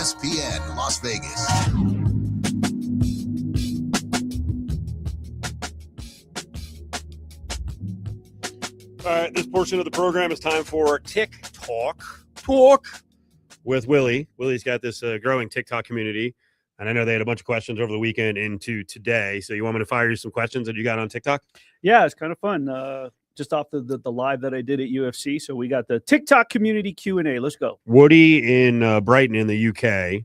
ESPN Las Vegas. All right, this portion of the program is time for TikTok with Willie. Willie's got this growing TikTok community, and I know they had a bunch of questions over the weekend into today. So you want me to fire you some questions that you got on TikTok? Yeah, it's kind of fun. Just off the live that I did at UFC. So we got the TikTok community Q&A. Let's go. Woody in Brighton in the UK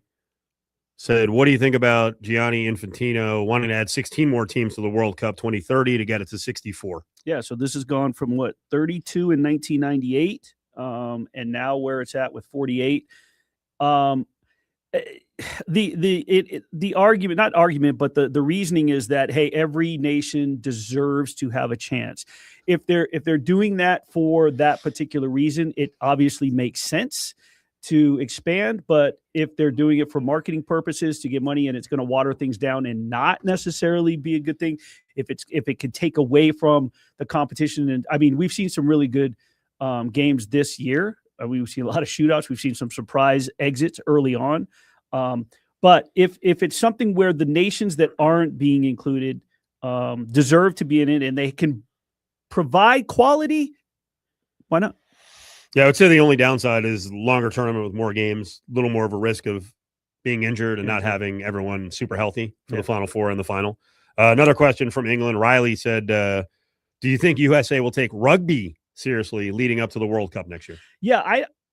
said, what do you think about Gianni Infantino wanting to add 16 more teams to the World Cup 2030 to get it to 64? Yeah, so this has gone from 32 in 1998, and now where it's at with 48. The argument, not argument, but the reasoning is that, hey, every nation deserves to have a chance. If they're doing that for that particular reason, it obviously makes sense to expand. But if they're doing it for marketing purposes to get money and it's going to water things down and not necessarily be a good thing, if it can take away from the competition, and I mean, we've seen some really good games this year. We've seen a lot of shootouts. We've seen some surprise exits early on. But if it's something where the nations that aren't being included deserve to be in it and they can provide quality, why not? Yeah, I would say the only downside is longer tournament with more games, a little more of a risk of being injured and not having everyone super healthy for the Final Four and the final. Another question from England. Riley said, do you think USA will take rugby seriously leading up to the World Cup next year? Yeah,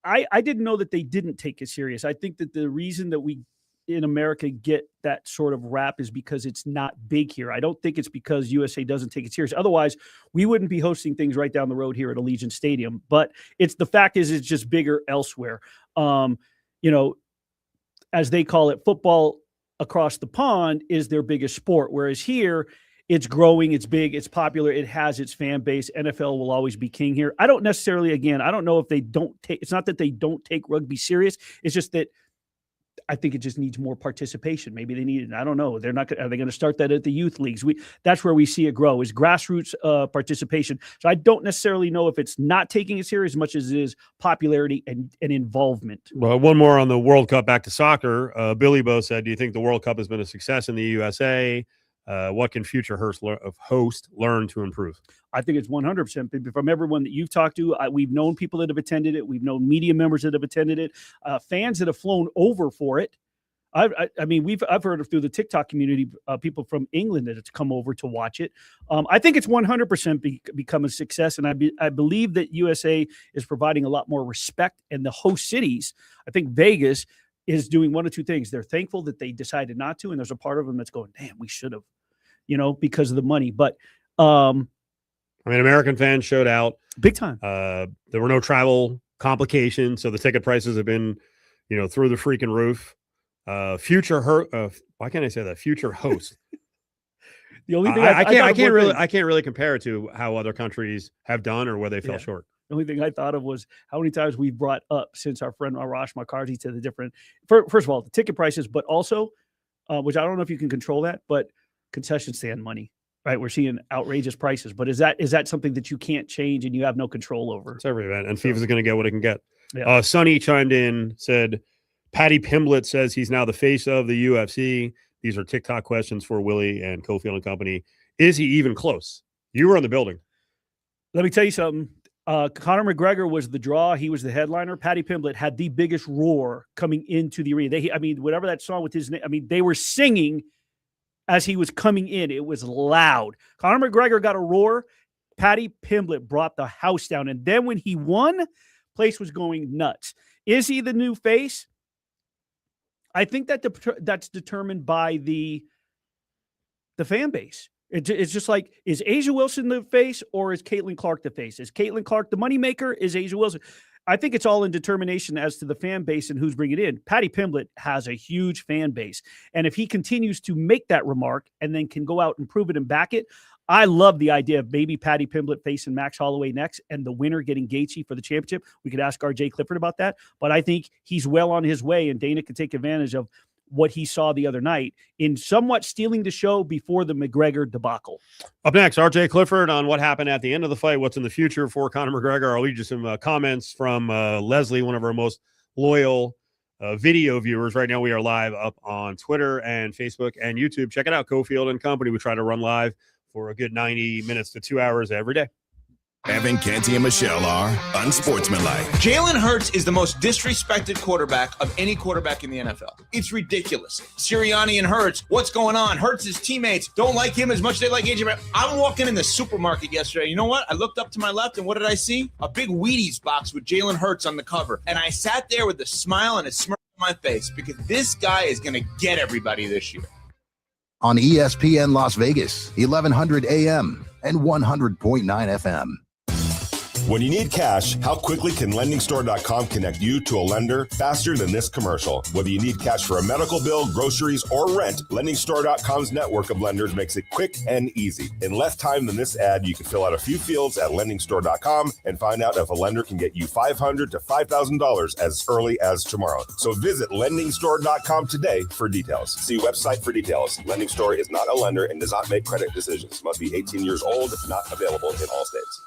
I didn't know that they didn't take it serious. I think that the reason that we in America get that sort of rap is because it's not big here. I don't think it's because USA doesn't take it serious. Otherwise, we wouldn't be hosting things right down the road here at Allegiant Stadium. But it's just bigger elsewhere. As they call it, football across the pond is their biggest sport. Whereas here, it's growing, it's big, it's popular, it has its fan base. NFL will always be king here. I don't know if they don't take, it's not that they don't take rugby serious. It's just that I think it just needs more participation. Maybe they need it. I don't know. Are they going to start that at the youth leagues? That's where we see it grow, is grassroots participation. So I don't necessarily know if it's not taking it serious as much as it is popularity and involvement. Well, one more on the World Cup, back to soccer. Billy Bo said, do you think the World Cup has been a success in the USA? What can future host learn to improve? I think it's 100% from everyone that you've talked to. We've known people that have attended it. We've known media members that have attended it, fans that have flown over for it. I've heard through the TikTok community, people from England that have come over to watch it. I think it's 100% become a success, and I believe that USA is providing a lot more respect, and the host cities, I think Vegas is doing one of two things. They're thankful that they decided not to, and there's a part of them that's going, damn, we should have, because of the money. But American fans showed out big time. There were no travel complications, so the ticket prices have been, through the freaking roof. Why can't I say that? Future host. The only thing I can't really compare it to how other countries have done or where they fell short. The only thing I thought of was how many times we've brought up since our friend Arash Markazi to the different, first of all, the ticket prices, but also, which I don't know if you can control that, but concession stand money, right? We're seeing outrageous prices, but is that something that you can't change and you have no control over? It's every event, and FIFA's going to get what it can get. Yeah. Sonny chimed in, said, Patty Pimblett says he's now the face of the UFC. These are TikTok questions for Willie and Cofield and Company. Is he even close? You were in the building. Let me tell you something. Conor McGregor was the draw. He was the headliner. Patty Pimblett had the biggest roar coming into the arena. Whatever that song with his name, they were singing as he was coming in. It was loud. Conor McGregor got a roar. Patty Pimblett brought the house down. And then when he won, place was going nuts. Is he the new face? I think that's determined by the fan base. It's just like, is A'ja Wilson the face or is Caitlin Clark the face? Is Caitlin Clark the moneymaker? Is A'ja Wilson? I think it's all in determination as to the fan base and who's bringing it in. Patty Pimblett has a huge fan base. And if he continues to make that remark and then can go out and prove it and back it, I love the idea of maybe Patty Pimblett facing Max Holloway next and the winner getting Gaethje for the championship. We could ask RJ Clifford about that, but I think he's well on his way and Dana can take advantage of what he saw the other night in somewhat stealing the show before the McGregor debacle. Up next, RJ Clifford on what happened at the end of the fight, what's in the future for Conor McGregor. I'll lead you some comments from Leslie, one of our most loyal video viewers. Right now we are live up on Twitter and Facebook and YouTube. Check it out, Cofield and Company. We try to run live for a good 90 minutes to 2 hours every day. Evan, Canty, and Michelle are unsportsmanlike. Jalen Hurts is the most disrespected quarterback of any quarterback in the NFL. It's ridiculous. Sirianni and Hurts, what's going on? Hurts' teammates don't like him as much as they like AJ Brown. I'm walking in the supermarket yesterday. You know what? I looked up to my left, and what did I see? A big Wheaties box with Jalen Hurts on the cover. And I sat there with a smile and a smirk on my face because this guy is going to get everybody this year. On ESPN Las Vegas, 1100 AM and 100.9 FM. When you need cash, how quickly can LendingStore.com connect you to a lender faster than this commercial? Whether you need cash for a medical bill, groceries, or rent, LendingStore.com's network of lenders makes it quick and easy. In less time than this ad, you can fill out a few fields at LendingStore.com and find out if a lender can get you $500 to $5,000 as early as tomorrow. So visit LendingStore.com today for details. See website for details. Lending Store is not a lender and does not make credit decisions. Must be 18 years old, not available in all states.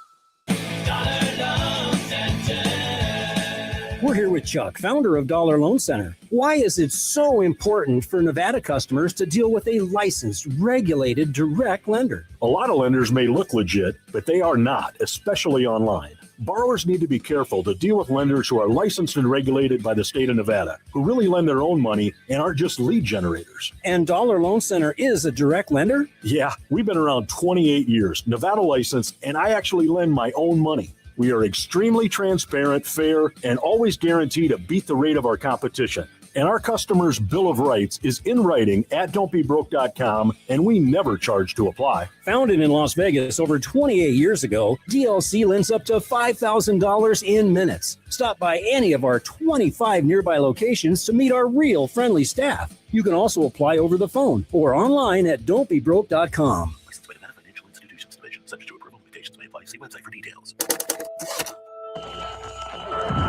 We're here with Chuck, founder of Dollar Loan Center. Why is it so important for Nevada customers to deal with a licensed, regulated, direct lender? A lot of lenders may look legit, but they are not, especially online. Borrowers need to be careful to deal with lenders who are licensed and regulated by the state of Nevada, who really lend their own money and aren't just lead generators. And Dollar Loan Center is a direct lender? Yeah, we've been around 28 years, Nevada licensed, and I actually lend my own money. We are extremely transparent, fair, and always guarantee to beat the rate of our competition. And our customers' Bill of Rights is in writing at don'tbebroke.com, and we never charge to apply. Founded in Las Vegas over 28 years ago, DLC lends up to $5,000 in minutes. Stop by any of our 25 nearby locations to meet our real friendly staff. You can also apply over the phone or online at don'tbebroke.com. Licensed by Nevada Financial Institutions Division. Subject to approval. Limitations may apply. See website for details.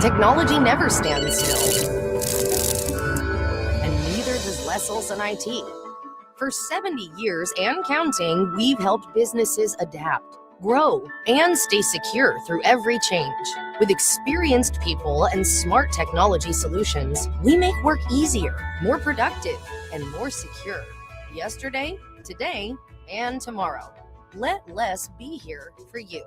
Technology never stands still. And neither does Les Olson IT. For 70 years and counting, we've helped businesses adapt, grow, and stay secure through every change. With experienced people and smart technology solutions, we make work easier, more productive, and more secure. Yesterday, today, and tomorrow. Let Les be here for you.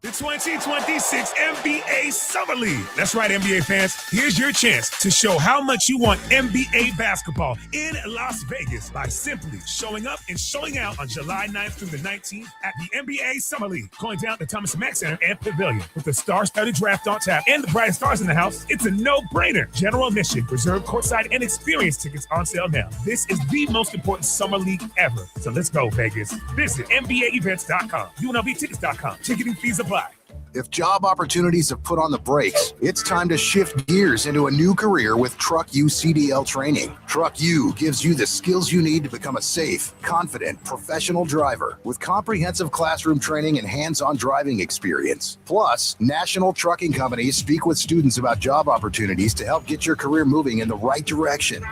The 2026 NBA Summer League. That's right, NBA fans. Here's your chance to show how much you want NBA basketball in Las Vegas by simply showing up and showing out on July 9th through the 19th at the NBA Summer League. Going down to Thomas Mack Center and Pavilion. With the star-studded draft on tap and the brightest stars in the house, it's a no-brainer. General admission, reserved courtside, and experience tickets on sale now. This is the most important Summer League ever. So let's go, Vegas. Visit NBAEvents.com, UNLVtickets.com. Ticketing fees apply. If job opportunities have put on the brakes, it's time to shift gears into a new career with Truck U CDL training. Truck U gives you the skills you need to become a safe, confident, professional driver with comprehensive classroom training and hands-on driving experience. Plus, national trucking companies speak with students about job opportunities to help get your career moving in the right direction.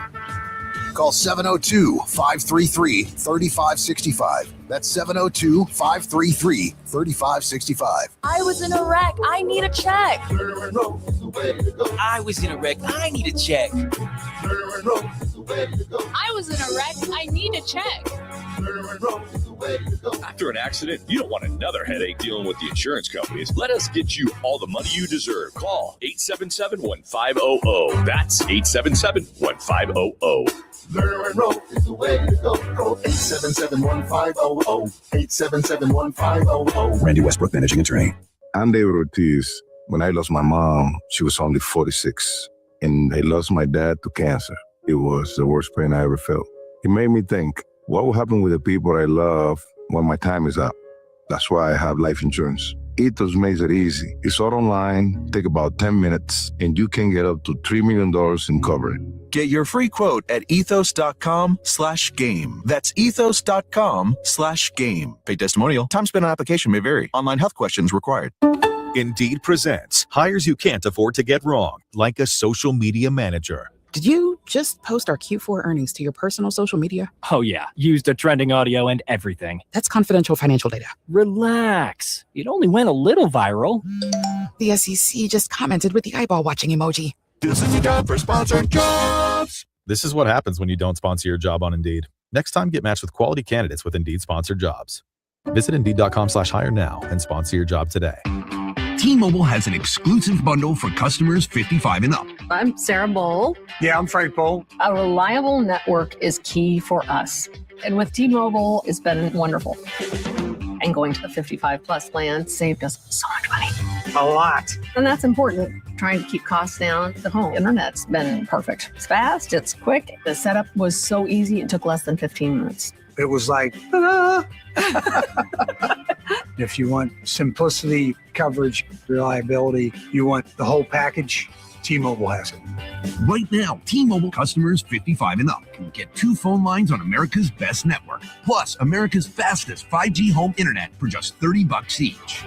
Call 702-533-3565. That's 702-533-3565. I was in a wreck. I need a check. I was in a wreck. I need a check. I was in a wreck. I need a check. After an accident, you don't want another headache dealing with the insurance companies. Let us get you all the money you deserve. Call 877-1500. That's 877-1500. Murder Road is the way to go. Call 877-1500. 877-1500. Randy Westbrook, managing attorney. I'm David Ortiz. When I lost my mom, she was only 46. And I lost my dad to cancer. It was the worst pain I ever felt. It made me think, what will happen with the people I love when my time is up? That's why I have life insurance. Ethos makes it easy. It's all online, take about 10 minutes, and you can get up to $3 million in coverage. Get your free quote at ethos.com/game. That's ethos.com/game. Paid testimonial. Time spent on application may vary. Online health questions required. Indeed presents hires you can't afford to get wrong, like a social media manager. Did you just post our Q4 earnings to your personal social media? Oh, yeah. Used the trending audio and everything. That's confidential financial data. Relax. It only went a little viral. The SEC just commented with the eyeball watching emoji. This is your time for sponsored jobs. This is what happens when you don't sponsor your job on Indeed. Next time, get matched with quality candidates with Indeed sponsored jobs. Visit Indeed.com/hire now and sponsor your job today. T-Mobile has an exclusive bundle for customers 55 and up. I'm Sarah Bowl. Yeah, I'm Frank Bowl. A reliable network is key for us. And with T-Mobile, it's been wonderful. And going to the 55 plus plan saved us so much money. A lot. And that's important. Trying to keep costs down. The home internet's been perfect. It's fast, it's quick. The setup was so easy, it took less than 15 minutes. It was like, ta-da! If you want simplicity, coverage, reliability, you want the whole package, T-Mobile has it. Right now, T-Mobile customers 55 and up can get 2 phone lines on America's best network, plus America's fastest 5G home internet for just $30 each.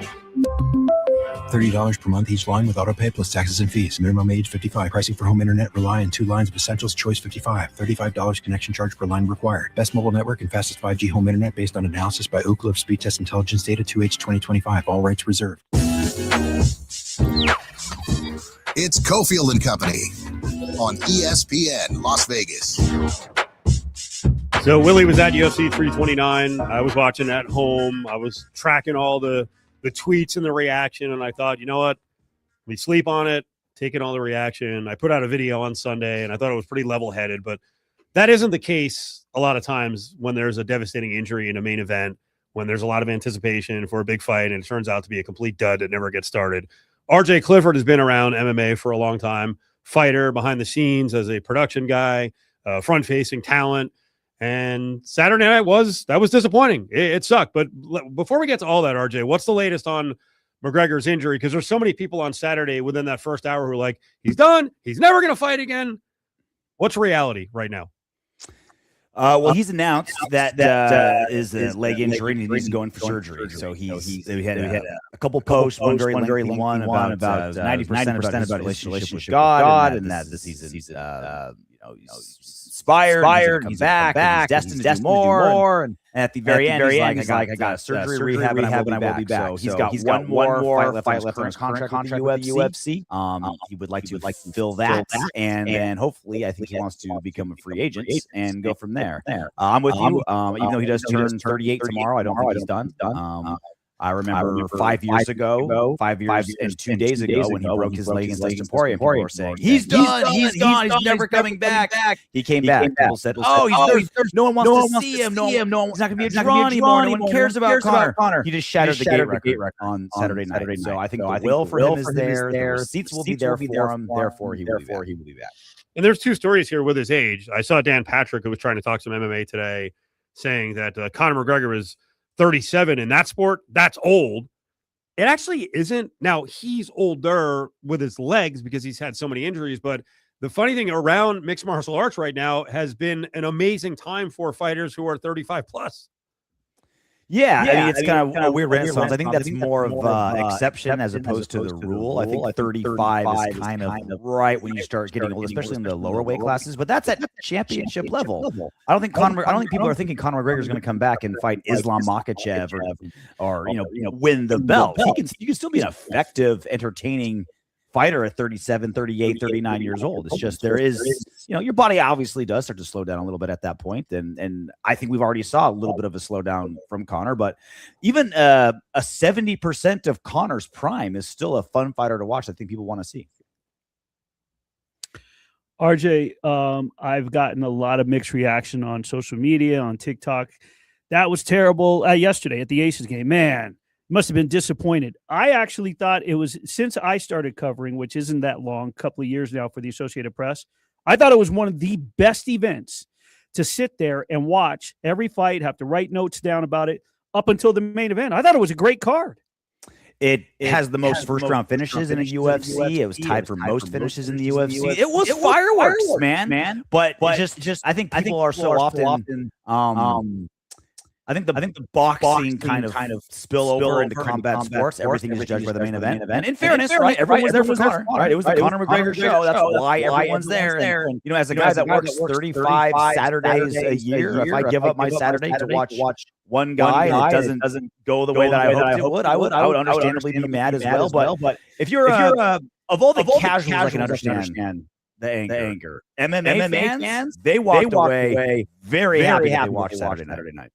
$30 per month each line with autopay plus taxes and fees. Minimum age 55. Pricing for home internet rely on 2 lines of Essentials Choice 55. $35 connection charge per line required. Best mobile network and fastest 5G home internet based on analysis by Ookla of Speed Test Intelligence data 2H 2025. All rights reserved. It's Cofield and Company on ESPN Las Vegas. So Willie was at UFC 329. I was watching at home. I was tracking all the tweets and the reaction, and I thought, you know what? Let me sleep on it, taking all the reaction. I put out a video on Sunday, and I thought it was pretty level-headed, but that isn't the case a lot of times when there's a devastating injury in a main event, when there's a lot of anticipation for a big fight, and it turns out to be a complete dud that never gets started. RJ Clifford has been around MMA for a long time, fighter behind the scenes as a production guy, front-facing talent. And Saturday night was disappointing. It sucked. But before we get to all that, RJ, what's the latest on McGregor's injury? Because there's so many people on Saturday within that first hour who are like, he's done. He's never going to fight again. What's reality right now? Well, he's announced that is a leg injury and he needs to go in for surgery. So we had a couple posts, one very lengthy one about 90% about his relationship with God, and that this season he's inspired, he's back, he's destined to do more. And at the very end, he's like, I got surgery, rehab, and I will be back. So he's got one more fight left on his contract with the UFC. He would like to fill that, and then hopefully, I think he wants to become a free agent and go from there. I'm with you. Even though he does turn 38 tomorrow, I don't think he's done. I remember 5 years ago, 5 years and 2 days ago, when he broke his leg against Dustin Poirier, people were saying, he's done, he's never coming back. He came back. People said, no one wants to see him. No one's not going to be a draw anymore. No one cares about Conor. He just shattered the gate record on Saturday night. So I think the will for him is there. The receipts will be there for him. Therefore, he will be back. And there's 2 stories here with his age. I saw Dan Patrick, who was trying to talk some MMA today, saying that Conor McGregor is 37 in that sport. That's old. It actually isn't. Now, he's older with his legs because he's had so many injuries, but the funny thing around mixed martial arts right now has been an amazing time for fighters who are 35 plus. Yeah, I mean, it's kind of a weird renaissance. I think that's more of exception as opposed to the rule. I think 35 is kind of right when you start getting old, especially in the lower weight classes. But that's at championship level. I don't think people are thinking Conor McGregor is going to come back and fight Islam Makhachev or win the belt. You can still be an effective, entertaining fighter at 37, 38, 39 years old. It's just there is, your body obviously does start to slow down a little bit at that point. And I think we've already saw a little bit of a slowdown from Conor, but even a 70% of Conor's prime is still a fun fighter to watch. I think people want to see. RJ, I've gotten a lot of mixed reaction on social media, on TikTok. That was terrible yesterday at the Aces game. Man, must have been disappointed. I actually thought it was, since I started covering, which isn't that long, couple of years now for the Associated Press, I thought it was one of the best events to sit there and watch every fight, have to write notes down about it up until the main event. I thought it was a great card. It has the most first-round finishes in the UFC. It was tied for most finishes in the UFC. It was fireworks, man. But just I think people are so often I think the boxing kind of spill over into combat sports. Everything is judged by the main event. And in fairness, right, everyone was there for Conor. Right, it was the Conor McGregor show. That's why everyone's there. And, as a guy that works 35 Saturdays a year, if I give up my Saturday to watch one guy and it doesn't go the way that I hoped it would, I would understandably be mad as well. But if you're Of all the casuals, I can understand the anger. MMA fans, they walked away very happy that they watched Saturday night.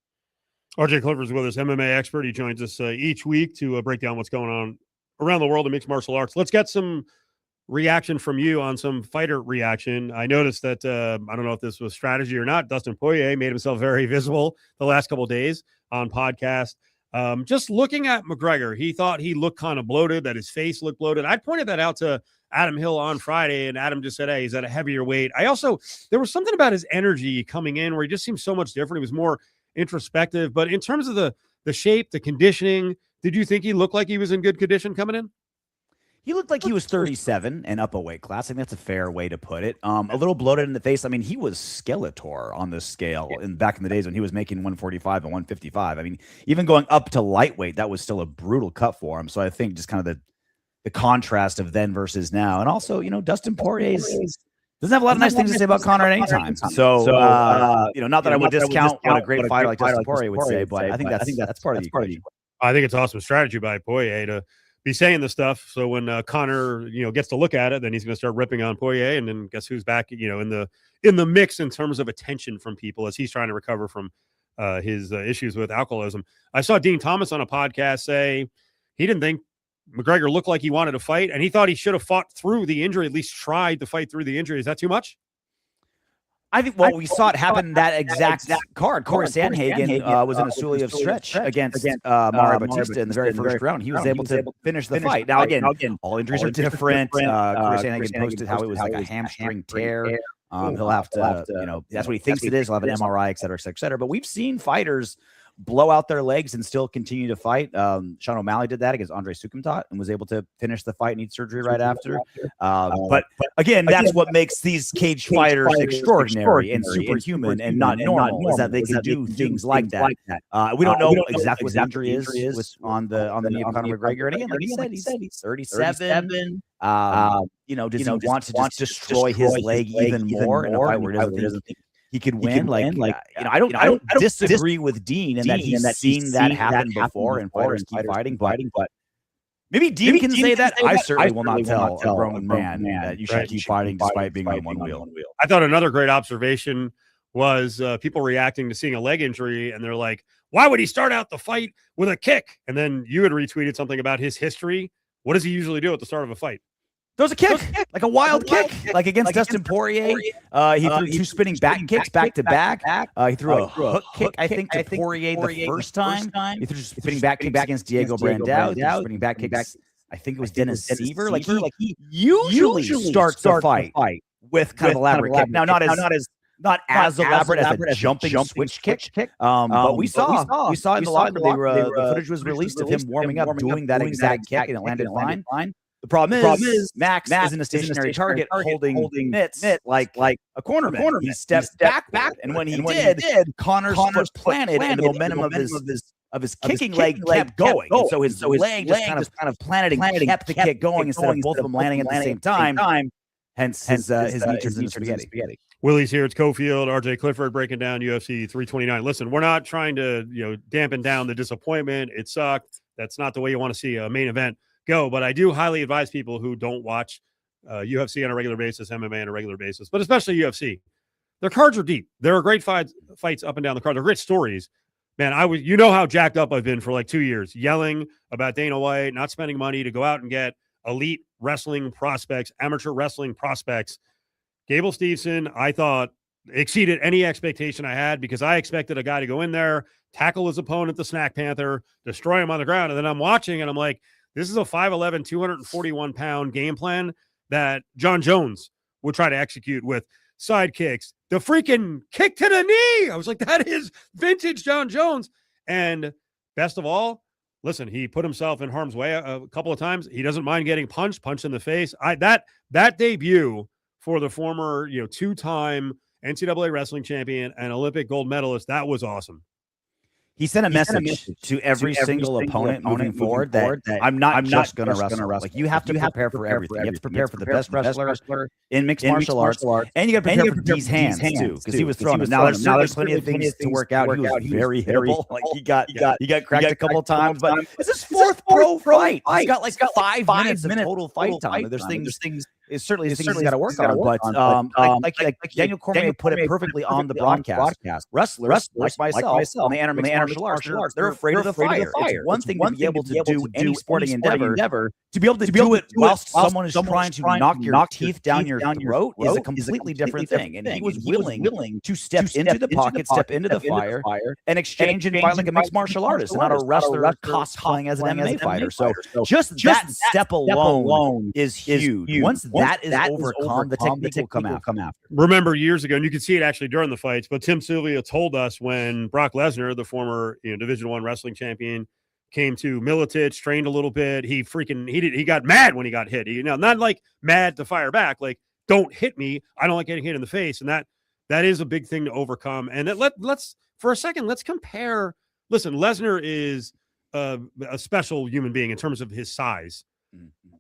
RJ Clifford's with us, MMA expert. He joins us each week to break down what's going on around the world in mixed martial arts. Let's get some reaction from you on some fighter reaction. I noticed that, I don't know if this was strategy or not, Dustin Poirier made himself very visible the last couple of days on podcast. Just looking at McGregor, he thought he looked kind of bloated, that his face looked bloated. I pointed that out to Adam Hill on Friday, and Adam just said, hey, he's at a heavier weight. There was something about his energy coming in where he just seemed so much different. He was more introspective. But in terms of the shape, the conditioning, did you think he looked like he was in good condition coming in? He looked like he was 37 and up a weight class. I think that's a fair way to put it. A little bloated in the face. I mean, he was Skeletor on the scale back in the days when he was making 145 and 155. I mean, even going up to lightweight, that was still a brutal cut for him. So I think just kind of the contrast of then versus now. And also, Dustin Poirier doesn't have a lot of nice things to say about Conor at any time. So not that I would discount what a great fighter like Dustin Poirier would say, but I think that's part of the I think it's awesome strategy by Poirier to be saying this stuff. So when Conor, gets to look at it, then he's going to start ripping on Poirier, and then guess who's back, in the mix in terms of attention from people as he's trying to recover from his issues with alcoholism. I saw Dean Thomas on a podcast say he didn't think McGregor looked like he wanted to fight, and he thought he should have fought through the injury, at least tried to fight through the injury. Is that too much? I think we saw it happen that exact card. Corey Sandhagen was in a Suliev stretch against Mario Bautista in the very first round. He was able to finish the fight. Now, again, all injuries are different. Corey Sandhagen posted how it was like a hamstring tear. He'll have to, that's what he thinks it is. He'll have an MRI, et cetera, et cetera, et cetera. But we've seen fighters blow out their legs and still continue to fight. Sean O'Malley did that against Andre Sukumtat and was able to finish the fight and need surgery right after. But again, that's what makes these cage fighters extraordinary and superhuman and not normal, is that they can do things like that. We don't know exactly what the injury is on the knee of Conor McGregor. And again, like he said, he's 37. Does he want to just destroy his leg even more in a fight where he doesn't think he could win? I don't disagree with Dean in that he's seen that happen before and fighters keep fighting, but maybe Dean can say that. I certainly will not tell a grown man that you should keep fighting despite being on one wheel. I thought another great observation was people reacting to seeing a leg injury, and they're like, why would he start out the fight with a kick? And then you had retweeted something about his history. What does he usually do at the start of a fight? There was a kick, like a wild kick, like against Dustin Poirier. He threw two spinning back kicks back to back. He threw a hook kick, I think, to Poirier the first time. He threw spinning back kicks against Diego Brandao. He threw spinning back kicks, I think it was Dennis Seaver. Like he usually starts the fight with kind of elaborate kick. Now, not as elaborate as a jumping switch kick. But we saw in the locker room, the footage was released of him warming up, doing that exact kick, and it landed fine. The problem is Max isn't a stationary target holding mitts like a cornerman. He stepped back, and when he did, Conor's foot planted, and the momentum of his kicking leg kept going. And so his leg just kind of planted and kept the kick going instead of both of them landing at the same time. Hence his knee turns into spaghetti. Willie's here. It's Cofield, RJ Clifford breaking down UFC 329. Listen, we're not trying to dampen down the disappointment. It sucked. That's not the way you want to see a main event go, but I do highly advise people who don't watch UFC on a regular basis, MMA on a regular basis, but especially UFC. Their cards are deep. There are great fights up and down the card. They're great stories. Man, how jacked up I've been for like 2 years, yelling about Dana White not spending money to go out and get elite wrestling prospects, amateur wrestling prospects. Gable Steveson, I thought, exceeded any expectation I had, because I expected a guy to go in there, tackle his opponent, the Snack Panther, destroy him on the ground, and then I'm watching and I'm like, this is a 5'11", 241-pound game plan that John Jones would try to execute with side kicks. The freaking kick to the knee. I was like, that is vintage John Jones. And best of all, listen, he put himself in harm's way a couple of times. He doesn't mind getting punched in the face. That debut for the former, two-time NCAA wrestling champion and Olympic gold medalist, that was awesome. He sent a message to every single opponent moving forward that I'm not just going to wrestle. Like, you have to prepare for everything. You have to prepare for the best wrestler in mixed martial arts, and you got to prepare for these hands too, because he was throwing them. Now there's certainly plenty of things to work out. He was very hittable. Like, he got cracked a couple times, but it's his fourth pro fight. He's got like 5 minutes of total fight time. There's things. It's certainly things he's got to work on, but like Daniel Cormier put it perfectly on the broadcast. Wrestlers like myself on the martial arts, they're afraid of the fire. It's one thing to be able to do any sporting endeavor. To be able to do it whilst someone is trying to knock your teeth down your throat is a completely different thing. And he was willing to step into the pocket, step into the fire, and exchange and fight like a mixed martial artist, and not a wrestler cosplaying as an MMA fighter. So just that step alone is huge. Once that is overcome, the technique will come after. Remember years ago, and you could see it actually during the fights, but Tim Sylvia told us when Brock Lesnar, the former Division I wrestling champion, came to Miletich, trained a little bit. He got mad when he got hit. Not like mad to fire back, like, don't hit me. I don't like getting hit in the face. And that is a big thing to overcome. And let's for a second, let's compare. Listen, Lesnar is a special human being in terms of his size. Mm-hmm.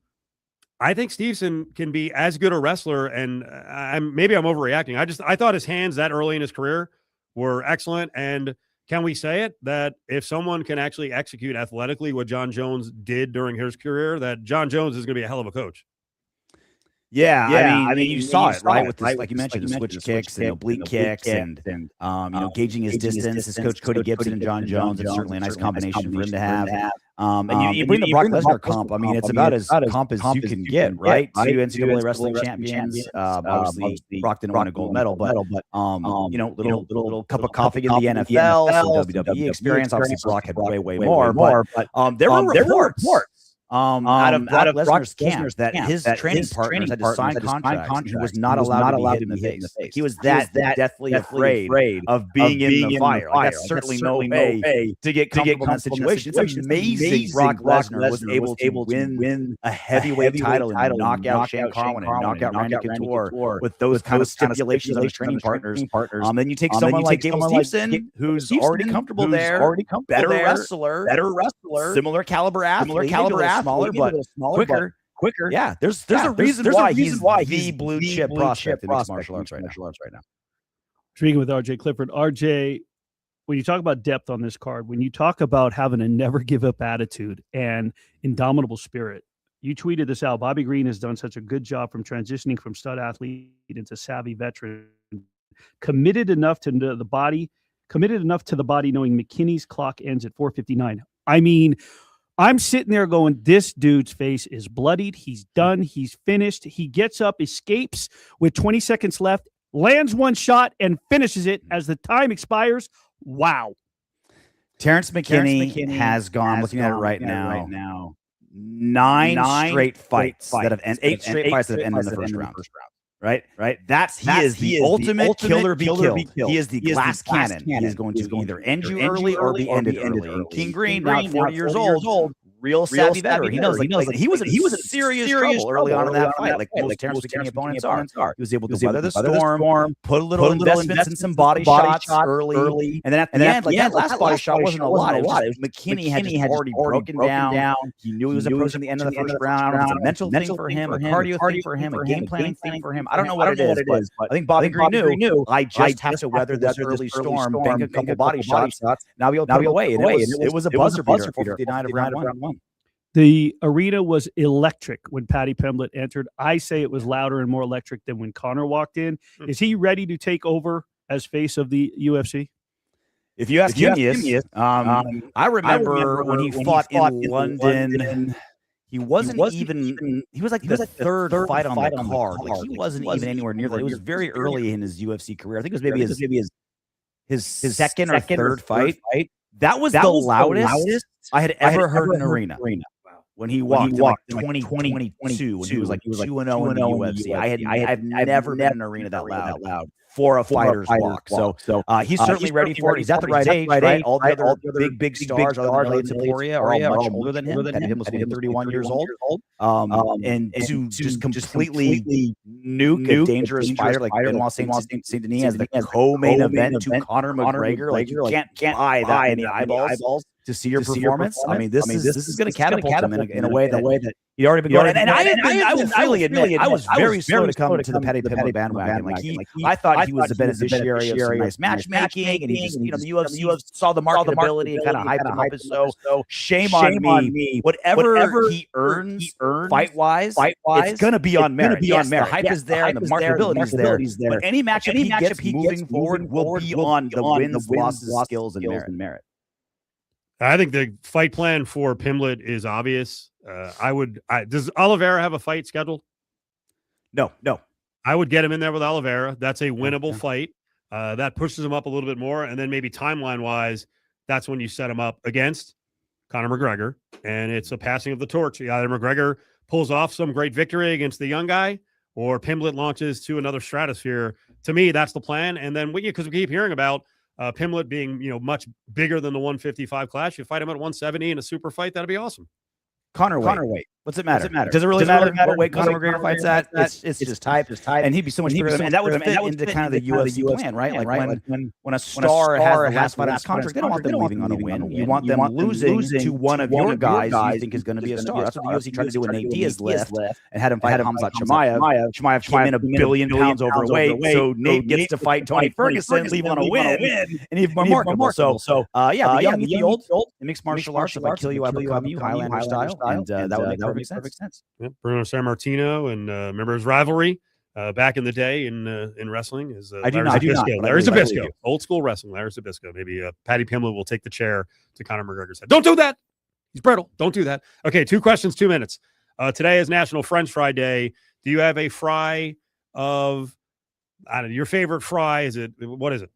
I think Stevenson can be as good a wrestler, and maybe I'm overreacting. I thought his hands that early in his career were excellent. And can we say it that if someone can actually execute athletically what John Jones did during his career, that John Jones is going to be a hell of a coach? Yeah, I mean, you saw it, right? With this, like you mentioned, the switch kicks and oblique kicks, and gauging his distance. His coach Cody Gibson and John Jones, it's certainly a nice combination for him to have. And you bring the Brock Lesnar comp. I mean, it's about as comp as you can get, right? 2 NCAA wrestling champions. Obviously, Brock didn't win a gold medal, but little cup of coffee in the NFL, some WWE experience. Obviously, Brock had way more. But there were reports out of Lesnar's camp that his training partners had to sign contracts. He was not allowed to be hit in the face. He was that deathly afraid of being in the fire. Like, that's certainly no way to get comfortable in that situation. It's amazing Brock Lesnar was able to win a heavyweight title and knock out Shane Carwin and knock out Randy Couture with those kind of stipulations on his training partners. Then you take someone like Gable Stevenson, who's already comfortable there, better wrestler, similar caliber athlete. Smaller, but quicker. Yeah, there's a reason why he's the blue chip prospect in mixed martial arts right now. Speaking with RJ Clifford, RJ, when you talk about depth on this card, when you talk about having a never give up attitude and indomitable spirit, you tweeted this out. Bobby Green has done such a good job from transitioning from stud athlete into savvy veteran, committed enough to the body, knowing McKinney's clock ends at 4:59. I mean, I'm sitting there going, this dude's face is bloodied. He's done. He's finished. He gets up, escapes with 20 seconds left, lands one shot, and finishes it as the time expires. Wow. Terrence McKinney has gone, looking at it right now, 9 straight fights that have ended, 8 straight fights that have ended in the first round. Right. He is the ultimate killer be killed. He is the glass cannon. He is going to either end you early or be ended early. King Green, now 40 years old, real savvy veteran. He knows he was in serious trouble early on in that fight, like most Terrence McKinney opponents are. He was able to weather the storm, put a little investments in some body shots early, and then at the end, like that last body shot wasn't a lot. It was McKinney had already broken down. He knew he was approaching the end of the first round. It was a mental thing for him, a cardio thing for him, a game planning thing for him. I don't know what it is, but I think Bobby Green knew I just have to weather this early storm, bank a couple body shots. Now we'll put away. And it was a buzzer beater for 59 of round one. The arena was electric when Paddy Pimblett entered. I say it was louder and more electric than when Conor walked in. Is he ready to take over as face of the UFC? If you ask him, yes. I remember when he fought in London. He wasn't even. He was like the third fight on the card. Like, he wasn't even anywhere near that. It was very early in his UFC career. I think it was maybe his second or third fight. That was the loudest I had ever heard in an arena. when he walked in like 2022 when he was like 2-0 in the UFC. I've never been in an arena that loud for a fighter's walk. So he's certainly ready for it. He's at the right age, right? All the other big stars, other than Ilia Topuria, are all much older than him. Him was 31 years old. And to just completely nuke a dangerous fighter like Benoit Saint-Denis as the co-main event to Conor McGregor, like you can't buy that many eyeballs to see your performance. I mean, this is going to catapult him in a way that he'd already been going. And I will freely admit, I was very slow to come to the Paddy Pimblett bandwagon. I thought he was the beneficiary of some nice matchmaking, and he just, the UFC saw the marketability and kind of hyped him up. So shame on me. Whatever he earns fight-wise, it's going to be on merit. The hype is there and the marketability is there. But any matchup he gets moving forward will be on the wins, losses, skills, and merit. I think the fight plan for Pimblett is obvious. Does Oliveira have a fight scheduled? No. I would get him in there with Oliveira. That's a winnable fight. That pushes him up a little bit more. And then maybe timeline-wise, that's when you set him up against Conor McGregor. And it's a passing of the torch. Either McGregor pulls off some great victory against the young guy, or Pimblett launches to another stratosphere. To me, that's the plan. And then because we keep hearing about Pimblett being, much bigger than the 155 class, you fight him at 170 in a super fight. That'd be awesome. Connor weight. What's it matter? Does it really matter what weight Conor McGregor fights at? It's just type, and he'd be so much bigger than him. And that would fit into kind of the UFC plan, right? Like when a star has the last fight on his contract, they don't want them leaving on a win. You want them losing to one of your guys you think is going to be a star. That's what the UFC tried to do when Nate Diaz left and had him fight Khamzat Chimaev. Chimaev came in 1 billion pounds overweight, so Nate gets to fight Tony Ferguson, leave on a win, and even more remarkable. So the young, the old, in mixed martial arts, if I kill you, I become you, Highlander style, and that would make perfect sense. Yep. Bruno Sammartino, and remember his rivalry back in the day in wrestling is Larry Zbyszko. Old school wrestling, Larry Zbyszko. Maybe Paddy Pimblett will take the chair to Conor McGregor's head. Don't do that. He's brittle. Don't do that. Okay, 2 questions, 2 minutes. Today is National French Fry Day. Do you have a fry of, I don't know, your favorite fry? What is it?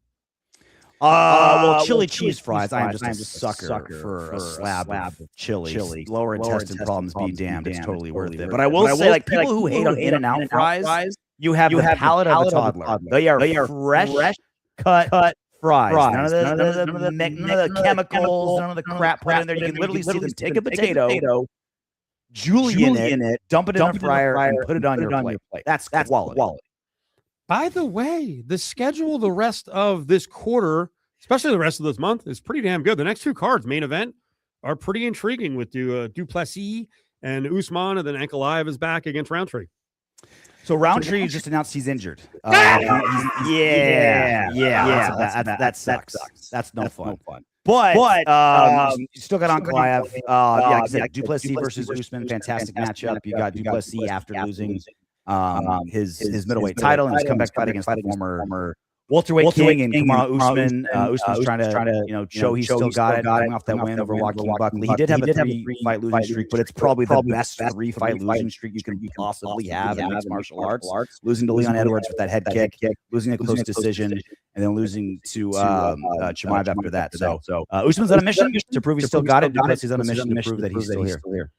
Chili cheese fries. I am just a sucker for a slab of chili. Lower intestine problems be damned. It's totally worth it. But I will say, like, people who hate on In-N-Out fries, you have the palate of a toddler. They are fresh cut fries. None of the chemicals, none of the crap put in there. You can literally see them take a potato, julienne it, dump it in the fryer, and put it on your plate. That's quality. By the way, the schedule the rest of this quarter, especially the rest of this month, is pretty damn good. The next 2 cards, main event, are pretty intriguing with Duplessis and Usman, and then Ankalaev is back against Roundtree. So Roundtree just announced he's injured. That sucks. That's no fun. But you still got Ankalaev. Like I said, Duplessis versus Usman, fantastic matchup. You got Duplessis after losing his middleweight title, and he's come back fight against the former welterweight king and Kamaru Usman. Usman's trying to show he's still got it, coming off that win over Joaquin Buckley. He did have a 3-fight losing streak, but it's probably the best 3-fight losing streak you can possibly have in mixed martial arts. Losing to Leon Edwards with that head kick, losing a close decision, and then losing to Chimaev after that. So Usman's on a mission to prove he's still got it. Duplessis is on a mission to prove that he's still here.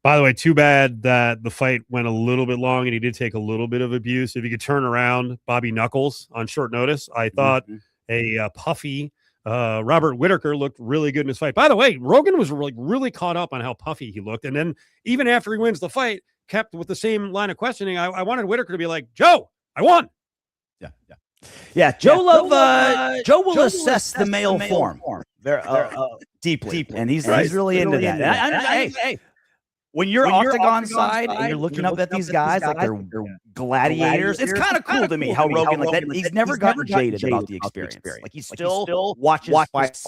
By the way, too bad that the fight went a little bit long and he did take a little bit of abuse. If you could turn around Bobby Knuckles on short notice, I thought a puffy Robert Whittaker looked really good in his fight. By the way, Rogan was really caught up on how puffy he looked. And then even after he wins the fight, kept with the same line of questioning. I wanted Whittaker to be like, Joe, I won. Yeah. Joe will assess the male form deeply. And he's really into that. Hey, when you're octagon side and you're looking up at these guys like they're gladiators, it's kind of cool to me how Rogan, like that, he's never gotten jaded about the experience. Like he still watches fights.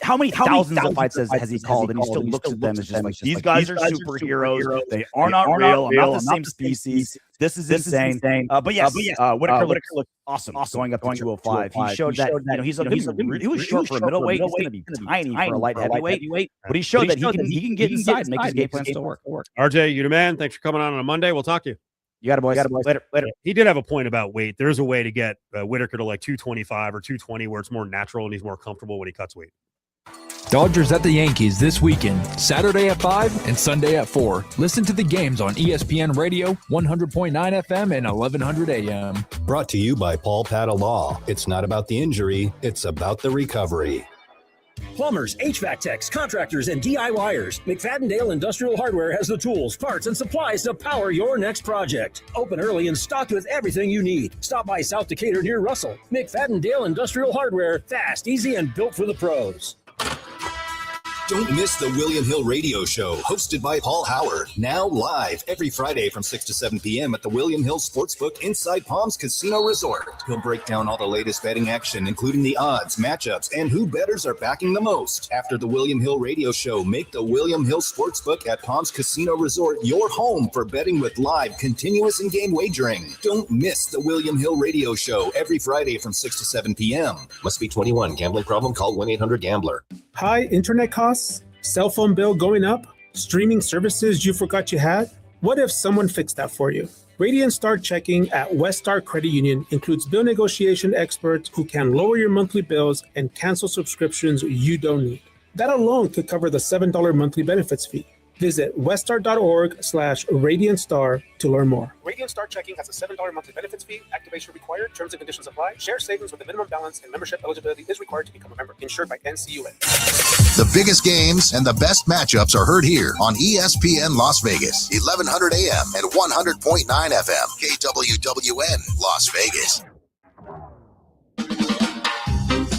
How many thousands of fights has he called, and he still looks at them as just like, these guys are superheroes. They are not real. I'm not the same species. This is insane. But yes, Whittaker looked awesome going up to 205. He showed that he was short for a middleweight. He's going to be tiny for a light heavyweight. But he showed that he can get inside and make his game plan still work. RJ, you the man. Thanks for coming on a Monday. We'll talk to you. You got it, boys. Later. He did have a point about weight. There's a way to get Whittaker to like 225 or 220 where it's more natural and he's more comfortable when he cuts weight. Dodgers at the Yankees this weekend, Saturday at 5 and Sunday at 4. Listen to the games on ESPN Radio, 100.9 FM and 1100 AM. Brought to you by Paul Pata Law. It's not about the injury, it's about the recovery. Plumbers, HVAC techs, contractors, and DIYers. McFadden-Dale Industrial Hardware has the tools, parts, and supplies to power your next project. Open early and stocked with everything you need. Stop by South Decatur near Russell. McFadden-Dale Industrial Hardware. Fast, easy, and built for the pros. Don't miss the William Hill Radio Show, hosted by Paul Howard. Now live every Friday from 6 to 7 p.m. at the William Hill Sportsbook inside Palms Casino Resort. He'll break down all the latest betting action, including the odds, matchups, and who bettors are backing the most. After the William Hill Radio Show, make the William Hill Sportsbook at Palms Casino Resort your home for betting with live, continuous in-game wagering. Don't miss the William Hill Radio Show every Friday from 6 to 7 p.m. Must be 21. Gambling problem? Call 1-800-GAMBLER. High internet costs, cell phone bill going up, streaming services you forgot you had? What if someone fixed that for you? Radiant Star Checking at West Star Credit Union includes bill negotiation experts who can lower your monthly bills and cancel subscriptions you don't need. That alone could cover the $7 monthly benefits fee. Visit weststar.org/RadiantStar to learn more. Radiant Star Checking has a $7 monthly benefits fee. Activation required. Terms and conditions apply. Share savings with a minimum balance and membership eligibility is required to become a member. Insured by NCUA. The biggest games and the best matchups are heard here on ESPN Las Vegas, 1100 AM and 100.9 FM, KWWN Las Vegas.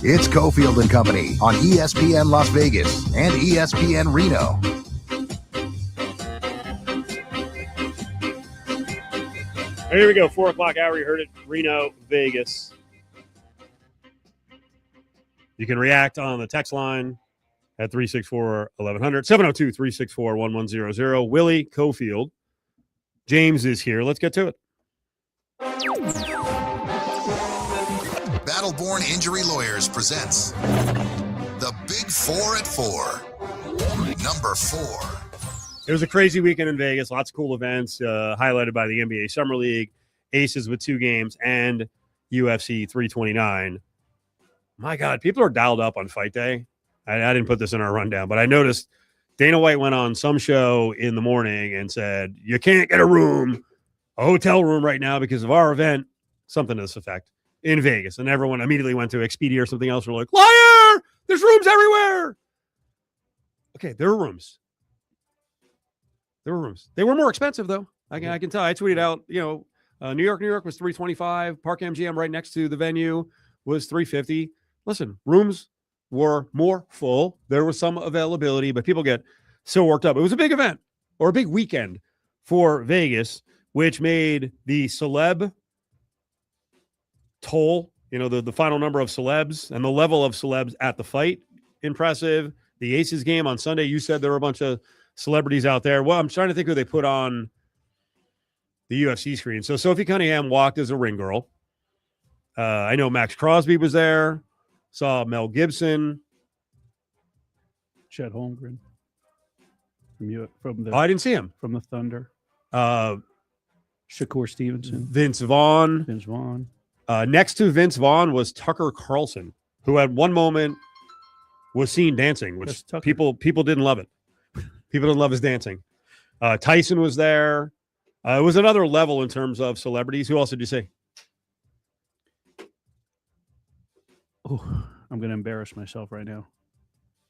It's Cofield and Company on ESPN Las Vegas and ESPN Reno. Here we go, 4 o'clock hour. You heard it, Reno, Vegas. You can react on the text line at 364-1100, 702-364-1100. Willie Cofield. James is here. Let's get to it. Battleborn Injury Lawyers presents the Big 4 at 4. Number 4. It was a crazy weekend in Vegas. Lots of cool events highlighted by the NBA Summer League, Aces with 2 games, and UFC 329. My God, people are dialed up on fight day. I didn't put this in our rundown, but I noticed Dana White went on some show in the morning and said, you can't get a hotel room right now because of our event, something to this effect, in Vegas. And everyone immediately went to Expedia or something else. We're like, liar! There's rooms everywhere. Okay, there are rooms. There were rooms. They were more expensive, though. I can tell. I tweeted out, New York was $325. Park MGM right next to the venue was $350. Listen, rooms were more full. There was some availability, but people get so worked up. It was a big event or a big weekend for Vegas, which made the celeb toll, the final number of celebs and the level of celebs at the fight impressive. The Aces game on Sunday, you said there were a bunch of celebrities out there. Well, I'm trying to think who they put on the UFC screen. So Sophie Cunningham walked as a ring girl. I know Max Crosby was there. Saw Mel Gibson. Chet Holmgren. I didn't see him. From the Thunder. Shakur Stevenson. Vince Vaughn. Next to Vince Vaughn was Tucker Carlson, who at one moment was seen dancing, which people didn't love it. People didn't love his dancing. Tyson was there. It was another level in terms of celebrities. Who else did you see? Oh, I'm going to embarrass myself right now.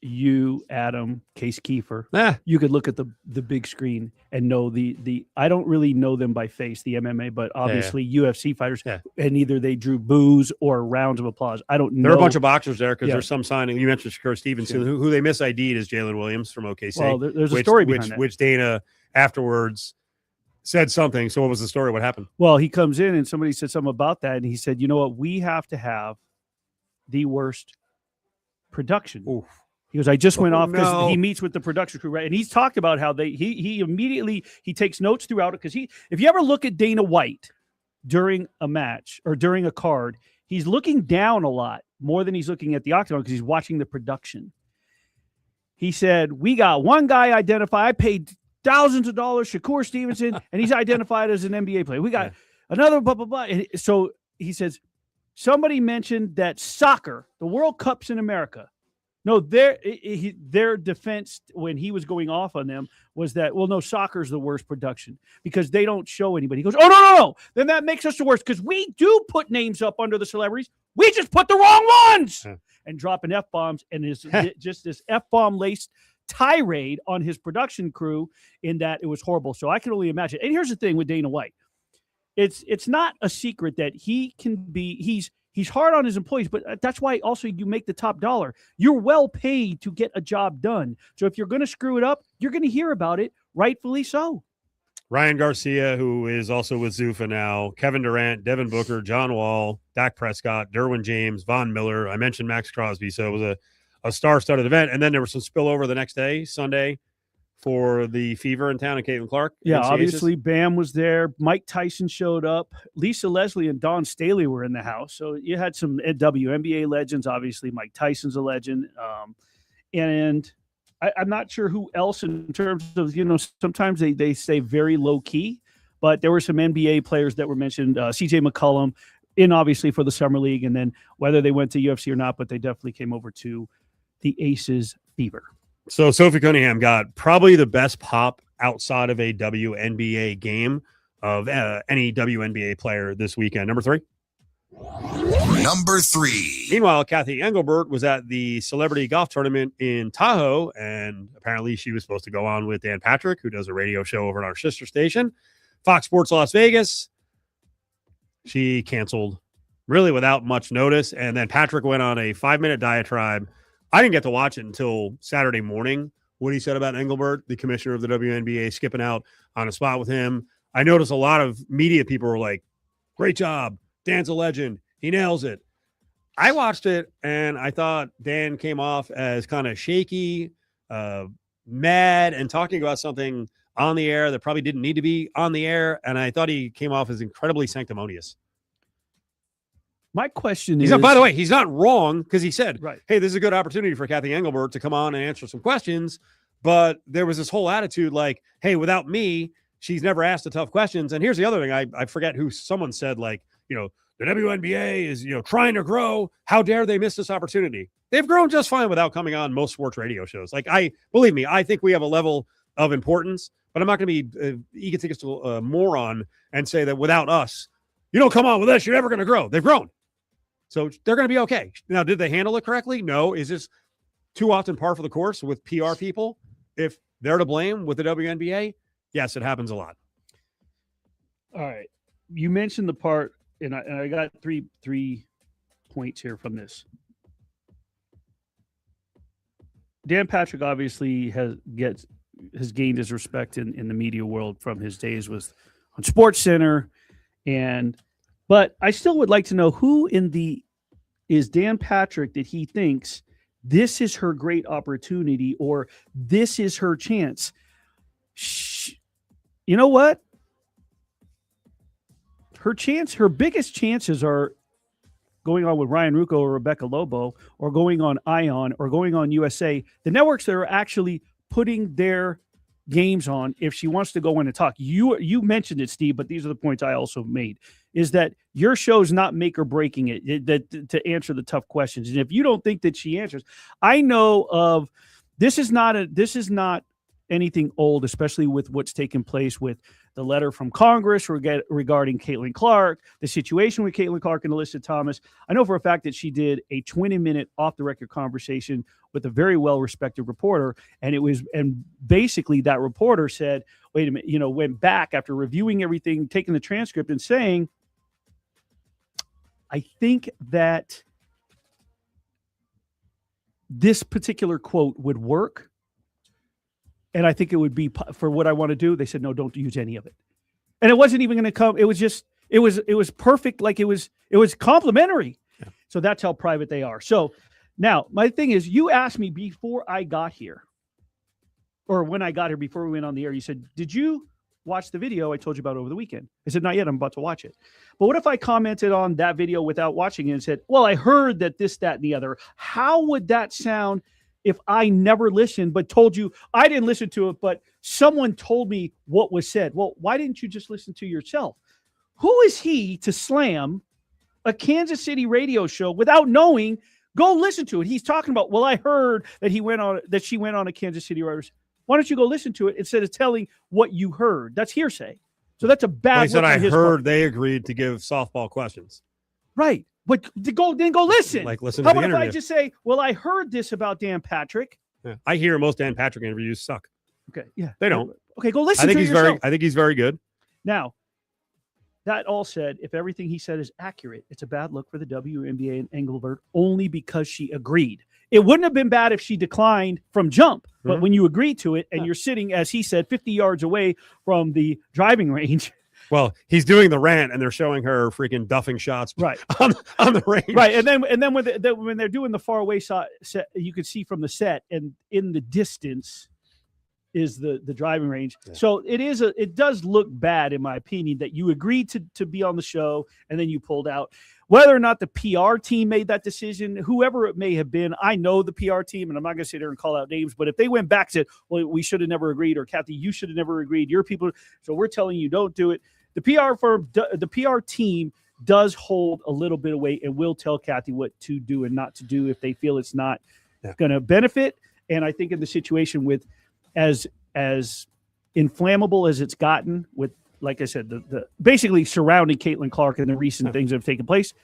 You, Adam, Case Kiefer. You could look at the big screen and know the I don't really know them by face, the MMA, but obviously UFC fighters. Yeah. And either they drew boos or rounds of applause. I don't know. There were a bunch of boxers there because there's some signing. You mentioned Shakur Stevenson, who they misid'd as Jalen Williams from OKC. Well, there's a story behind that. Which Dana afterwards said something. So what was the story? What happened? Well, he comes in and somebody said something about that. And he said, you know what? We have to have the worst production. Oof. He goes, I just went off because he meets with the production crew, right? And he's talked about how he immediately takes notes throughout it because if you ever look at Dana White during a match or during a card, he's looking down a lot more than he's looking at the octagon because he's watching the production. He said, we got one guy identified. I paid thousands of dollars, Shakur Stevenson, and he's identified as an NBA player. We got another blah, blah, blah. And so he says, somebody mentioned that soccer, the World Cup's in America. No, their defense when he was going off on them was that, well, no, soccer's the worst production because they don't show anybody. He goes, oh, no. Then that makes us the worst because we do put names up under the celebrities. We just put the wrong ones and dropping F-bombs and is just this F-bomb laced tirade on his production crew in that it was horrible. So I can only imagine. And here's the thing with Dana White. It's not a secret that he can be, he's hard on his employees, but that's why also you make the top dollar. You're well paid to get a job done. So if you're going to screw it up, you're going to hear about it, rightfully so. Ryan Garcia, who is also with Zuffa now, Kevin Durant, Devin Booker, John Wall, Dak Prescott, Derwin James, Von Miller. I mentioned Max Crosby, so it was a star-studded event. And then there was some spillover the next day, Sunday, for the Fever in town and Caitlin Clark. Yeah, obviously Bam was there. Mike Tyson showed up. Lisa Leslie and Dawn Staley were in the house. So you had some WNBA legends. Obviously, Mike Tyson's a legend. And I'm not sure who else in terms of, sometimes they stay very low key, but there were some NBA players that were mentioned. CJ McCollum obviously for the Summer League, and then whether they went to UFC or not, but they definitely came over to the Aces Fever. So Sophie Cunningham got probably the best pop outside of a WNBA game of any WNBA player this weekend. Number 3. Meanwhile, Kathy Engelbert was at the celebrity golf tournament in Tahoe, and apparently she was supposed to go on with Dan Patrick, who does a radio show over at our sister station, Fox Sports Las Vegas. She canceled really without much notice, and then Patrick went on a 5-minute diatribe. I didn't get to watch it until Saturday morning, what he said about Engelbert, the commissioner of the WNBA, skipping out on a spot with him. I noticed a lot of media people were like, great job. Dan's a legend. He nails it. I watched it, and I thought Dan came off as kind of shaky, mad, and talking about something on the air that probably didn't need to be on the air, and I thought he came off as incredibly sanctimonious. My question is, by the way, he's not wrong because he said, right, hey, this is a good opportunity for Kathy Engelbert to come on and answer some questions. But there was this whole attitude like, hey, without me, she's never asked the tough questions. And here's the other thing. I forget who someone said, like, the WNBA is, trying to grow. How dare they miss this opportunity? They've grown just fine without coming on most sports radio shows. Like, believe me, I think we have a level of importance, but I'm not going to be egotistical moron and say that without us, you don't come on with us, you're never going to grow. They've grown. So they're going to be okay. Now, did they handle it correctly? No. Is this too often par for the course with PR people? If they're to blame with the WNBA, yes, it happens a lot. All right. You mentioned the part, and I got three points here from this. Dan Patrick obviously has gained his respect in the media world from his days on SportsCenter, but I still would like to know who is Dan Patrick that he thinks this is her great opportunity or this is her chance. You know what? Her biggest chances are going on with Ryan Ruocco or Rebecca Lobo or going on ION or going on USA, the networks that are actually putting their games on if she wants to go in and talk. You mentioned it, Steve, but these are the points I also made, is that your show's not make or breaking it to answer the tough questions. And if you don't think that she answers, I know of this is not anything old, especially with what's taken place with the letter from Congress regarding Caitlin Clark, the situation with Caitlin Clark and Alyssa Thomas. I know for a fact that she did a 20-minute off-the-record conversation with a very well-respected reporter, and basically that reporter said, wait a minute, went back after reviewing everything, taking the transcript and saying, I think that this particular quote would work, and I think it would be for what I want to do. They said, no, don't use any of it. And it wasn't even going to come. It was perfect. Like it was complimentary. Yeah. So that's how private they are. So now my thing is, you asked me before I got here, or when I got here before we went on the air, you said, did you watch the video I told you about over the weekend? I said, not yet. I'm about to watch it. But what if I commented on that video without watching it and said, well, I heard that this, that, and the other? How would that sound if I never listened, but told you I didn't listen to it, but someone told me what was said? Well, why didn't you just listen to yourself? Who is he to slam a Kansas City radio show without knowing Go listen to it. He's talking about, well, I heard that she went on a Kansas City Riders. Why don't you go listen to it instead of telling what you heard? That's hearsay. So that's a bad. He said, I heard they agreed to give softball questions. Right. But go listen. Like listen How to the about if interview. I just say, well, I heard this about Dan Patrick. Yeah. I hear most Dan Patrick interviews suck. Okay. Yeah. They don't. Okay, go listen I think to it he's yourself. I think he's very good. Now, that all said, if everything he said is accurate, it's a bad look for the WNBA and Engelbert only because she agreed. It wouldn't have been bad if she declined from jump, but when you agree to it and you're sitting, as he said, 50 yards away from the driving range. Well, he's doing the rant, and they're showing her freaking duffing shots right on the range. Right, and then when they're doing the far away set, you can see from the set, and in the distance is the driving range. Yeah. So it does look bad, in my opinion, that you agreed to be on the show and then you pulled out. Whether or not the PR team made that decision, whoever it may have been, I know the PR team, and I'm not going to sit there and call out names, but if they went back and said, well, we should have never agreed, or Kathy, you should have never agreed, your people, so we're telling you don't do it. The PR firm, the PR team does hold a little bit of weight and will tell Kathy what to do and not to do if they feel it's not going to benefit. And I think in the situation with as inflammable as it's gotten with, like I said, the basically surrounding Caitlin Clark and the recent things that have taken place,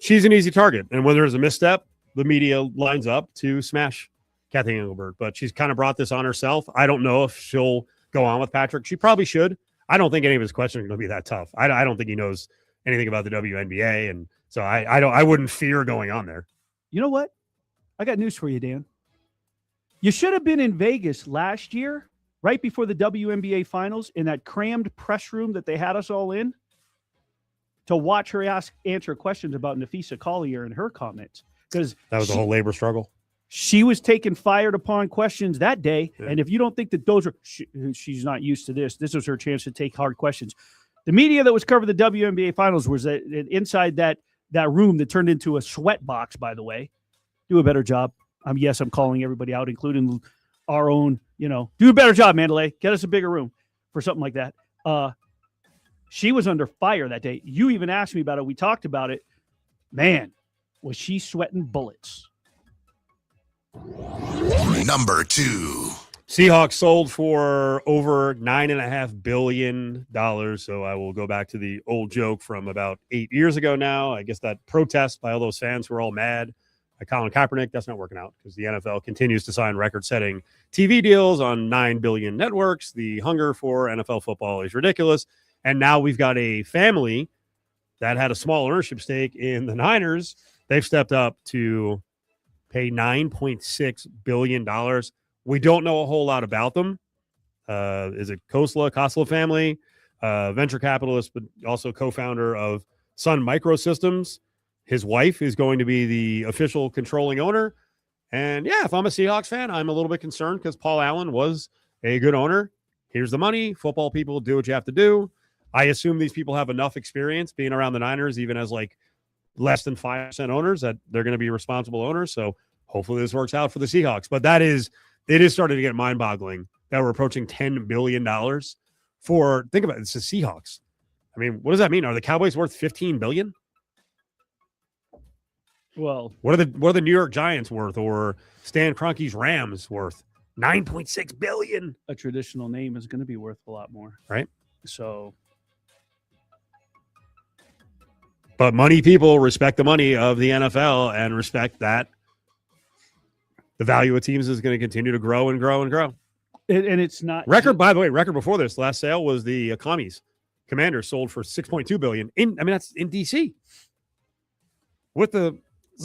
she's an easy target. And when there's a misstep, the media lines up to smash Kathy Engelbert. But she's kind of brought this on herself. I don't know if she'll go on with Patrick. She probably should. I don't think any of his questions are going to be that tough. I don't think he knows anything about the WNBA, and so I wouldn't fear going on there. You know what? I got news for you, Dan. You should have been in Vegas last year, right before the WNBA finals, in that crammed press room that they had us all in, to watch her answer questions about Nafisa Collier and her comments. Because that was the whole labor struggle. She was taking fired upon questions that day. Yeah. And if you don't think that those are, she's not used to this was her chance to take hard questions. The media that was covering the WNBA finals was inside that room that turned into a sweat box, by the way. Do a better job. Yes, I'm calling everybody out, including our own, do a better job, Mandalay. Get us a bigger room for something like that. She was under fire that day. You even asked me about it. We talked about it. Man, was she sweating bullets. Number 2. Seahawks sold for over $9.5 billion. So I will go back to the old joke from about 8 years ago now. I guess that protest by all those fans who are all mad at Colin Kaepernick, that's not working out because the NFL continues to sign record-setting TV deals on 9 billion networks. The hunger for NFL football is ridiculous. And now we've got a family that had a small ownership stake in the Niners. They've stepped up to pay $9.6 billion. We don't know a whole lot about them. Is it Khosla family, venture capitalist, but also co-founder of Sun Microsystems. His wife is going to be the official controlling owner. And yeah, if I'm a Seahawks fan, I'm a little bit concerned because Paul Allen was a good owner. Here's the money. Football people, do what you have to do. I assume these people have enough experience being around the Niners, even as like less than 5% owners, that they're going to be responsible owners. So hopefully this works out for the Seahawks. But it is starting to get mind-boggling that we're approaching $10 billion for, think about it, it's the Seahawks. I mean, what does that mean? Are the Cowboys worth $15 billion? Well, what are the New York Giants worth, or Stan Kroenke's Rams worth? $9.6 billion. A traditional name is going to be worth a lot more. Right. So. But money people respect the money of the NFL and respect that the value of teams is going to continue to grow and grow and grow. And it's not record, by the way, record before this last sale was the Commies. Commanders sold for $6.2 billion that's in DC. With a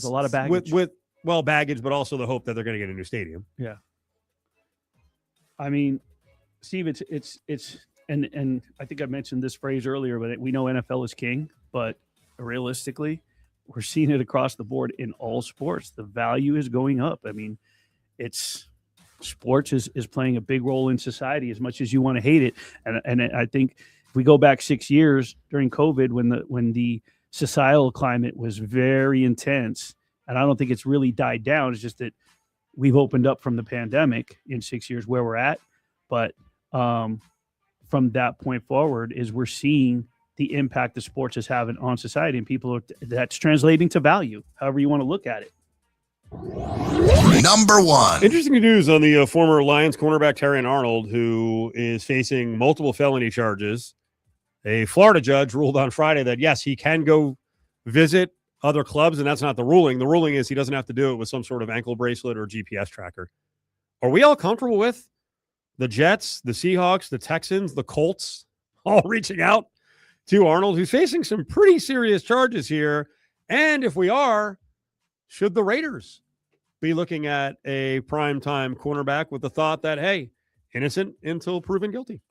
lot of baggage. With baggage, but also the hope that they're going to get a new stadium. Yeah. I mean, Steve, it's and I think I mentioned this phrase earlier, but we know NFL is king, but realistically, we're seeing it across the board in all sports. The value is going up. I mean, sports is playing a big role in society as much as you want to hate it. And I think if we go back 6 years during COVID, when the societal climate was very intense, and I don't think it's really died down. It's just that we've opened up from the pandemic in 6 years where we're at. But from that point forward is we're seeing the impact the sports is having on society and people. That's translating to value, however you want to look at it. Number 1. Interesting news on the former Lions cornerback Terrion Arnold, who is facing multiple felony charges. A Florida judge ruled on Friday that, yes, he can go visit other clubs, and that's not the ruling. The ruling is he doesn't have to do it with some sort of ankle bracelet or GPS tracker. Are we all comfortable with the Jets, the Seahawks, the Texans, the Colts all reaching out to Arnold, who's facing some pretty serious charges here? And if we are, should the Raiders be looking at a primetime cornerback with the thought that, hey, innocent until proven guilty?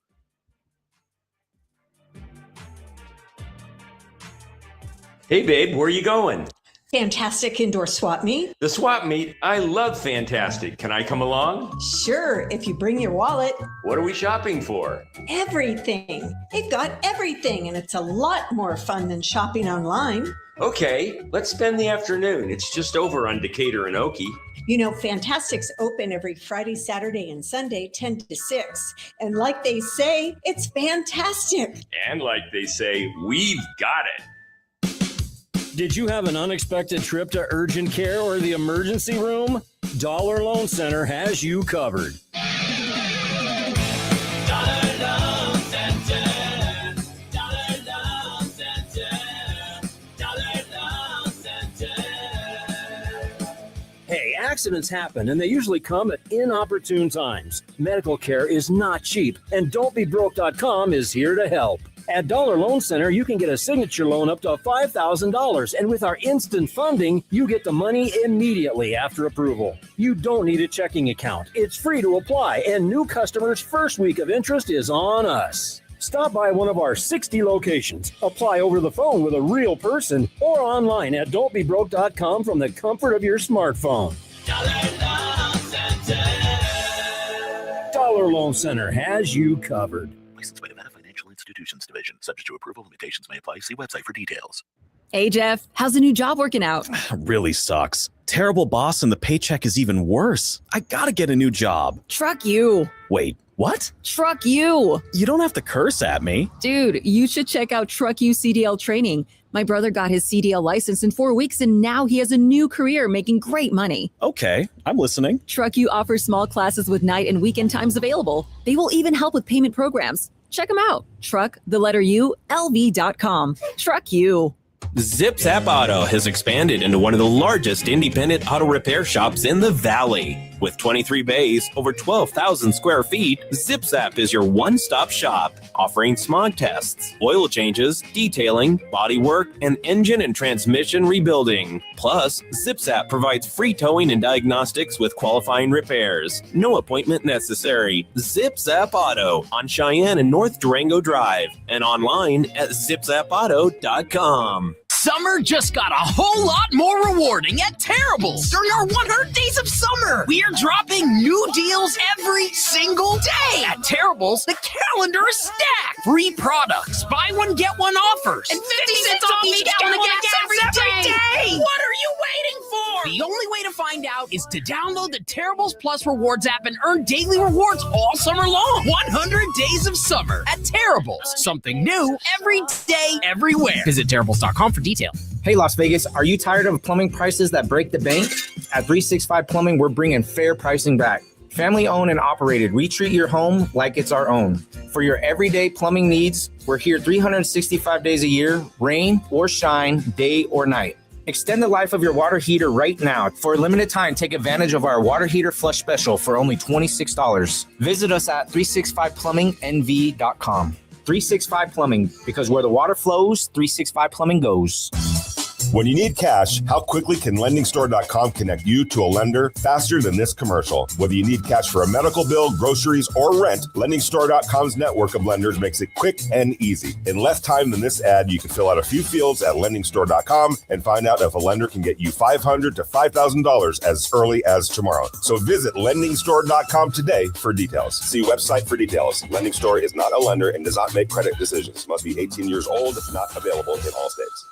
Hey, babe, where are you going? Fantastic indoor swap meet. The swap meet? I love Fantastic. Can I come along? Sure, if you bring your wallet. What are we shopping for? Everything. They've got everything, and it's a lot more fun than shopping online. Okay, let's spend the afternoon. It's just over on Decatur and Okie. You know, Fantastic's open every Friday, Saturday, and Sunday, 10 to 6. And like they say, it's fantastic. And like they say, we've got it. Did you have an unexpected trip to urgent care or the emergency room? Dollar Loan Center has you covered. Dollar Loan Center. Dollar Loan Center. Dollar Loan Center. Hey, accidents happen, and they usually come at inopportune times. Medical care is not cheap, and Don'tBeBroke.com is here to help. At Dollar Loan Center, you can get a signature loan up to $5,000, and with our instant funding, you get the money immediately after approval. You don't need a checking account. It's free to apply, and new customers' first week of interest is on us. Stop by one of our 60 locations, apply over the phone with a real person, or online at Don'tBeBroke.com from the comfort of your smartphone. Dollar Loan Center. Dollar Loan Center has you covered. Licensed by Nevada Financial Institutions Division. Subject to approval, limitations may apply. See website for details. Hey, Jeff, how's the new job working out? Really sucks. Terrible boss and the paycheck is even worse. I gotta get a new job. Truck you. Wait, what? Truck you. You don't have to curse at me. Dude, you should check out Truck You CDL training. My brother got his CDL license in 4 weeks, and now he has a new career making great money. Okay, I'm listening. Truck You offers small classes with night and weekend times available. They will even help with payment programs. Check them out. LV.com. Truck You. ZipZap Auto has expanded into one of the largest independent auto repair shops in the Valley. With 23 bays, over 12,000 square feet, ZipZap is your one-stop shop, offering smog tests, oil changes, detailing, body work, and engine and transmission rebuilding. Plus, ZipZap provides free towing and diagnostics with qualifying repairs. No appointment necessary. ZipZap Auto on Cheyenne and North Durango Drive, and online at zipzapauto.com. Summer just got a whole lot more rewarding at Terrible's during our 100 Days of Summer. We are dropping new deals every single day. At Terrible's, the calendar is stacked. Free products, buy one, get one offers, and 50 cents off each gallon of gas every day. What are you waiting for? The only way to find out is to download the Terrible's Plus Rewards app and earn daily rewards all summer long. 100 Days of Summer at Terrible's. Something new every day, everywhere. Visit Terrible's.com for details. Hey, Las Vegas, are you tired of plumbing prices that break the bank? At 365 Plumbing, we're bringing fair pricing back. Family owned and operated, we treat your home like it's our own. For your everyday plumbing needs, we're here 365 days a year, rain or shine, day or night. Extend the life of your water heater right now. For a limited time, take advantage of our water heater flush special for only $26. Visit us at 365plummingnv.com. 365 Plumbing, because where the water flows, 365 Plumbing goes. When you need cash, how quickly can LendingStore.com connect you to a lender faster than this commercial? Whether you need cash for a medical bill, groceries, or rent, LendingStore.com's network of lenders makes it quick and easy. In less time than this ad, you can fill out a few fields at LendingStore.com and find out if a lender can get you $500 to $5,000 as early as tomorrow. So visit LendingStore.com today for details. See website for details. Lending Store is not a lender and does not make credit decisions. Must be 18 years old, not available in all states.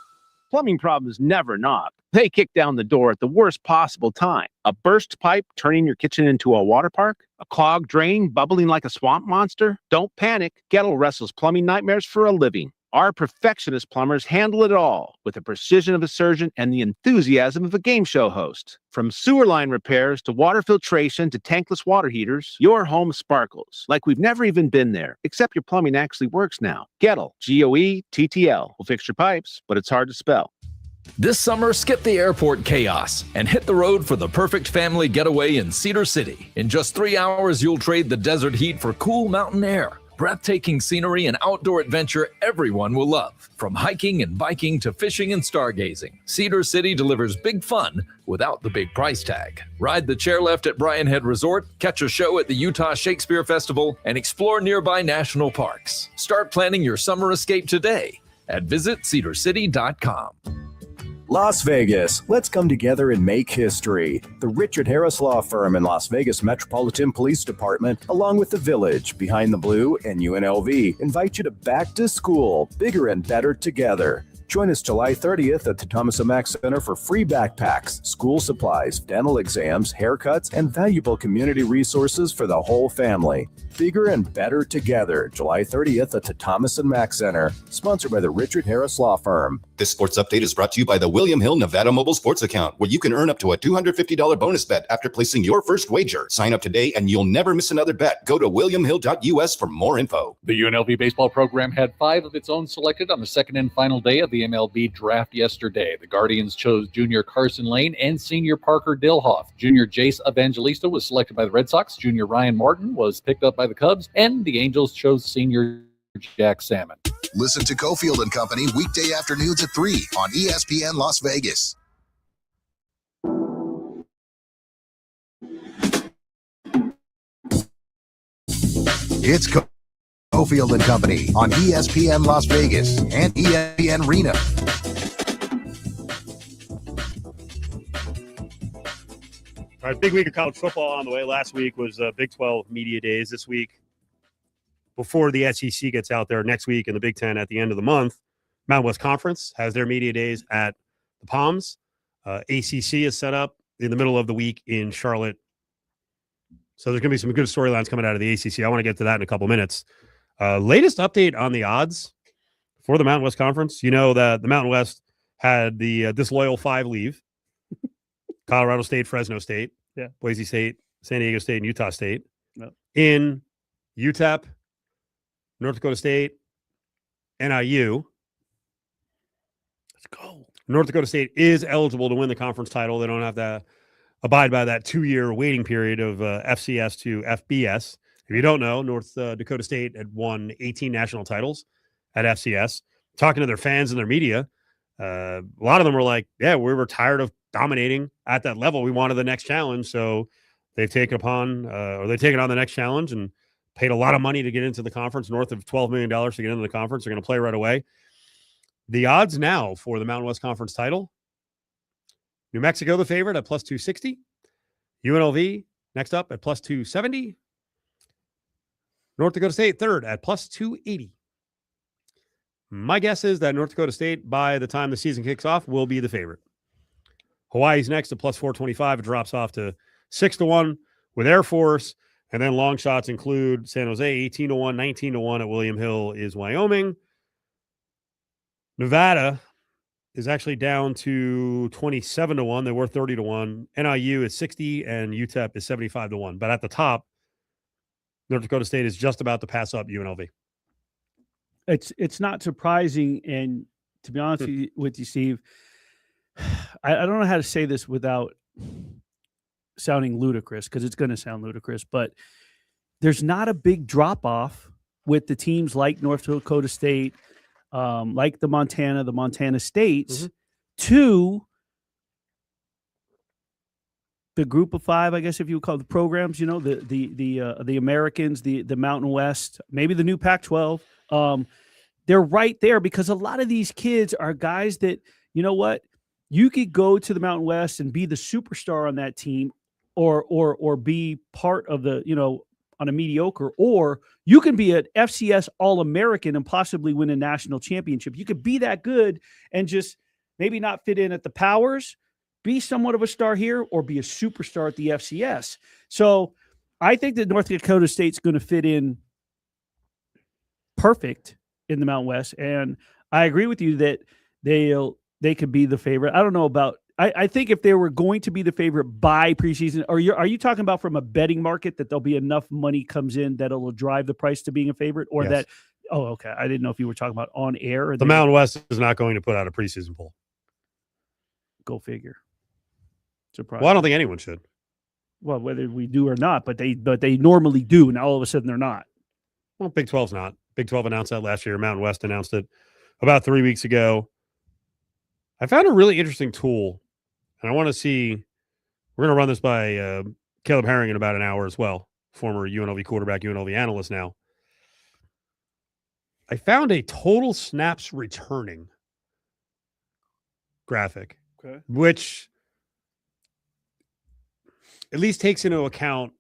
Plumbing problems never knock. They kick down the door at the worst possible time. A burst pipe turning your kitchen into a water park? A clogged drain bubbling like a swamp monster? Don't panic. Gettle wrestles plumbing nightmares for a living. Our perfectionist plumbers handle it all with the precision of a surgeon and the enthusiasm of a game show host. From sewer line repairs to water filtration to tankless water heaters, your home sparkles like we've never even been there, except your plumbing actually works now. Gettle, Goettl, will fix your pipes, but it's hard to spell. This summer, skip the airport chaos and hit the road for the perfect family getaway in Cedar City. In just 3 hours, you'll trade the desert heat for cool mountain air, breathtaking scenery, and outdoor adventure everyone will love. From hiking and biking to fishing and stargazing, Cedar City delivers big fun without the big price tag. Ride the chairlift at Bryan Head Resort, catch a show at the Utah Shakespeare Festival, and explore nearby national parks. Start planning your summer escape today at visitcedarcity.com. Las Vegas, let's come together and make history. The Richard Harris Law Firm and Las Vegas Metropolitan Police Department, along with the Village, Behind the Blue, and UNLV, invite you to Back to School, bigger and better together. Join us July 30th at the Thomas & Mack Center for free backpacks, school supplies, dental exams, haircuts, and valuable community resources for the whole family. Bigger and better together, July 30th at the Thomas & Mack Center, sponsored by the Richard Harris Law Firm. This sports update is brought to you by the William Hill Nevada Mobile Sports Account, where you can earn up to a $250 bonus bet after placing your first wager. Sign up today and you'll never miss another bet. Go to williamhill.us for more info. The UNLV baseball program had 5 of its own selected on the second and final day of the MLB draft yesterday. The Guardians chose junior Carson Lane and senior Parker Dilhoff. Junior Jace Evangelista was selected by the Red Sox. Junior Ryan Martin was picked up by the Cubs, and the Angels chose senior Jack Salmon. Listen to Cofield and Company weekday afternoons at 3 on ESPN Las Vegas. It's Cofield and Company on ESPN Las Vegas and ESPN Reno. All right, big week of college football on the way. Last week was Big 12 Media Days. This week, before the SEC gets out there next week, and the Big Ten at the end of the month, Mountain West Conference has their Media Days at the Palms. ACC is set up in the middle of the week in Charlotte. So there's going to be some good storylines coming out of the ACC. I want to get to that in a couple minutes. Latest update on the odds for the Mountain West Conference. You know that the Mountain West had the disloyal 5 leave. Colorado State, Fresno State, Boise State, San Diego State, and Utah State. Yep. In UTEP, North Dakota State, NIU. Let's go. North Dakota State is eligible to win the conference title. They don't have to abide by that 2-year waiting period of FCS to FBS. If you don't know, North Dakota State had won 18 national titles at FCS. Talking to their fans and their media, a lot of them were like, yeah, we were tired of dominating at that level. We wanted the next challenge. So they've taken on the next challenge and paid a lot of money to get into the conference, north of $12 million to get into the conference. They're going to play right away. The odds now for the Mountain West Conference title: New Mexico, the favorite, at plus 260. UNLV next up at plus 270. North Dakota State third at plus 280. My guess is that North Dakota State, by the time the season kicks off, will be the favorite. Hawaii's next at plus 425. It drops off to 6-1 with Air Force. And then long shots include San Jose, 18-1, 19-1 at William Hill is Wyoming. Nevada is actually down to 27-1. They were 30-1. NIU is 60 and UTEP is 75-1. But at the top, North Dakota State is just about to pass up UNLV. It's not surprising, and to be honest with you, Steve, I don't know how to say this without sounding ludicrous, because it's going to sound ludicrous, but there's not a big drop-off with the teams like North Dakota State, like the Montana States, to the group of 5, I guess, if you would call the programs, the Americans, the Mountain West, maybe the new Pac-12. They're right there because a lot of these kids are guys that, you know what, you could go to the Mountain West and be the superstar on that team, or be part of the, on a mediocre, or you can be an FCS All-American and possibly win a national championship. You could be that good and just maybe not fit in at the Powers, be somewhat of a star here, or be a superstar at the FCS. So I think that North Dakota State's going to fit in perfect in the Mountain West, and I agree with you that they could be the favorite. I don't know about. I think if they were going to be the favorite by preseason, are you talking about from a betting market that there'll be enough money comes in that it'll drive the price to being a favorite, or Yes. that? Oh, okay. I didn't know if you were talking about on air. Or The Mountain West is not going to put out a preseason poll. Go figure. Surprise. Well, I don't think anyone should. Well, whether we do or not, but they normally do. Now all of a sudden they're not. Well, Big 12's not. Big 12 announced that last year. Mountain West announced it about 3 weeks ago. I found a really interesting tool, and I want to see. We're going to run this by Caleb Herring in about an hour as well, former UNLV quarterback, UNLV analyst now. I found a total snaps returning graphic, Okay. which at least takes into account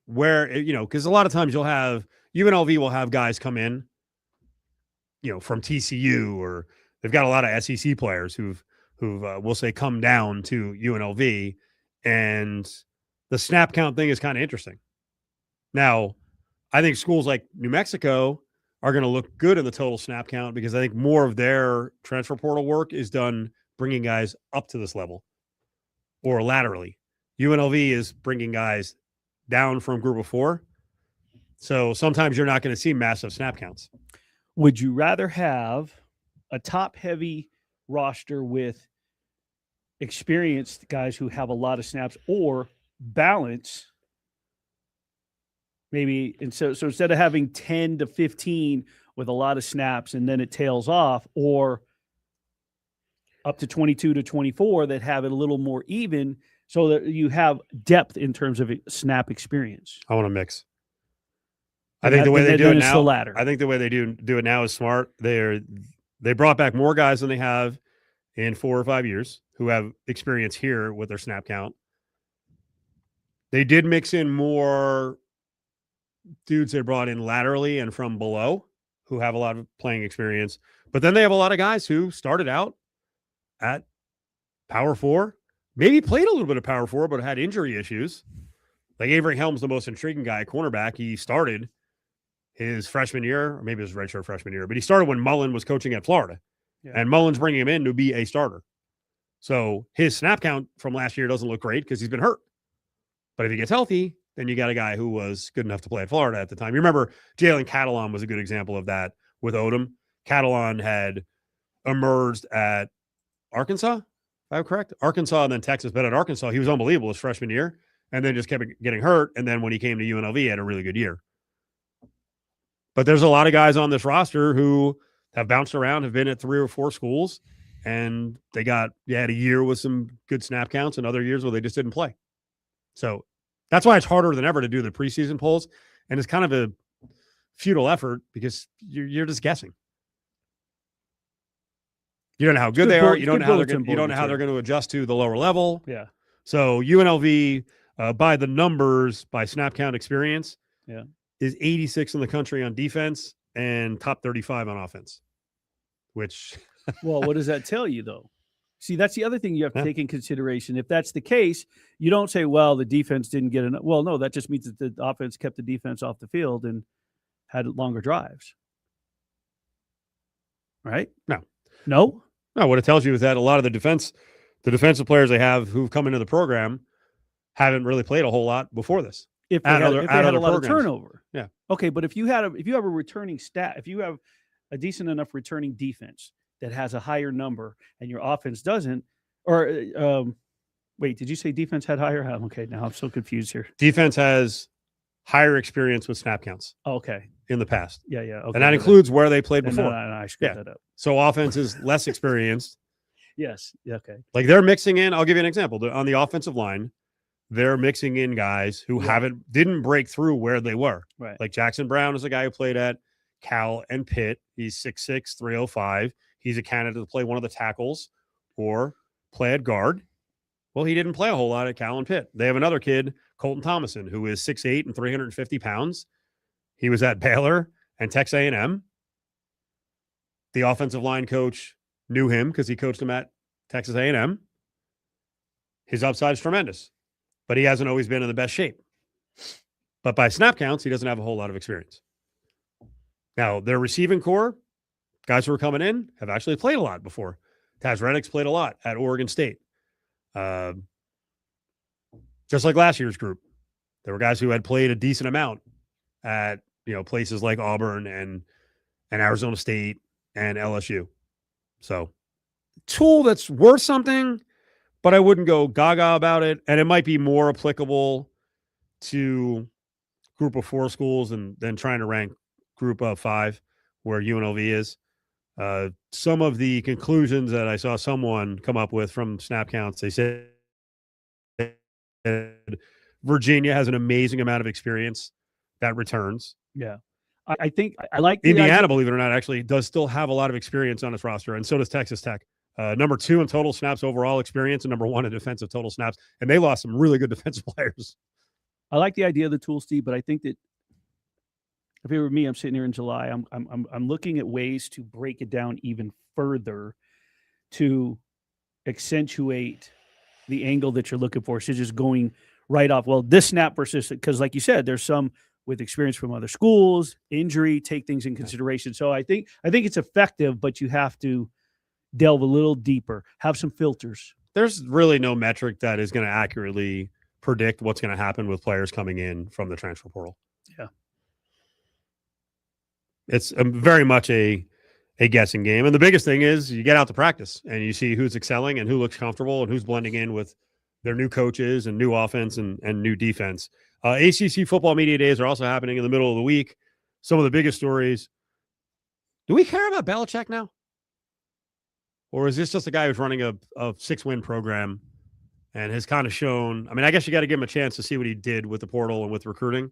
where, because a lot of times UNLV will have guys come in, from TCU, or they've got a lot of SEC players who've we'll say come down to UNLV, and the snap count thing is kind of interesting. Now, I think schools like New Mexico are going to look good in the total snap count because I think more of their transfer portal work is done bringing guys up to this level or laterally. UNLV is bringing guys down from group of 4. So sometimes you're not going to see massive snap counts. Would you rather have a top-heavy roster with experienced guys who have a lot of snaps, or balance? Maybe, and so instead of having 10 to 15 with a lot of snaps and then it tails off, or up to 22 to 24 that have it a little more even, so that you have depth in terms of snap experience. I want to mix. I think the way they do it it's the now, latter. I think the way they do it now is smart. They brought back more guys than they have in 4 or 5 years who have experience here with their snap count. They did mix in more dudes they brought in laterally and from below who have a lot of playing experience. But then they have a lot of guys who started out at Power 4, maybe played a little bit of Power 4, but had injury issues. Like Avery Helms, the most intriguing guy, cornerback. He started his freshman year, or maybe his redshirt freshman year, but he started when Mullen was coaching at Florida. Yeah. And Mullen's bringing him in to be a starter. So his snap count from last year doesn't look great because he's been hurt. But if he gets healthy, then you got a guy who was good enough to play at Florida at the time. You remember Jalen Catalon was a good example of that with Odom. Catalon had emerged at Arkansas, if I'm correct. Arkansas and then Texas, but at Arkansas, he was unbelievable his freshman year and then just kept getting hurt. And then when he came to UNLV, he had a really good year. But there's a lot of guys on this roster who have bounced around, have been at 3 or 4 schools, and they had a year with some good snap counts and other years where they just didn't play. So that's why it's harder than ever to do the preseason polls. And it's kind of a futile effort because you're just guessing. You don't know how good they are. You don't know how they're going to adjust to the lower level. Yeah. So UNLV, by the numbers, by snap count experience, is 86 in the country on defense and top 35 on offense. Which, well, what does that tell you, though? See, that's the other thing you have to take in consideration. If that's the case, you don't say, well, the defense didn't get enough. Well, no, that just means that the offense kept the defense off the field and had longer drives. Right? No? What it tells you is that a lot of the defensive players they have who've come into the program haven't really played a whole lot before this. If they had a lot of programs. turnover. Yeah. Okay, but if you have a returning stat, if you have a decent enough returning defense that has a higher number and your offense doesn't, or wait, did you say defense had higher? Okay, now I'm so confused here. Defense has higher experience with snap counts. Okay. In the past. Yeah. Okay. And that includes where they played before. No, I screwed that up. So offense is less experienced. Yes. Yeah, okay. Like they're mixing in, I'll give you an example. On the offensive line, they're mixing in guys who didn't break through where they were. Right. Like Jackson Brown is a guy who played at Cal and Pitt. He's 6'6", 305. He's a candidate to play one of the tackles or play at guard. Well, he didn't play a whole lot at Cal and Pitt. They have another kid, Colton Thomason, who is 6'8" and 350 pounds. He was at Baylor and Texas A&M. The offensive line coach knew him because he coached him at Texas A&M. His upside is tremendous, but he hasn't always been in the best shape. But by snap counts, he doesn't have a whole lot of experience. Now, their receiving core guys who are coming in have actually played a lot before. Taz Reddick's played a lot at Oregon State. Just like last year's group. There were guys who had played a decent amount at, places like Auburn and Arizona State and LSU. So, tool that's worth something, but I wouldn't go gaga about it. And it might be more applicable to group of 4 schools than trying to rank group of 5 where UNLV is. Some of the conclusions that I saw someone come up with from snap counts, they said Virginia has an amazing amount of experience that returns. Yeah. I think I like Indiana, believe it or not, actually does still have a lot of experience on its roster, and so does Texas Tech. Number 2 in total snaps overall experience, and number 1 in defensive total snaps, and they lost some really good defensive players. I like the idea of the tool, Steve, but I think that if it were me, I'm sitting here in July. I'm looking at ways to break it down even further to accentuate the angle that you're looking for. So just going right off. Well, this snap versus, because like you said, there's some with experience from other schools, injury, take things in consideration. So I think it's effective, but you have to delve a little deeper, have some filters. There's really no metric that is going to accurately predict what's going to happen with players coming in from the transfer portal. Yeah. It's very much a guessing game. And the biggest thing is you get out to practice and you see who's excelling and who looks comfortable and who's blending in with their new coaches and new offense and new defense. ACC football media days are also happening in the middle of the week. Some of the biggest stories. Do we care about Belichick now? Or is this just a guy who's running a 6-win program and has kind of shown, I mean, I guess you got to give him a chance to see what he did with the portal and with recruiting.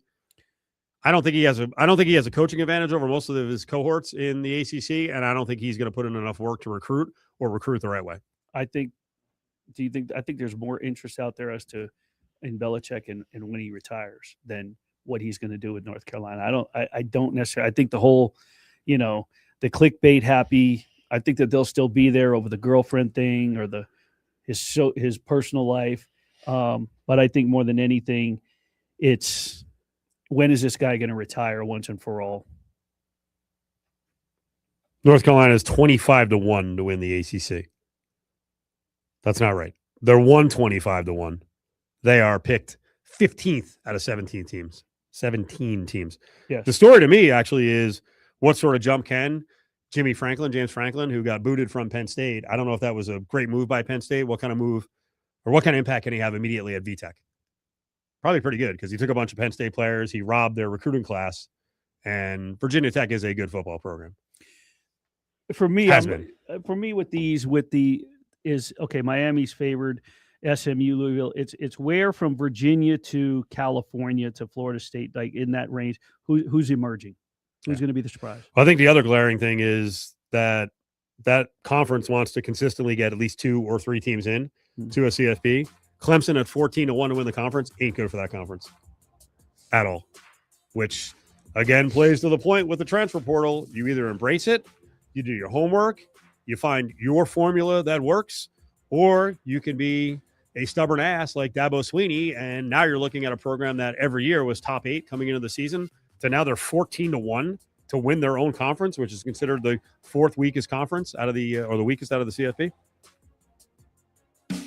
I don't think he has a coaching advantage over most of his cohorts in the ACC, and I don't think he's going to put in enough work to recruit the right way. I think there's more interest out there as to in Belichick and when he retires than what he's going to do with North Carolina. I don't necessarily. I think the whole, the clickbait happy. I think that they'll still be there over the girlfriend thing or his personal life. But I think more than anything, it's when is this guy going to retire once and for all? North Carolina is 25-1 to win the ACC. That's not right. They're 125-1. They are picked 15th out of 17 teams. 17 teams. Yes. The story to me actually is what sort of jump can James Franklin, who got booted from Penn State. I don't know if that was a great move by Penn State. What kind of move or what kind of impact can he have immediately at VTech? Probably pretty good because he took a bunch of Penn State players. He robbed their recruiting class, and Virginia Tech is a good football program. For me, Miami's favored, SMU, Louisville. It's where from Virginia to California to Florida State, like in that range. Who's emerging? Who's going to be the surprise? Well, I think the other glaring thing is that conference wants to consistently get at least 2 or 3 teams in to a CFP. Clemson at 14-1 to win the conference ain't good for that conference at all, which again plays to the point with the transfer portal. You either embrace it, you do your homework, you find your formula that works, or you can be a stubborn ass like Dabo Swinney, and now you're looking at a program that every year was top 8 coming into the season. So now they're 14-1 to win their own conference, which is considered the 4th weakest conference or the weakest out of the CFP.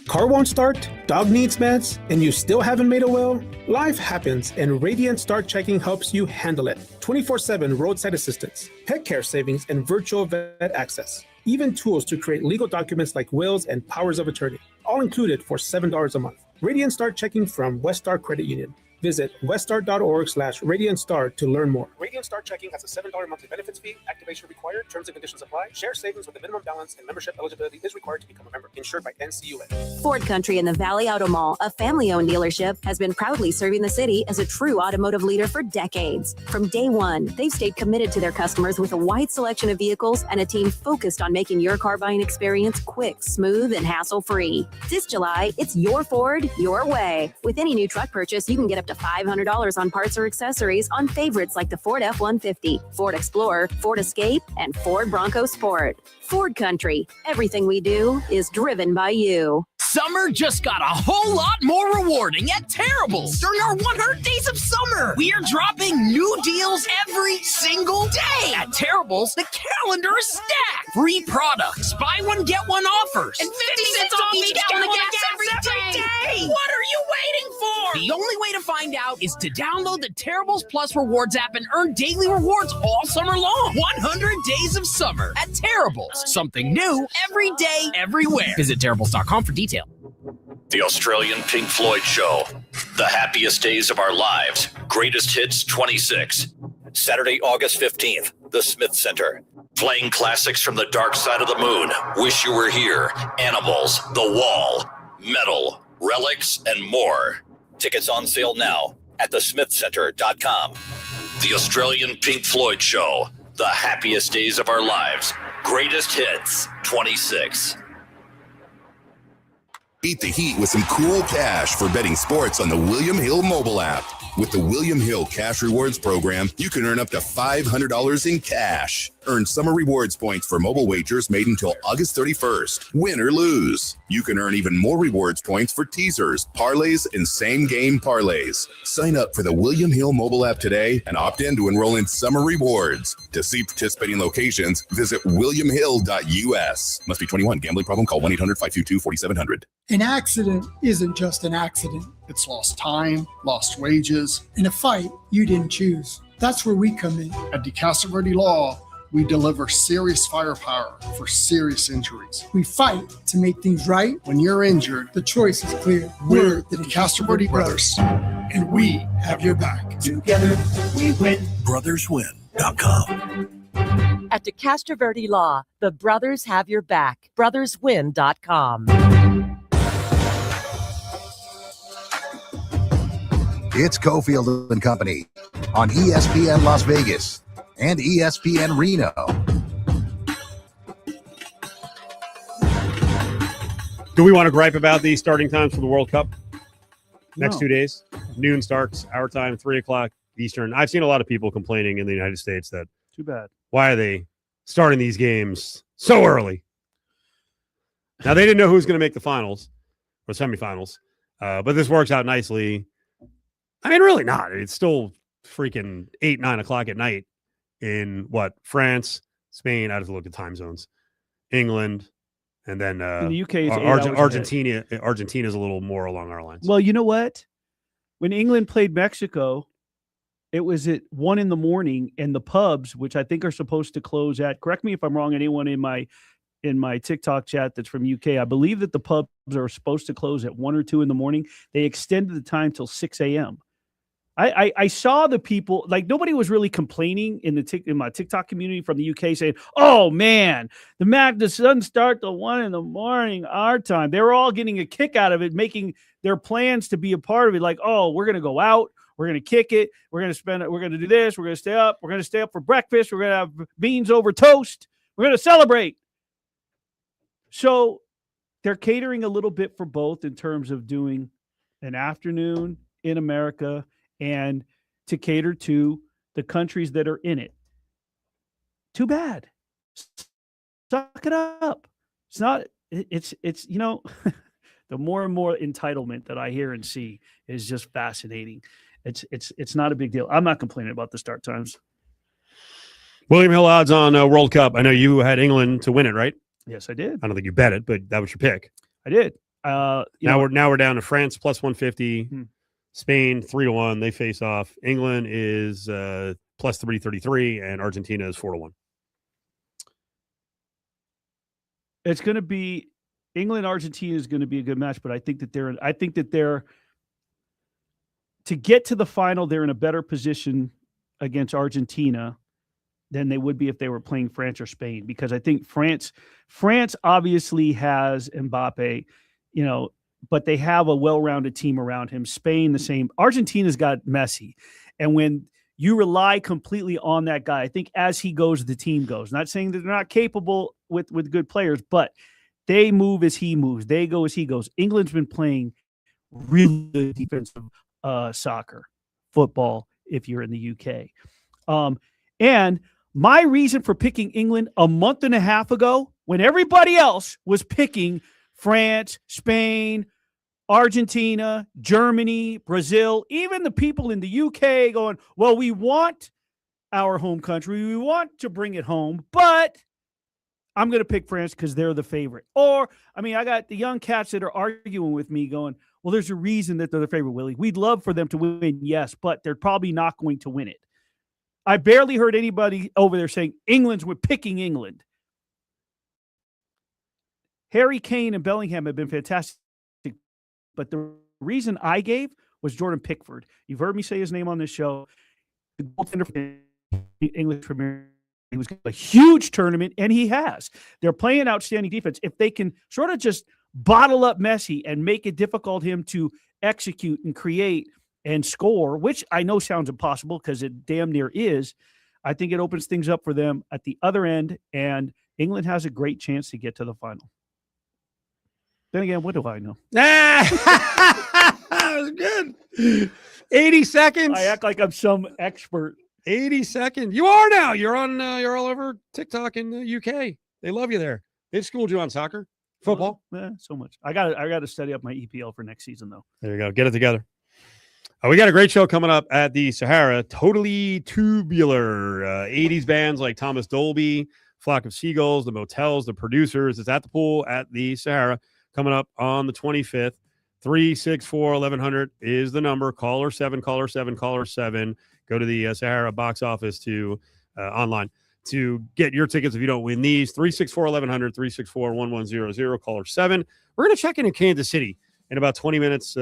Car won't start, dog needs meds, and you still haven't made a will? Life happens, and Radiant Start Checking helps you handle it. 24/7 roadside assistance, pet care savings, and virtual vet access. Even tools to create legal documents like wills and powers of attorney. All included for $7 a month. Radiant Start Checking from Westar Credit Union. Visit westar.org/RadiantStar to learn more. Radiant Start Checking has a $7 monthly benefits fee. Activation required. Terms and conditions apply. Share savings with a minimum balance and membership eligibility is required to become a member. Insured by NCUA. Ford Country in the Valley Auto Mall, a family-owned dealership, has been proudly serving the city as a true automotive leader for decades. From day one, they've stayed committed to their customers with a wide selection of vehicles and a team focused on making your car buying experience quick, smooth, and hassle-free. This July, it's your Ford, your way. With any new truck purchase, you can get up to $500 on parts or accessories on favorites like the Ford F-150, Ford Explorer, Ford Escape, and Ford Bronco Sport. Ford Country. Everything we do is driven by you. Summer just got a whole lot more rewarding at Terribles during our 100 Days of Summer. We are dropping new deals every single day. At Terribles, the calendar is stacked. Free products, buy one, get one offers, and 50 cents off each gallon of gas every day. What are you waiting for? The only way to find out is to download the Terribles Plus Rewards app and earn daily rewards all summer long. 100 Days of Summer at Terribles. Something new every day, everywhere. Visit Terribles.com for details. The Australian Pink Floyd Show. The happiest days of our lives. Greatest Hits 26. Saturday, August 15th. The Smith Center. Playing classics from the dark side of the moon. Wish You Were Here. Animals. The Wall. Metal. Relics, and more. Tickets on sale now at thesmithcenter.com. The Australian Pink Floyd Show. The happiest days of our lives. Greatest Hits 26. Beat the heat with some cool cash for betting sports on the William Hill mobile app. With the William Hill Cash Rewards program, you can earn up to $500 in cash. Earn summer rewards points for mobile wagers made until August 31st. Win or lose. You can earn even more rewards points for teasers, parlays, and same-game parlays. Sign up for the William Hill mobile app today and opt in to enroll in summer rewards. To see participating locations, visit williamhill.us. Must be 21. Gambling problem? Call 1-800-522-4700. An accident isn't just an accident. It's lost time, lost wages, and a fight you didn't choose. That's where we come in. At DeCastro Verde Law, we deliver serious firepower for serious injuries. We fight to make things right. When you're injured, the choice is clear. We're the DeCastro Verde Brothers, and we have your back. Together, we win. BrothersWin.com. At DeCastro Verde Law, the brothers have your back. BrothersWin.com. It's Cofield and Company on ESPN Las Vegas and ESPN Reno. Do we want to gripe about the starting times for the World Cup? Next No. 2 days, noon starts, our time, 3:00 Eastern. I've seen a lot of people complaining in the United States that Too bad. why are they starting these games so early? Now, they didn't know who was going to make the finals or semifinals, but this works out nicely. I mean, really not. It's still freaking 8, 9 o'clock at night in France, Spain. I have to look at time zones, England, and then In the UK, it's 8 hours ahead. Argentina. Argentina's a little more along our lines. Well, you know what? When England played Mexico, it was at 1 a.m, and the pubs, which I think are supposed to close at, correct me if I'm wrong, anyone in my TikTok chat that's from UK, I believe that the pubs are supposed to close at 1 or 2 in the morning. They extended the time till 6 a.m. I saw the people, like, nobody was really complaining in my TikTok community from the UK saying, oh man, the match doesn't start till 1 a.m. our time. They were all getting a kick out of it, making their plans to be a part of it. Like, oh, we're going to go out. We're going to kick it. We're going to do this. We're going to stay up. We're going to stay up for breakfast. We're going to have beans over toast. We're going to celebrate. So they're catering a little bit for both in terms of doing an afternoon in America and to cater to the countries that are in it. Too bad. Suck it up. It's not, it's you know, the more and more entitlement that I hear and see is just fascinating. It's not a big deal. I'm not complaining about the start times. William Hill odds on World Cup. I know you had England to win it, right? Yes, I did. I don't think you bet it, but that was your pick. I did. Now we're down to France plus 150, Spain 3-1. They face off. England is plus 333, and Argentina is 4-1. It's going to be England. Argentina is going to be a good match, but I think that they're to get to the final. They're in a better position against Argentina than they would be if they were playing France or Spain, because I think France obviously has Mbappe, you know, but they have a well-rounded team around him. Spain, the same. Argentina's got Messi. And when you rely completely on that guy, I think as he goes, the team goes. Not saying that they're not capable with good players, but they move as he moves. They go as he goes. England's been playing really good defensive soccer, football, if you're in the UK. And my reason for picking England a month and a half ago, when everybody else was picking France, Spain, Argentina, Germany, Brazil, even the people in the UK going, well, we want our home country. We want to bring it home, but I'm going to pick France because they're the favorite. Or, I mean, I got the young cats that are arguing with me going, well, there's a reason that they're the favorite, Willie. We'd love for them to win, yes, but they're probably not going to win it. I barely heard anybody over there saying we're picking England. Harry Kane and Bellingham have been fantastic, but the reason I gave was Jordan Pickford. You've heard me say his name on this show. The goaltender for the English Premier. He was a huge tournament, and he has. They're playing outstanding defense. If they can sort of just bottle up Messi and make it difficult him to execute and create and score, which I know sounds impossible because it damn near is, I think it opens things up for them at the other end, and England has a great chance to get to the final. Then again, what do I know? That was good. 80 seconds. I act like I'm some expert. 80 seconds. You are now. You're on. You're all over TikTok in the UK. They love you there. They've schooled you on soccer, football. So much. I got to study up my EPL for next season, though. There you go. Get it together. We got a great show coming up at the Sahara. Totally tubular. 80s bands like Thomas Dolby, Flock of Seagulls, the Motels, the Producers. It's at the pool at the Sahara coming up on the 25th. 364-1100 is the number. Caller 7. Go to the Sahara box office to online to get your tickets if you don't win these. 364-1100, 364-1100, caller 7. We're going to check in Kansas City in about 20 minutes.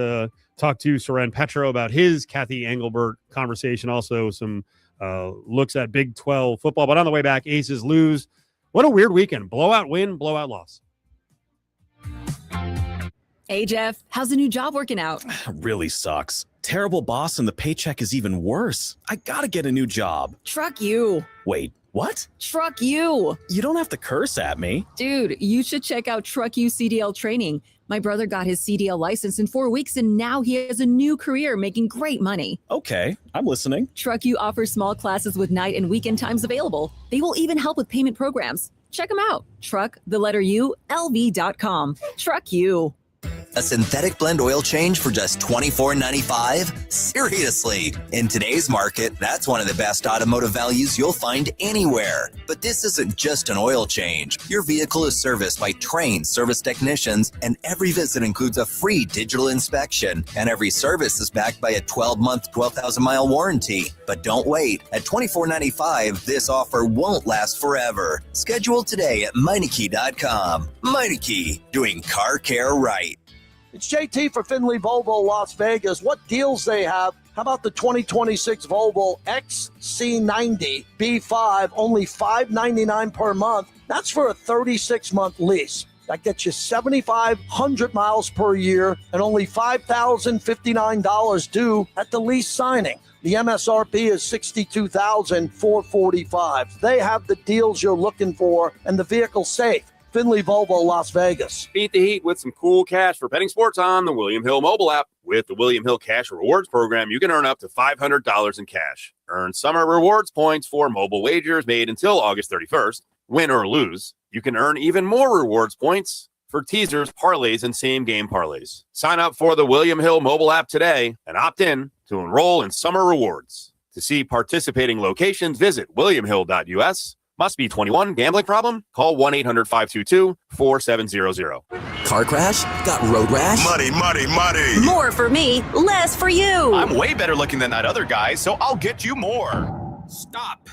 Talk to Soren Petro about his Kathy Engelbert conversation. Also some looks at Big 12 football. But on the way back, Aces lose. What a weird weekend. Blowout win, blowout loss. Hey, Jeff, how's the new job working out? Really sucks. Terrible boss and the paycheck is even worse. I gotta get a new job. Truck you. Wait, what? Truck you. You don't have to curse at me. Dude, you should check out Truck You CDL training. My brother got his CDL license in 4 weeks, and now he has a new career making great money. Okay, I'm listening. Truck You offers small classes with night and weekend times available. They will even help with payment programs. Check them out. LV.com. Truck You. A synthetic blend oil change for just $24.95? Seriously, in today's market, that's one of the best automotive values you'll find anywhere. But this isn't just an oil change. Your vehicle is serviced by trained service technicians, and every visit includes a free digital inspection, and every service is backed by a 12-month, 12,000-mile warranty. But don't wait. At $24.95, this offer won't last forever. Schedule today at Meineke.com. Meineke, doing car care right. It's JT for Findlay Volvo Las Vegas. What deals they have? How about the 2026 Volvo XC90 B5, only $599 per month? That's for a 36-month lease. That gets you 7,500 miles per year and only $5,059 due at the lease signing. The MSRP is $62,445. They have the deals you're looking for and the vehicle safe. Findlay Volvo, Las Vegas. Beat the heat with some cool cash for betting sports on the William Hill mobile app. With the William Hill Cash Rewards program, you can earn up to $500 in cash. Earn summer rewards points for mobile wagers made until August 31st. Win or lose, you can earn even more rewards points for teasers, parlays, and same-game parlays. Sign up for the William Hill mobile app today and opt in to enroll in summer rewards. To see participating locations, visit williamhill.us. Must be 21. Gambling problem? Call 1-800-522-4700. Car crash? Got road rash? Money. More for me, less for you. I'm way better looking than that other guy, so I'll get you more. Stop.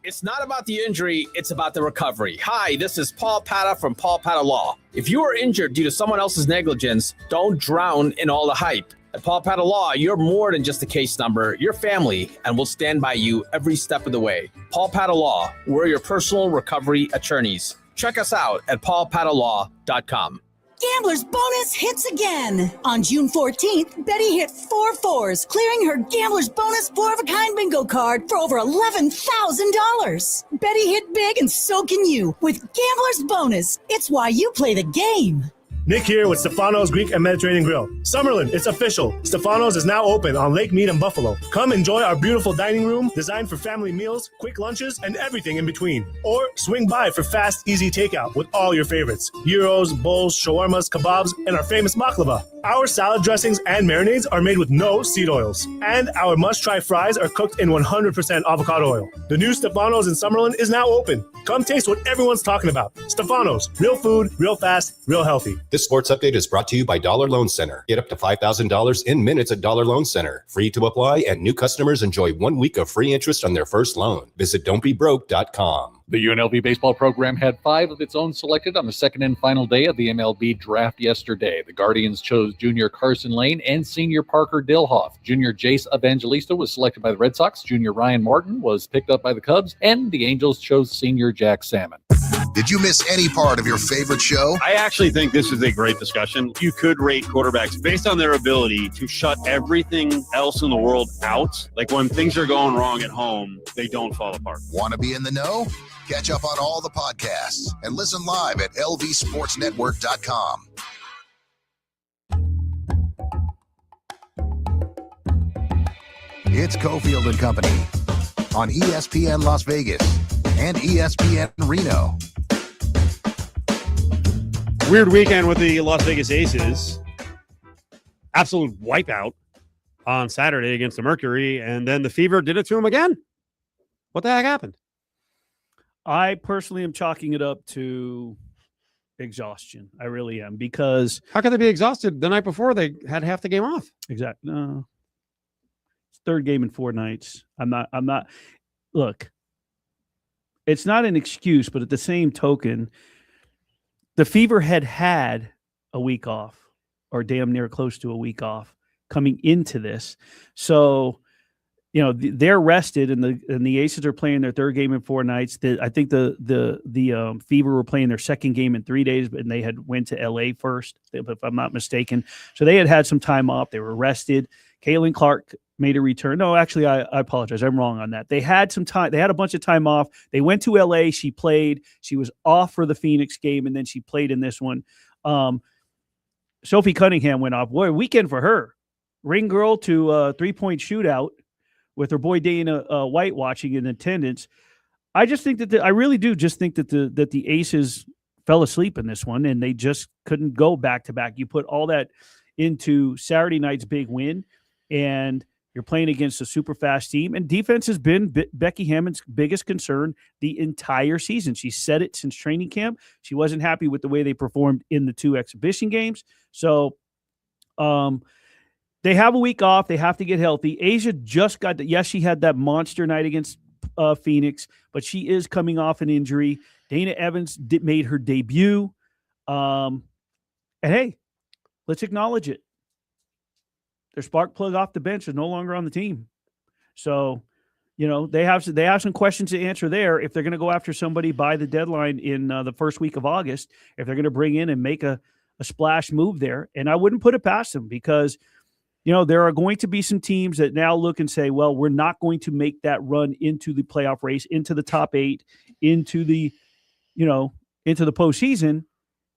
It's not about the injury, it's about the recovery. Hi, this is Paul Pata from Paul Pata Law. If you are injured due to someone else's negligence, don't drown in all the hype. At Paul Pata Law, you're more than just a case number. You're family, and we'll stand by you every step of the way. Paul Pata Law, we're your personal recovery attorneys. Check us out at paulpatalaw.com. Gambler's bonus hits again. On June 14th, Betty hit 4 fours, clearing her Gambler's bonus 4-of-a-kind bingo card for over $11,000. Betty hit big and so can you with Gambler's bonus. It's why you play the game. Nick here with Stefano's Greek and Mediterranean Grill. Summerlin, it's official. Stefano's is now open on Lake Mead in Buffalo. Come enjoy our beautiful dining room designed for family meals, quick lunches, and everything in between. Or swing by for fast, easy takeout with all your favorites. Gyros, bowls, shawarmas, kebabs, and our famous baklava. Our salad dressings and marinades are made with no seed oils. And our must-try fries are cooked in 100% avocado oil. The new Stefano's in Summerlin is now open. Come taste what everyone's talking about. Stefano's, real food, real fast, real healthy. This sports update is brought to you by Dollar Loan Center. Get up to $5,000 in minutes at Dollar Loan Center. Free to apply, and new customers enjoy 1 week of free interest on their first loan. Visit don'tbebroke.com. The UNLV baseball program had 5 of its own selected on the second and final day of the MLB draft yesterday. The Guardians chose junior Carson Lane and senior Parker Dilhoff. Junior Jace Evangelista was selected by the Red Sox. Junior Ryan Martin was picked up by the Cubs. And the Angels chose senior Jack Salmon. Did you miss any part of your favorite show? I actually think this is a great discussion. You could rate quarterbacks based on their ability to shut everything else in the world out. Like when things are going wrong at home, they don't fall apart. Want to be in the know? Catch up on all the podcasts and listen live at lvsportsnetwork.com. It's Cofield and Company on ESPN Las Vegas and ESPN Reno. Weird weekend with the Las Vegas Aces. Absolute wipeout on Saturday against the Mercury, and then the Fever did it to him again. What the heck happened? I personally am chalking it up to exhaustion. I really am, because how could they be exhausted the night before they had half the game off? Exactly. No. It's third game in 4 nights. I'm not. Look, it's not an excuse, but at the same token, the Fever had a week off, or damn near close to a week off coming into this. So, you know, they're rested, and the Aces are playing their third game in 4 nights. I think the Fever were playing their second game in 3 days, and they had went to LA first, if I'm not mistaken. So they had some time off. They were rested. Caitlin Clark made a return. No, actually, I apologize. I'm wrong on that. They had some time. They had a bunch of time off. They went to LA. She played. She was off for the Phoenix game, and then she played in this one. Sophie Cunningham went off. Boy, weekend for her. Ring girl to a 3-point shootout with her boy Dana White watching in attendance. I just think that I really do just think that the Aces fell asleep in this one, and they just couldn't go back to back. You put all that into Saturday night's big win, and you're playing against a super fast team, and defense has been Becky Hammond's biggest concern the entire season. She said it since training camp. She wasn't happy with the way they performed in the 2 exhibition games. So they have a week off. They have to get healthy. Asia just got yes, she had that monster night against Phoenix, but she is coming off an injury. Dana Evans made her debut. And hey, let's acknowledge it. Their spark plug off the bench is no longer on the team. So, you know, they have some questions to answer there if they're going to go after somebody by the deadline in the first week of August, if they're going to bring in and make a splash move there. And I wouldn't put it past them, because, you know, there are going to be some teams that now look and say, well, we're not going to make that run into the playoff race, into the top 8, into the postseason,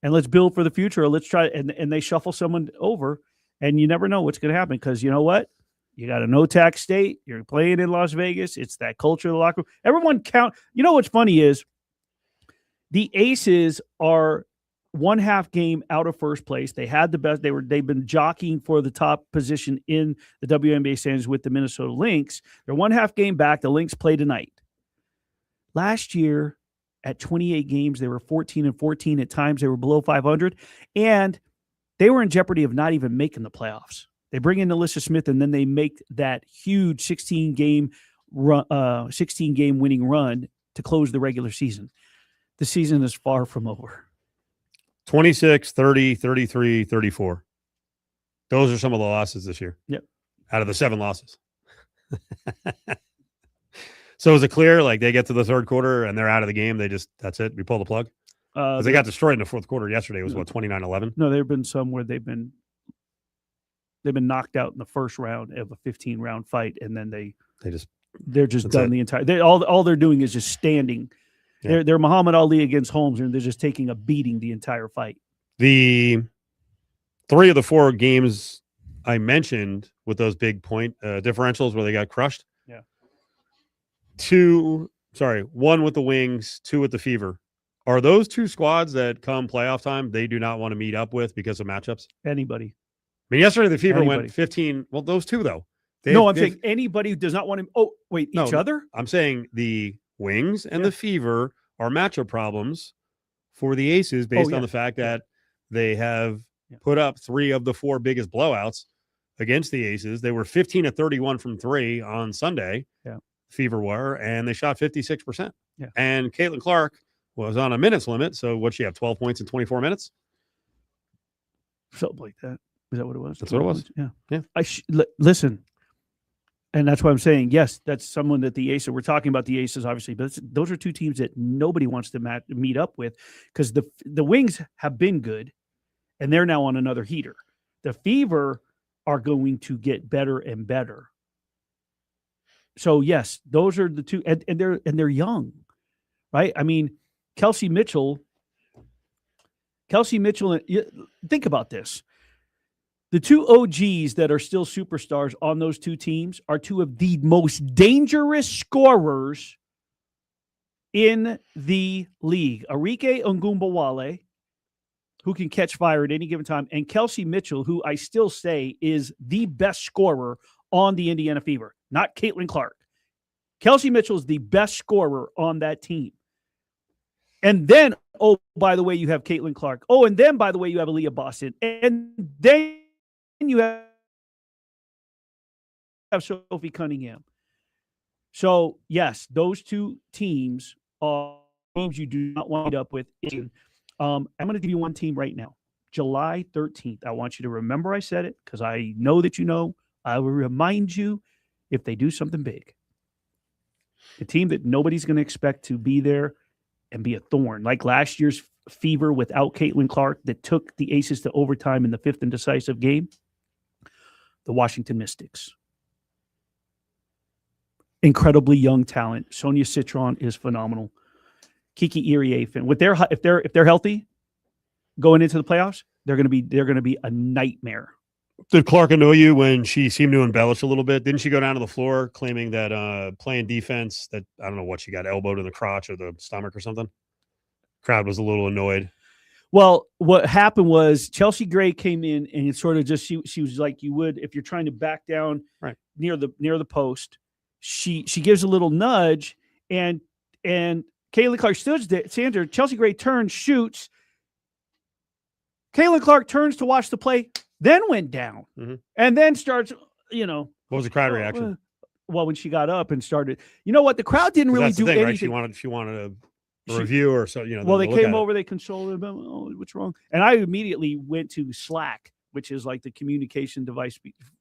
and let's build for the future. Or let's try, and they shuffle someone over. And you never know what's going to happen, because you know what? You got a no-tax state. You're playing in Las Vegas. It's that culture of the locker room. Everyone count. You know what's funny is the Aces are 1/2 game out of first place. They had the best. They've been jockeying for the top position in the WNBA standings with the Minnesota Lynx. They're 1/2 game back. The Lynx play tonight. Last year, at 28 games, they were 14-14. At times, they were below 500, and they were in jeopardy of not even making the playoffs. They bring in Alyssa Smith, and then they make that huge 16-game winning run to close the regular season. The season is far from over. 26, 30, 33, 34. Those are some of the losses this year. Yep. Out of the 7 losses. So is it clear, like, they get to the third quarter and they're out of the game? That's it? We pull the plug? They got destroyed in the fourth quarter yesterday. It was, 29-11? No, there have been some where they've been knocked out in the first round of a 15-round fight, and then they're just done the entire. All they're doing is just standing. Yeah. They're Muhammad Ali against Holmes, and they're just taking a beating the entire fight. The 3 of the 4 games I mentioned with those big point differentials where they got crushed. Yeah. 1 with the Wings, 2 with the Fever. Are those 2 squads that come playoff time they do not want to meet up with because of matchups? Anybody. I mean, yesterday the Fever Anybody. went 15. Well, those 2 though. I'm saying anybody who does not want him. Oh, wait, each other? I'm saying the Wings and the Fever are matchup problems for the Aces based on the fact that they have put up 3 of the 4 biggest blowouts against the Aces. They were 15-31 from 3 on Sunday. Yeah. Fever were, and they shot 56%. Yeah. And Caitlin Clark was on a minutes limit. So what'd she have? 12 points in 24 minutes? Something like that. Is that what it was? That's what it was. Yeah. Yeah. Listen. And that's why I'm saying, yes, that's someone that the Aces, we're talking about the Aces, obviously, but those are 2 teams that nobody wants to meet up with because the Wings have been good and they're now on another heater. The Fever are going to get better and better. So yes, those are the 2, and they're young, right? I mean, Kelsey Mitchell, think about this. The 2 OGs that are still superstars on those 2 teams are 2 of the most dangerous scorers in the league. Arike Ogunbowale, who can catch fire at any given time, and Kelsey Mitchell, who I still say is the best scorer on the Indiana Fever, not Caitlin Clark. Kelsey Mitchell is the best scorer on that team. And then, oh, by the way, you have Caitlin Clark. Oh, and then, by the way, you have Aaliyah Boston. And then you have Sophie Cunningham. So, yes, those 2 teams are teams you do not wind up with. I'm going to give you one team right now. July 13th. I want you to remember I said it because I know that you know. I will remind you if they do something big. A team that nobody's going to expect to be there and be a thorn, like last year's Fever without Caitlin Clark that took the Aces to overtime in the 5th and decisive game. The Washington Mystics. Incredibly young talent. Sonia Citron is phenomenal. Kiki Iriafen. With their if they're healthy going into the playoffs, they're going to be a nightmare. Did Clark annoy you when she seemed to embellish a little bit? Didn't she go down to the floor claiming that playing defense, that I don't know what she got, elbowed in the crotch or the stomach or something? Crowd was a little annoyed. Well, what happened was Chelsea Gray came in and it sort of just she was like you would if you're trying to back down near the post. She gives a little nudge and Caitlin Clark stands there. Chelsea Gray turns, shoots. Caitlin Clark turns to watch the play, then went down, and then starts. What was the crowd reaction? Well, when she got up and started, you know what? The crowd didn't really do anything. Right? She wanted a review or so. Well, they came over, they consoled her. Oh, what's wrong? And I immediately went to Slack, which is like the communication device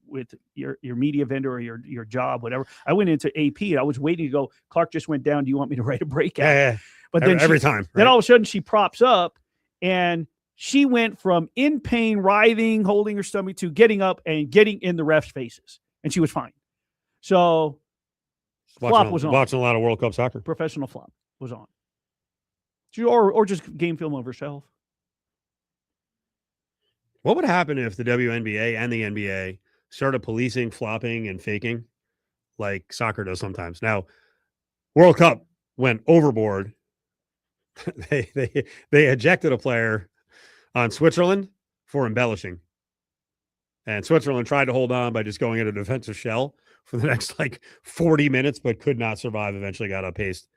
with your media vendor or your job, whatever. I went into AP. I was waiting to go. Clark just went down. Do you want me to write a breakout? Yeah. But then every time. Right? Then all of a sudden she props up and she went from in pain, writhing, holding her stomach to getting up and getting in the refs' faces, and she was fine. So flop was on. Watching a lot of World Cup soccer. Professional flop was on. Or just game film of herself. What would happen if the WNBA and the NBA started policing flopping and faking like soccer does sometimes? Now, World Cup went overboard. They ejected a player on Switzerland for embellishing. And Switzerland tried to hold on by just going into a defensive shell for the next 40 minutes, but could not survive. Eventually got outpaced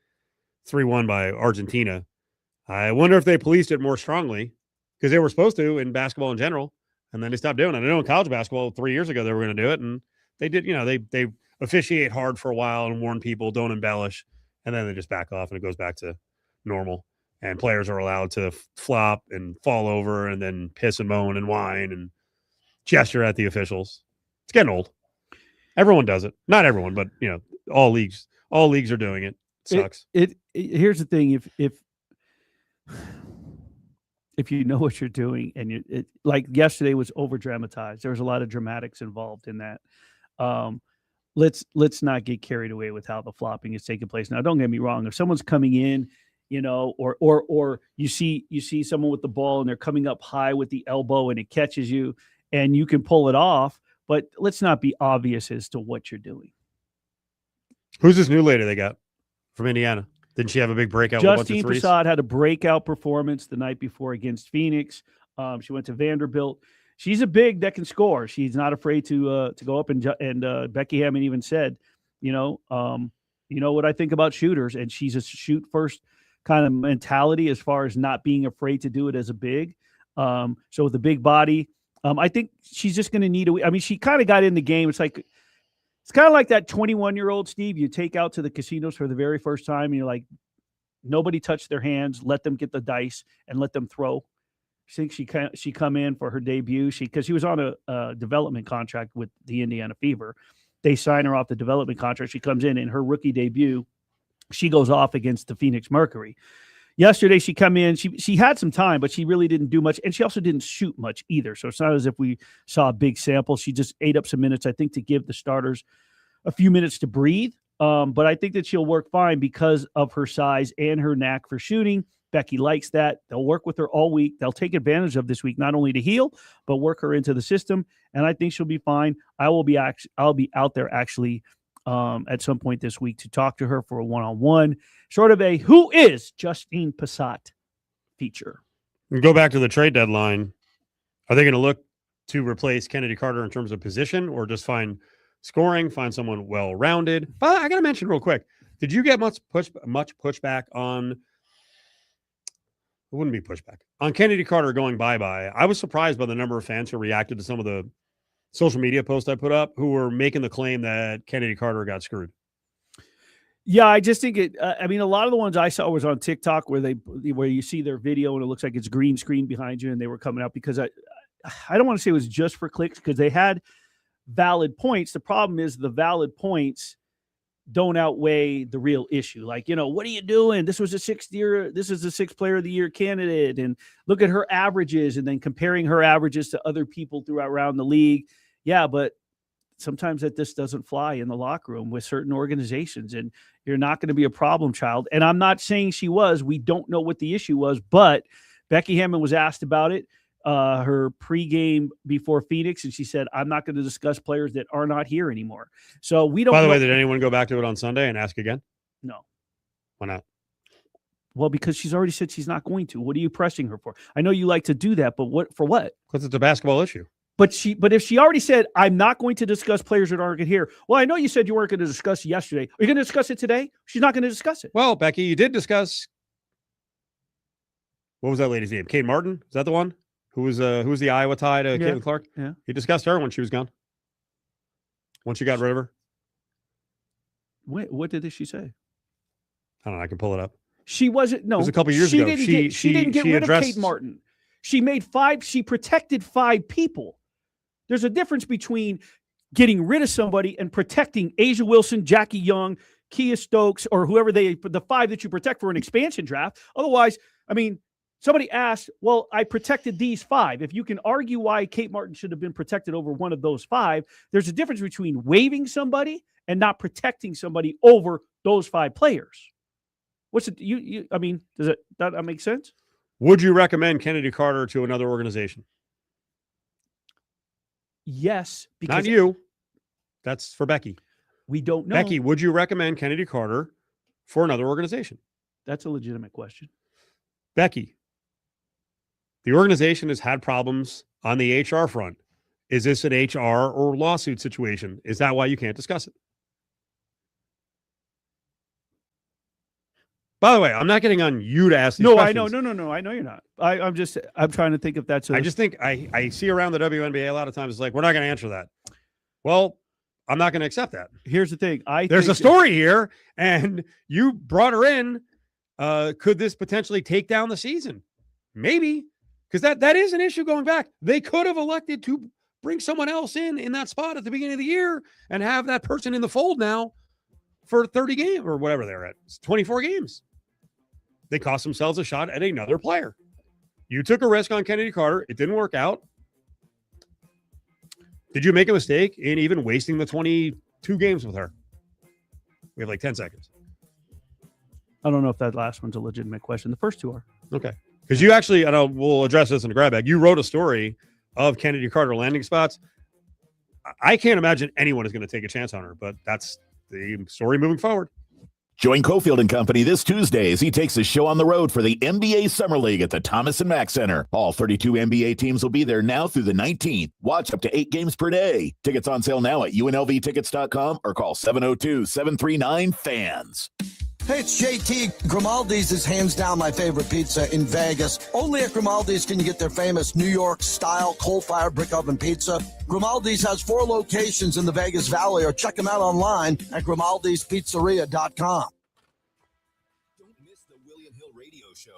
3-1 by Argentina. I wonder if they policed it more strongly because they were supposed to in basketball in general, and then they stopped doing it. I know in college basketball 3 years ago they were going to do it, and they did. They officiate hard for a while and warn people don't embellish, and then they just back off and it goes back to normal. And players are allowed to flop and fall over and then piss and moan and whine and gesture at the officials. It's getting old. Everyone does it. Not everyone, but all leagues are doing it. It sucks. Here's the thing: if you know what you're doing, and like yesterday was over dramatized. There was a lot of dramatics involved in that. Let's not get carried away with how the flopping is taking place. Now, don't get me wrong. If someone's coming in or you see someone with the ball and they're coming up high with the elbow and it catches you and you can pull it off, but let's not be obvious as to what you're doing. Who's this new lady they got from Indiana? Didn't she have a big breakout? Justine Prasad had a breakout performance the night before against Phoenix. She went to Vanderbilt. She's a big that can score. She's not afraid to go up, and Becky Hammon even said, you know what I think about shooters, and she's a shoot first kind of mentality as far as not being afraid to do it as a big. So with the big body, I think she's just going to need she kind of got in the game. It's kind of like that 21-year-old Steve you take out to the casinos for the very first time, and you're like, nobody touched their hands, let them get the dice and let them throw. I think she come in for her debut. Because she was on a development contract with the Indiana Fever. They sign her off the development contract. She comes in her rookie debut. She goes off against the Phoenix Mercury. Yesterday, she come in. She had some time, but she really didn't do much. And she also didn't shoot much either. So it's not as if we saw a big sample. She just ate up some minutes, I think, to give the starters a few minutes to breathe. But I think that she'll work fine because of her size and her knack for shooting. Becky likes that. They'll work with her all week. They'll take advantage of this week, not only to heal, but work her into the system. And I think she'll be fine. I'll be out there actually at some point this week to talk to her for a one-on-one, sort of a who is Justine Prasad feature. Go back to the trade deadline. Are they going to look to replace Kennedy Carter in terms of position, or just find scoring, find someone well-rounded? But I got to mention real quick, did you get much pushback on? It wouldn't be pushback on Kennedy Carter going bye-bye. I was surprised by the number of fans who reacted to some of the social media posts I put up who were making the claim that Kennedy Carter got screwed. Yeah, I just think it. A lot of the ones I saw was on TikTok where you see their video and it looks like it's green screen behind you, and they were coming out because I don't want to say it was just for clicks because they had valid points. The problem is the valid points don't outweigh the real issue. Like, what are you doing? This is the sixth player of the year candidate. And look at her averages and then comparing her averages to other people around the league. Yeah, but sometimes that this doesn't fly in the locker room with certain organizations, and you're not going to be a problem child. And I'm not saying she was. We don't know what the issue was, but Becky Hammon was asked about it, her pregame before Phoenix, and she said, I'm not going to discuss players that are not here anymore. So we don't. By the way, did anyone go back to it on Sunday and ask again? No. Why not? Well, because she's already said she's not going to. What are you pressing her for? I know you like to do that, but what for what? Because it's a basketball issue. But if she already said, I'm not going to discuss players that aren't here. Well, I know you said you weren't going to discuss yesterday. Are you going to discuss it today? She's not going to discuss it. Well, Becky, you did discuss. What was that lady's name? Kate Martin? Is that the one? Who was the Iowa tie to Caitlin Clark? Yeah. He discussed her when she was gone. Once you got rid of her. What did she say? I don't know. I can pull it up. She wasn't. No, it was a couple years ago. She didn't get rid of Kate Martin. She protected 5 people. There's a difference between getting rid of somebody and protecting Asia Wilson, Jackie Young, Kia Stokes, or whoever the 5 that you protect for an expansion draft. Otherwise, somebody asked, well, I protected these 5. If you can argue why Kate Martin should have been protected over one of those 5, there's a difference between waiving somebody and not protecting somebody over those 5 players. What's it? Does that make sense? Would you recommend Kennedy Carter to another organization? Yes. Because not you. That's for Becky. We don't know. Becky, would you recommend Kennedy Carter for another organization? That's a legitimate question. Becky, the organization has had problems on the HR front. Is this an HR or lawsuit situation? Is that why you can't discuss it? By the way, I'm not getting on you to ask these questions. No, I know you're not. I'm trying to think if that's I just think I see around the WNBA a lot of times it's like, we're not going to answer that. Well, I'm not going to accept that. Here's the thing. There's a story here, and you brought her in. Could this potentially take down the season? Maybe, because that is an issue going back. They could have elected to bring someone else in that spot at the beginning of the year and have that person in the fold now for 30 games or whatever they're at. It's 24 games. They cost themselves a shot at another player. You took a risk on Kennedy Carter. It didn't work out. Did you make a mistake in even wasting the 22 games with her? We have like 10 seconds. I don't know if that last one's a legitimate question. The first two are. Okay. Because you actually, and we'll address this in the grab bag, you wrote a story of Kennedy Carter landing spots. I can't imagine anyone is going to take a chance on her, but that's the story moving forward. Join Cofield and Company this Tuesday as he takes the show on the road for the NBA Summer League at the Thomas & Mack Center. All 32 NBA teams will be there now through the 19th. Watch up to 8 games per day. Tickets on sale now at unlvtickets.com or call 702-739-FANS. Hey, it's JT. Grimaldi's is hands down my favorite pizza in Vegas. Only at Grimaldi's can you get their famous New York-style coal-fired brick oven pizza. Grimaldi's has 4 locations in the Vegas Valley, or check them out online at grimaldispizzeria.com.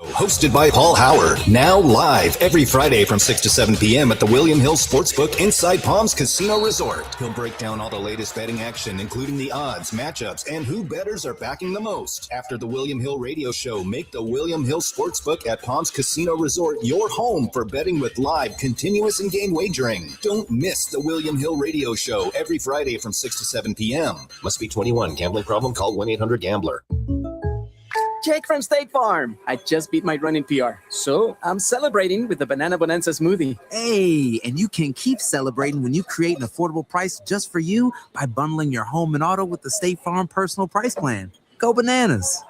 Hosted by Paul Howard. Now live every Friday from 6 to 7 p.m. at the William Hill Sportsbook inside Palms Casino Resort. He'll break down all the latest betting action, including the odds, matchups, and who bettors are backing the most. After the William Hill Radio Show, make the William Hill Sportsbook at Palms Casino Resort your home for betting with live, continuous, and game wagering. Don't miss the William Hill Radio Show every Friday from 6 to 7 p.m. Must be 21. Gambling problem? Call 1-800-GAMBLER. Jake from State Farm. I just beat my running PR, so I'm celebrating with the Banana Bonanza smoothie. Hey, and you can keep celebrating when you create an affordable price just for you by bundling your home and auto with the State Farm Personal Price Plan. Go bananas.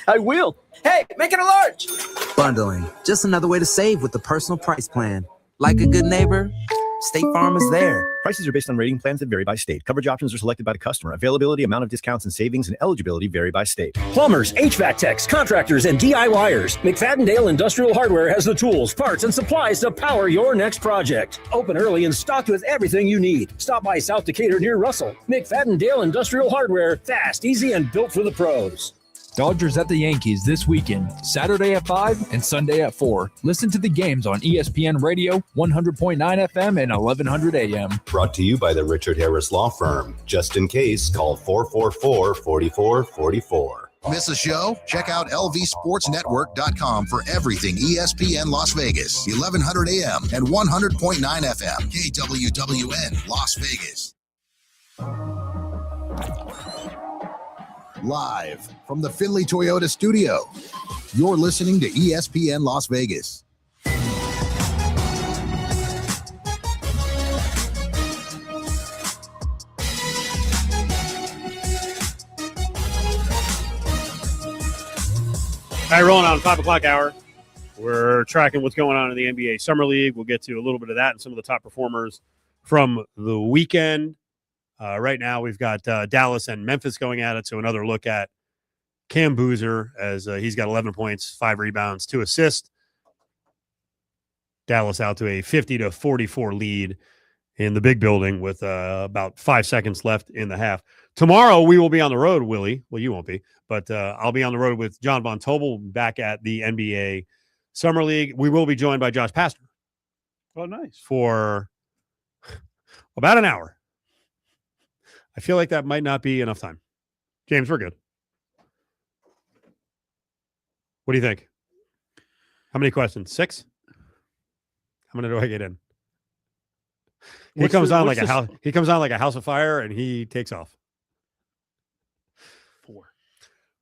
I will. Hey, make it a large. Bundling, just another way to save with the Personal Price Plan. Like a good neighbor, State Farm is there. Prices are based on rating plans that vary by state. Coverage options are selected by the customer. Availability, amount of discounts and savings, and eligibility vary by state. Plumbers, HVAC techs, contractors, and DIYers. McFadden-Dale Industrial Hardware has the tools, parts, and supplies to power your next project. Open early and stocked with everything you need. Stop by South Decatur near Russell. McFadden-Dale Industrial Hardware. Fast, easy, and built for the pros. Dodgers at the Yankees this weekend, Saturday at 5 and Sunday at 4. Listen to the games on ESPN Radio, 100.9 FM and 1100 AM. Brought to you by the Richard Harris Law Firm. Just in case, call 444-4444. Miss a show? Check out lvsportsnetwork.com for everything ESPN Las Vegas, 1100 AM and 100.9 FM, KWWN Las Vegas. Live from the Findlay Toyota studio, you're listening to ESPN Las Vegas. All right, rolling on 5 o'clock hour. We're tracking what's going on in the NBA Summer League. We'll get to a little bit of that and some of the top performers from the weekend. Right now, we've got Dallas and Memphis going at it. So another look at Cam Boozer as he's got 11 points, 5 rebounds, 2 assists. Dallas out to a 50-44 lead in the big building with about 5 seconds left in the half. Tomorrow, we will be on the road, Willie. Well, you won't be, but I'll be on the road with John Von Tobel back at the NBA Summer League. We will be joined by Josh Pastner. Oh, nice. For about an hour. I feel like that might not be enough time. James, we're good. What do you think? How many questions? 6? How many do I get in? He comes on like a house. He comes on like a house of fire, and he takes off. 4.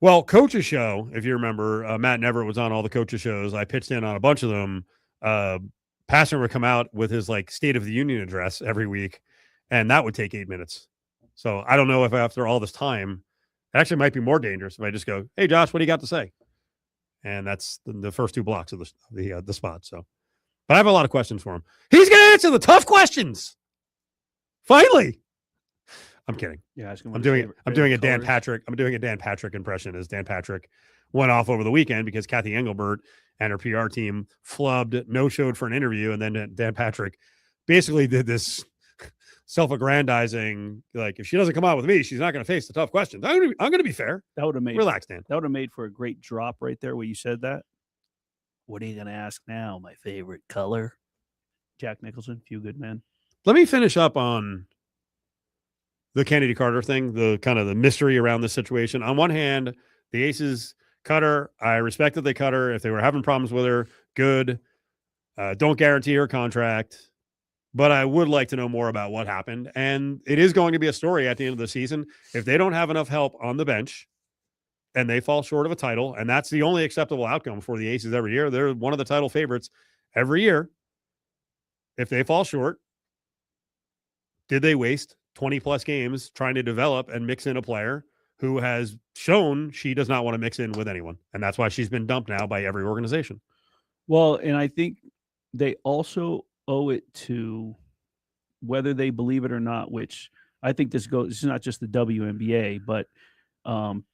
Well, Coach's Show, if you remember, Matt Neverett was on all the Coach's shows. I pitched in on a bunch of them. Pastner would come out with his like State of the Union address every week, and that would take 8 minutes. So I don't know if after all this time, it actually might be more dangerous if I just go, "Hey, Josh, what do you got to say?" And that's the first 2 blocks of the spot. So, but I have a lot of questions for him. He's going to answer the tough questions. Finally, I'm kidding. Yeah, I'm doing a Dan Patrick. I'm doing a Dan Patrick impression as Dan Patrick went off over the weekend because Kathy Engelbert and her PR team no-showed for an interview, and then Dan Patrick basically did this self-aggrandizing, like, if she doesn't come out with me, she's not going to face the tough questions. I'm going to be fair. That would have made relax, Dan. That would have made for a great drop right there where you said that. What are you going to ask now? My favorite color. Jack Nicholson, Few Good Men. Let me finish up on the Kennedy Carter thing, the kind of the mystery around this situation. On one hand, the Aces cut her. I respect that they cut her. If they were having problems with her, good. Don't guarantee her contract. But I would like to know more about what happened. And it is going to be a story at the end of the season. If they don't have enough help on the bench, and they fall short of a title, and that's the only acceptable outcome for the Aces every year. They're one of the title favorites every year. If they fall short, did they waste 20 plus games trying to develop and mix in a player who has shown she does not want to mix in with anyone? And that's why she's been dumped now by every organization. Well, and I think they also owe it to, whether they believe it or not, which I think this is not just the WNBA, but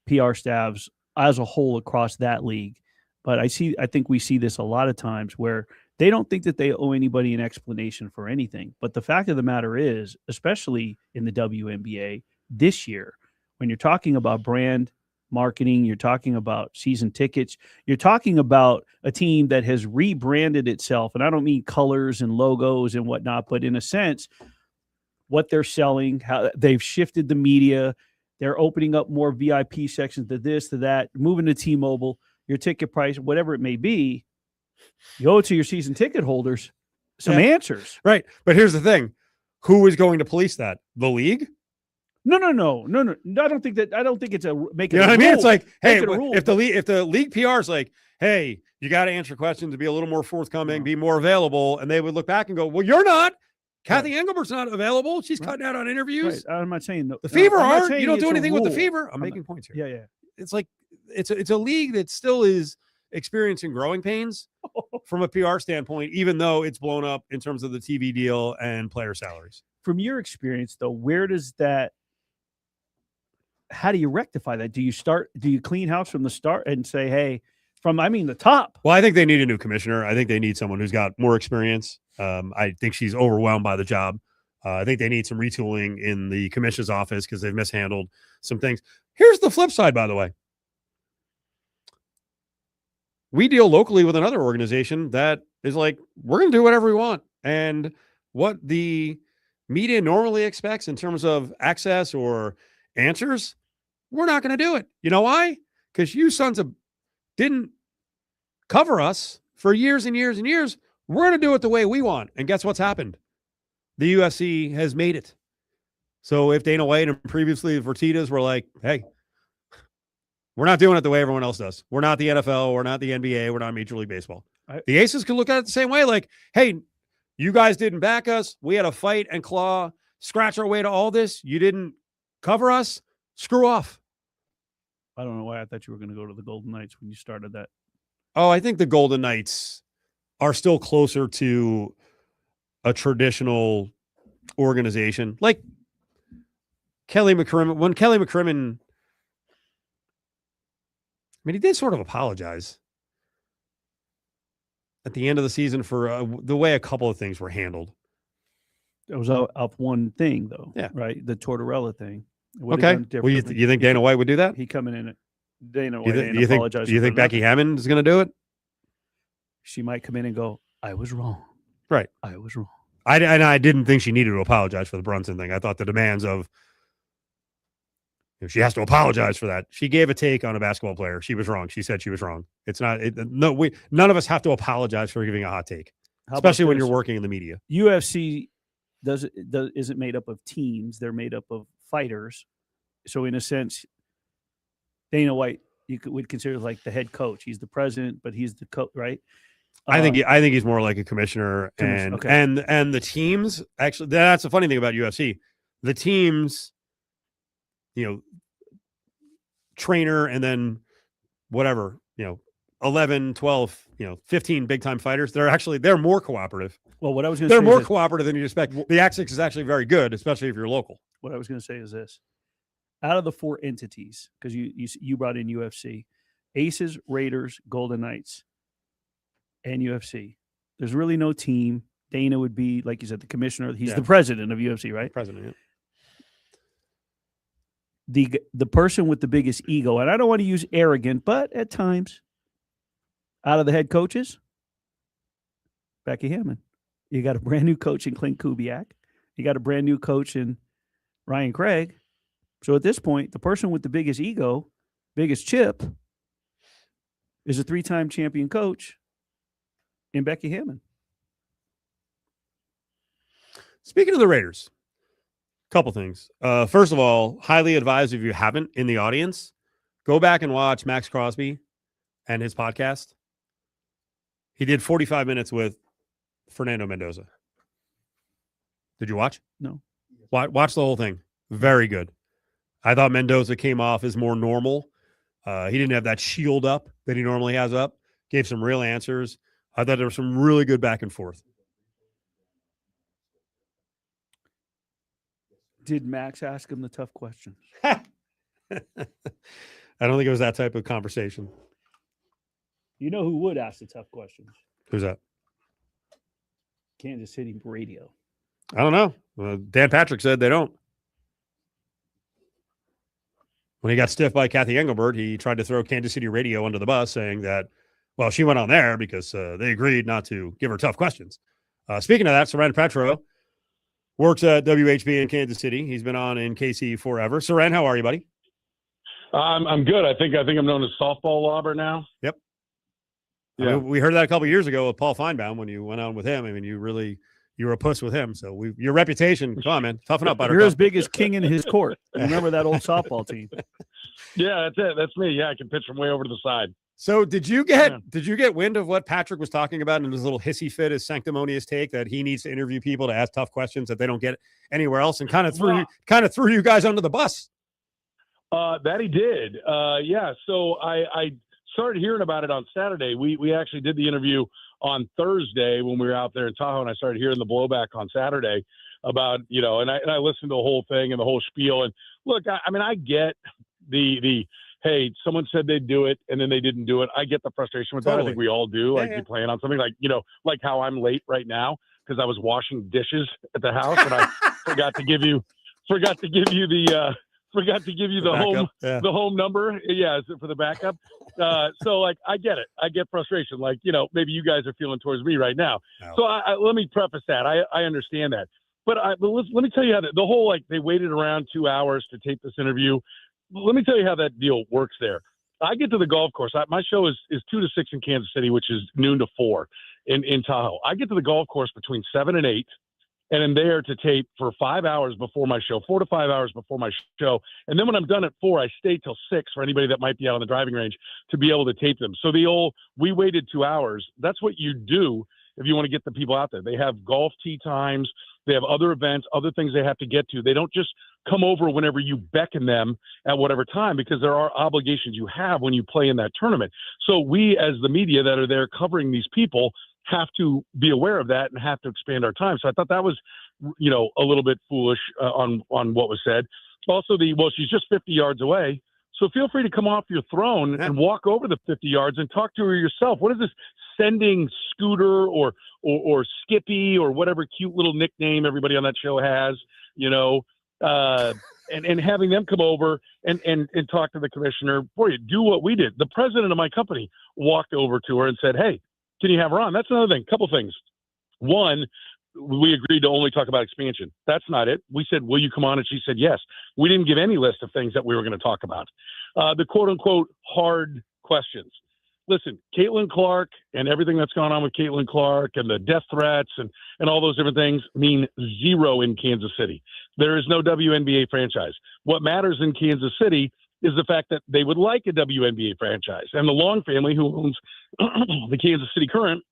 PR staffs as a whole across that league. But I think we see this a lot of times where they don't think that they owe anybody an explanation for anything. But the fact of the matter is, especially in the WNBA this year, when you're talking about brand marketing, you're talking about season tickets, you're talking about a team that has rebranded itself. And I don't mean colors and logos and whatnot, but in a sense, what they're selling, how they've shifted the media. They're opening up more VIP sections to this, to that, moving to T-Mobile, your ticket price, whatever it may be. You owe it to your season ticket holders some answers. Right. But here's the thing. Who is going to police that? The league? No. I don't think it's a make it. You know what I mean? It's like, hey, if the the league PR is like, hey, you got to answer questions to be a little more forthcoming, be more available, and they would look back and go, well, you're not. Kathy Engelbert's not available. She's cutting out on interviews. Right. I'm not saying the Fever are. You don't do anything with the Fever. I'm making points here. Yeah. It's like it's a league that still is experiencing growing pains from a PR standpoint, even though it's blown up in terms of the TV deal and player salaries. From your experience, though, how do you rectify that? Do you clean house from the start and say, hey, the top? Well, I think they need a new commissioner. I think they need someone who's got more experience. I think she's overwhelmed by the job. I think they need some retooling in the commissioner's office because they've mishandled some things. Here's the flip side, by the way. We deal locally with another organization that is like, we're going to do whatever we want. And what the media normally expects in terms of access or answers, we're not going to do it. You know why? Because you sons of didn't cover us for years and years and years. We're going to do it the way we want. And guess what's happened? The UFC has made it. So if Dana White and previously the Fertittas were like, hey, we're not doing it the way everyone else does. We're not the NFL. We're not the NBA. We're not Major League Baseball. The Aces could look at it the same way. Like, hey, you guys didn't back us. We had to fight and claw, scratch our way to all this. You didn't cover us. Screw off. I don't know why I thought you were going to go to the Golden Knights when you started that. Oh, I think the Golden Knights are still closer to a traditional organization. Like Kelly McCrimmon, when Kelly McCrimmon, he did sort of apologize at the end of the season for the way a couple of things were handled. It was up one thing, though. Yeah. Right? The Tortorella thing. Okay. Well, you think Dana White would do that? He coming in. Dana You White apologize. Do you think Becky Hammond is going to do it? She might come in and go, I was wrong. Right. I was wrong. I didn't think she needed to apologize for the Brunson thing. I thought the demands of she has to apologize for that. She gave a take on a basketball player. She was wrong. She said she was wrong. It's not. None of us have to apologize for giving a hot take, especially when you're working in the media. UFC isn't made up of teams. They're made up of fighters. So in a sense, Dana White would consider like the head coach. He's the president, but he's the coach, right? I think he's more like a commissioner, and the teams actually. That's the funny thing about UFC. The teams, trainer and then whatever, 11, 12, 15 big time fighters. They're more cooperative. Well, what I was going to say, they're more cooperative than you expect. The Axis is actually very good, especially if you're local. What I was going to say is this: out of the four entities, because you brought in UFC, Aces, Raiders, Golden Knights, and UFC. There's really no team. Dana would be, like you said, the commissioner. He's the president of UFC, right? President, yeah. The person with the biggest ego, and I don't want to use arrogant, but at times, out of the head coaches, Becky Hammond. You got a brand new coach in Clint Kubiak. You got a brand new coach in Ryan Craig. So at this point, the person with the biggest ego, biggest chip, is a 3-time champion coach in Becky Hammond. Speaking of the Raiders, a couple things. First of all, highly advised if you haven't in the audience, Go back and watch Max Crosby and his podcast. He did 45 minutes with Fernando Mendoza. Did you watch? No. Watch the whole thing. Very good. I thought Mendoza came off as more normal. He didn't have that shield up that he normally has up. Gave some real answers. I thought there was some really good back and forth. Did Max ask him the tough questions? I don't think it was that type of conversation. You know who would ask the tough questions? Who's that? Kansas City radio. I don't know. Dan Patrick said they don't. When he got stiffed by Kathy Engelbert, he tried to throw Kansas City radio under the bus, saying that, well, she went on there because they agreed not to give her tough questions. Speaking of that, Soren Petro works at WHB in Kansas City. He's been on in KC forever. Soren, how are you, buddy? I'm good. I think I'm known as softball lobber now. Yep. Yeah. I mean, we heard that a couple of years ago with Paul Feinbaum when you went on with him. I mean, you were a puss with him. So your reputation, come on, man, toughen up. You're as big as king in his court. Remember that old softball team? Yeah, that's it. That's me. Yeah, I can pitch from way over to the side. So did you get wind of what Patrick was talking about in his little hissy fit, his sanctimonious take that he needs to interview people to ask tough questions that they don't get anywhere else, and kind of threw you guys under the bus? That he did. Yeah. So I started hearing about it on Saturday. We actually did the interview on Thursday when we were out there in Tahoe, and I started hearing the blowback on Saturday about, and I listened to the whole thing and the whole spiel. And look, I mean, I get the hey, someone said they'd do it and then they didn't do it. I get the frustration with that. I think we all do. Like, you plan on something like how I'm late right now because I was washing dishes at the house and I forgot to give you the home number. Yeah, for the backup. So like, I get it. I get frustration. Like, maybe you guys are feeling towards me right now. No. So let me preface that. I understand that. But let me tell you how the whole, they waited around 2 hours to tape this interview. Let me tell you how that deal works there. I get to the golf course. My show is 2 to 6 in Kansas City, which is noon to 4 in Tahoe. I get to the golf course between 7 and 8. And I'm there to tape for 5 hours before my show, 4 to 5 hours before my show. And then when I'm done at 4, I stay till 6 for anybody that might be out on the driving range to be able to tape them. So we waited 2 hours. That's what you do if you want to get the people out there. They have golf tee times. They have other events, other things they have to get to. They don't just come over whenever you beckon them at whatever time, because there are obligations you have when you play in that tournament. So we, as the media that are there covering these people, have to be aware of that and have to expand our time. So I thought that was, a little bit foolish on what was said. Also, she's just 50 yards away. So feel free to come off your throne and walk over the 50 yards and talk to her yourself. What is this sending Scooter or Skippy or whatever cute little nickname everybody on that show has, and having them come over and talk to the commissioner for you. Do what we did. The president of my company walked over to her and said, hey, can you have her on? That's another thing. Couple things. One, we agreed to only talk about expansion. That's not it. We said, will you come on? And she said, yes. We didn't give any list of things that we were going to talk about. The quote unquote hard questions. Listen, Caitlin Clark and everything that's gone on with Caitlin Clark and the death threats and all those different things mean zero in Kansas City. There is no WNBA franchise. What matters in Kansas City is the fact that they would like a WNBA franchise. And the Long family, who owns the Kansas City Current,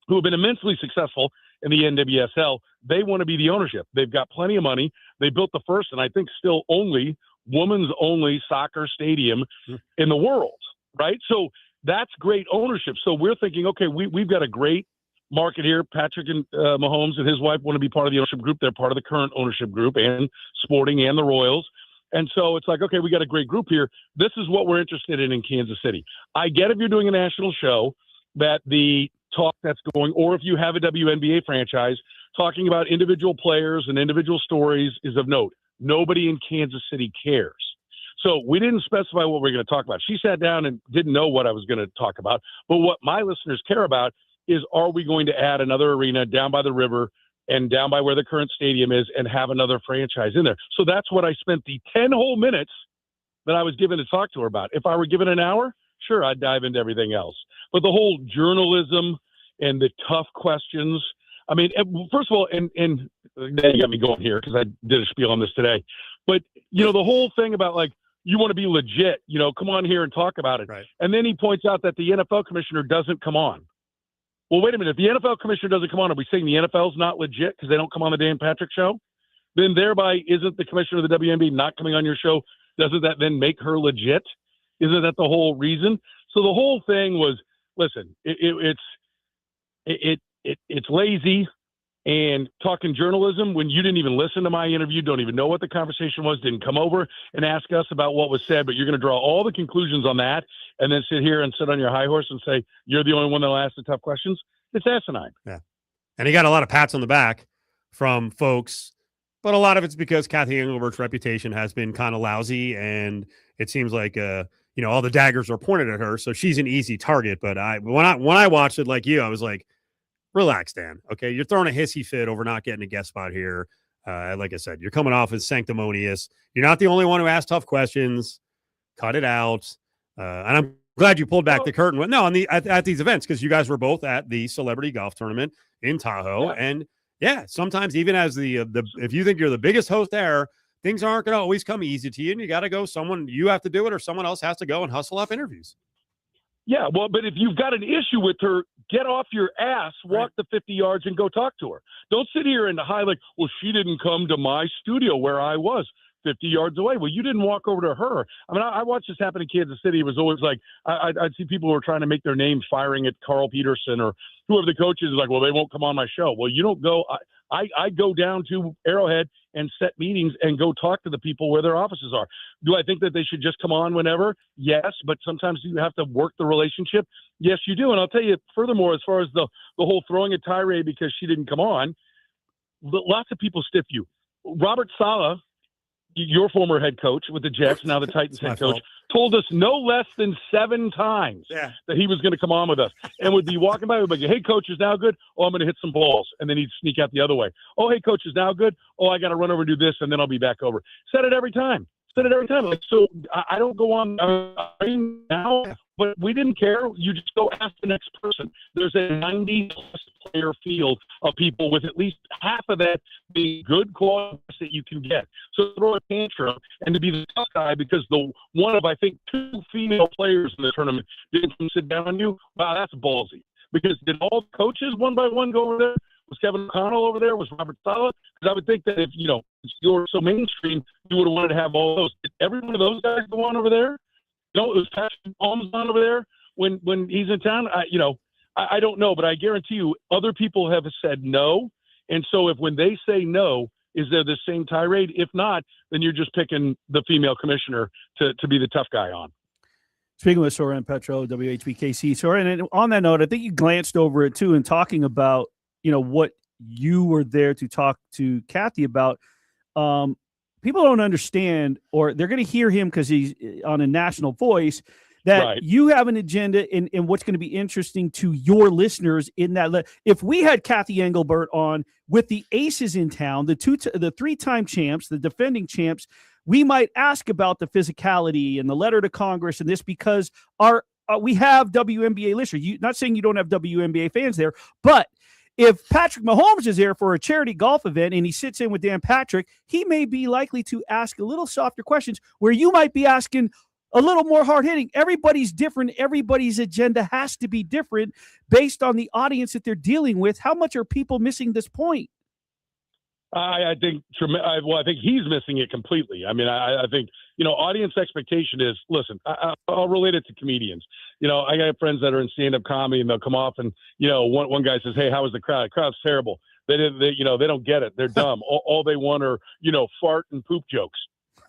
who have been immensely successful in the NWSL, they want to be the ownership. They've got plenty of money. They built the first, and I think still only, women's only soccer stadium in the world, right? So that's great ownership. So we're thinking, okay, we've got a great market here. Patrick and Mahomes and his wife want to be part of the ownership group. They're part of the Current ownership group and Sporting and the Royals. And so it's like, okay, we got a great group here. This is what we're interested in Kansas City. I get if you're doing a national show that the talk that's going, or if you have a WNBA franchise, talking about individual players and individual stories is of note. Nobody in Kansas City cares. So we didn't specify what we're going to talk about. She sat down and didn't know what I was going to talk about. But what my listeners care about is, are we going to add another arena down by the river and down by where the Current stadium is and have another franchise in there? So that's what I spent the 10 whole minutes that I was given to talk to her about. If I were given an hour, sure, I'd dive into everything else. But the whole journalism and the tough questions, I mean, first of all, and now you got me going here because I did a spiel on this today. But, the whole thing about you want to be legit, come on here and talk about it. Right. And then he points out that the NFL commissioner doesn't come on. Well, wait a minute. If the NFL commissioner doesn't come on, are we saying the NFL's not legit because they don't come on the Dan Patrick show? Then thereby, isn't the commissioner of the WNBA not coming on your show? Doesn't that then make her legit? Isn't that the whole reason? So the whole thing was, listen, it's lazy. And talking journalism when you didn't even listen to my interview, don't even know what the conversation was, didn't come over and ask us about what was said, but you're going to draw all the conclusions on that and then sit here and sit on your high horse and say you're the only one that'll ask the tough questions. It's asinine. Yeah. And he got a lot of pats on the back from folks, but a lot of it's because Kathy Engelbert's reputation has been kind of lousy, and it seems like all the daggers are pointed at her, so she's an easy target. But when I watched it like you, I was like, relax, Dan. Okay, you're throwing a hissy fit over not getting a guest spot here. Like I said, you're coming off as sanctimonious. You're not the only one who asked tough questions. Cut it out. And I'm glad you pulled back the curtain. No, at these events, because you guys were both at the celebrity golf tournament in Tahoe. Yeah. And yeah, sometimes even as the if you think you're the biggest host there, things aren't going to always come easy to you, and you got to go. You have to do it, or someone else has to go and hustle up interviews. Yeah, well, but if you've got an issue with her, get off your ass, walk the 50 yards, and go talk to her. Don't sit here and highlight, well, she didn't come to my studio where I was 50 yards away. Well, you didn't walk over to her. I mean, I watched this happen in Kansas City. It was always like I'd see people who were trying to make their name firing at Carl Peterson or whoever the coach is like, well, they won't come on my show. Well, you don't go. I go down to Arrowhead and set meetings and go talk to the people where their offices are. Do I think that they should just come on whenever? Yes, but sometimes you have to work the relationship. Yes, you do. And I'll tell you, furthermore, as far as the whole throwing a tirade because she didn't come on, lots of people stiff you. Robert Saleh, your former head coach with the Jets, now the Titans head coach, told us no less than 7 times that he was going to come on with us and would be walking by, would be like, hey, coach, is now good? Oh, I'm going to hit some balls. And then he'd sneak out the other way. Oh, hey, coach, is now good? Oh, I got to run over and do this, and then I'll be back over. Said it every time. Like, so I don't go on now, but we didn't care. You just go ask the next person. There's a 90-plus player field of people with at least half of that being good quality that you can get. So throw a tantrum and to be the tough guy because the one of, I think, 2 female players in the tournament didn't come sit down on you. Wow, that's ballsy. Because did all the coaches one by one go over there? Was Kevin O'Connell over there? Was Robert Saleh? Because I would think that if, you're so mainstream, you would have wanted to have all those. Did every one of those guys go on over there? It was Patrick Mahomes on over there when he's in town. I don't know, but I guarantee you other people have said no. And so when they say no, is there the same tirade? If not, then you're just picking the female commissioner to be the tough guy on. Speaking with Soren Petro, WHBKC. Soren, and on that note, I think you glanced over it too in talking about, what you were there to talk to Kathy about. People don't understand, or they're going to hear him because he's on a national voice, that you have an agenda in what's going to be interesting to your listeners in that. If we had Kathy Engelbert on with the aces in town, the 3-time champs, the defending champs, we might ask about the physicality and the letter to Congress and this because we have WNBA listeners. Not saying you don't have WNBA fans there, but if Patrick Mahomes is there for a charity golf event and he sits in with Dan Patrick, he may be likely to ask a little softer questions where you might be asking a little more hard-hitting. Everybody's different. Everybody's agenda has to be different based on the audience that they're dealing with. How much are people missing this point? I think he's missing it completely. I mean, I think, audience expectation is, listen, I'll relate it to comedians. I got friends that are in stand-up comedy and they'll come off and, one guy says, hey, how was the crowd? The crowd's terrible. They don't get it. They're dumb. all they want are, fart and poop jokes.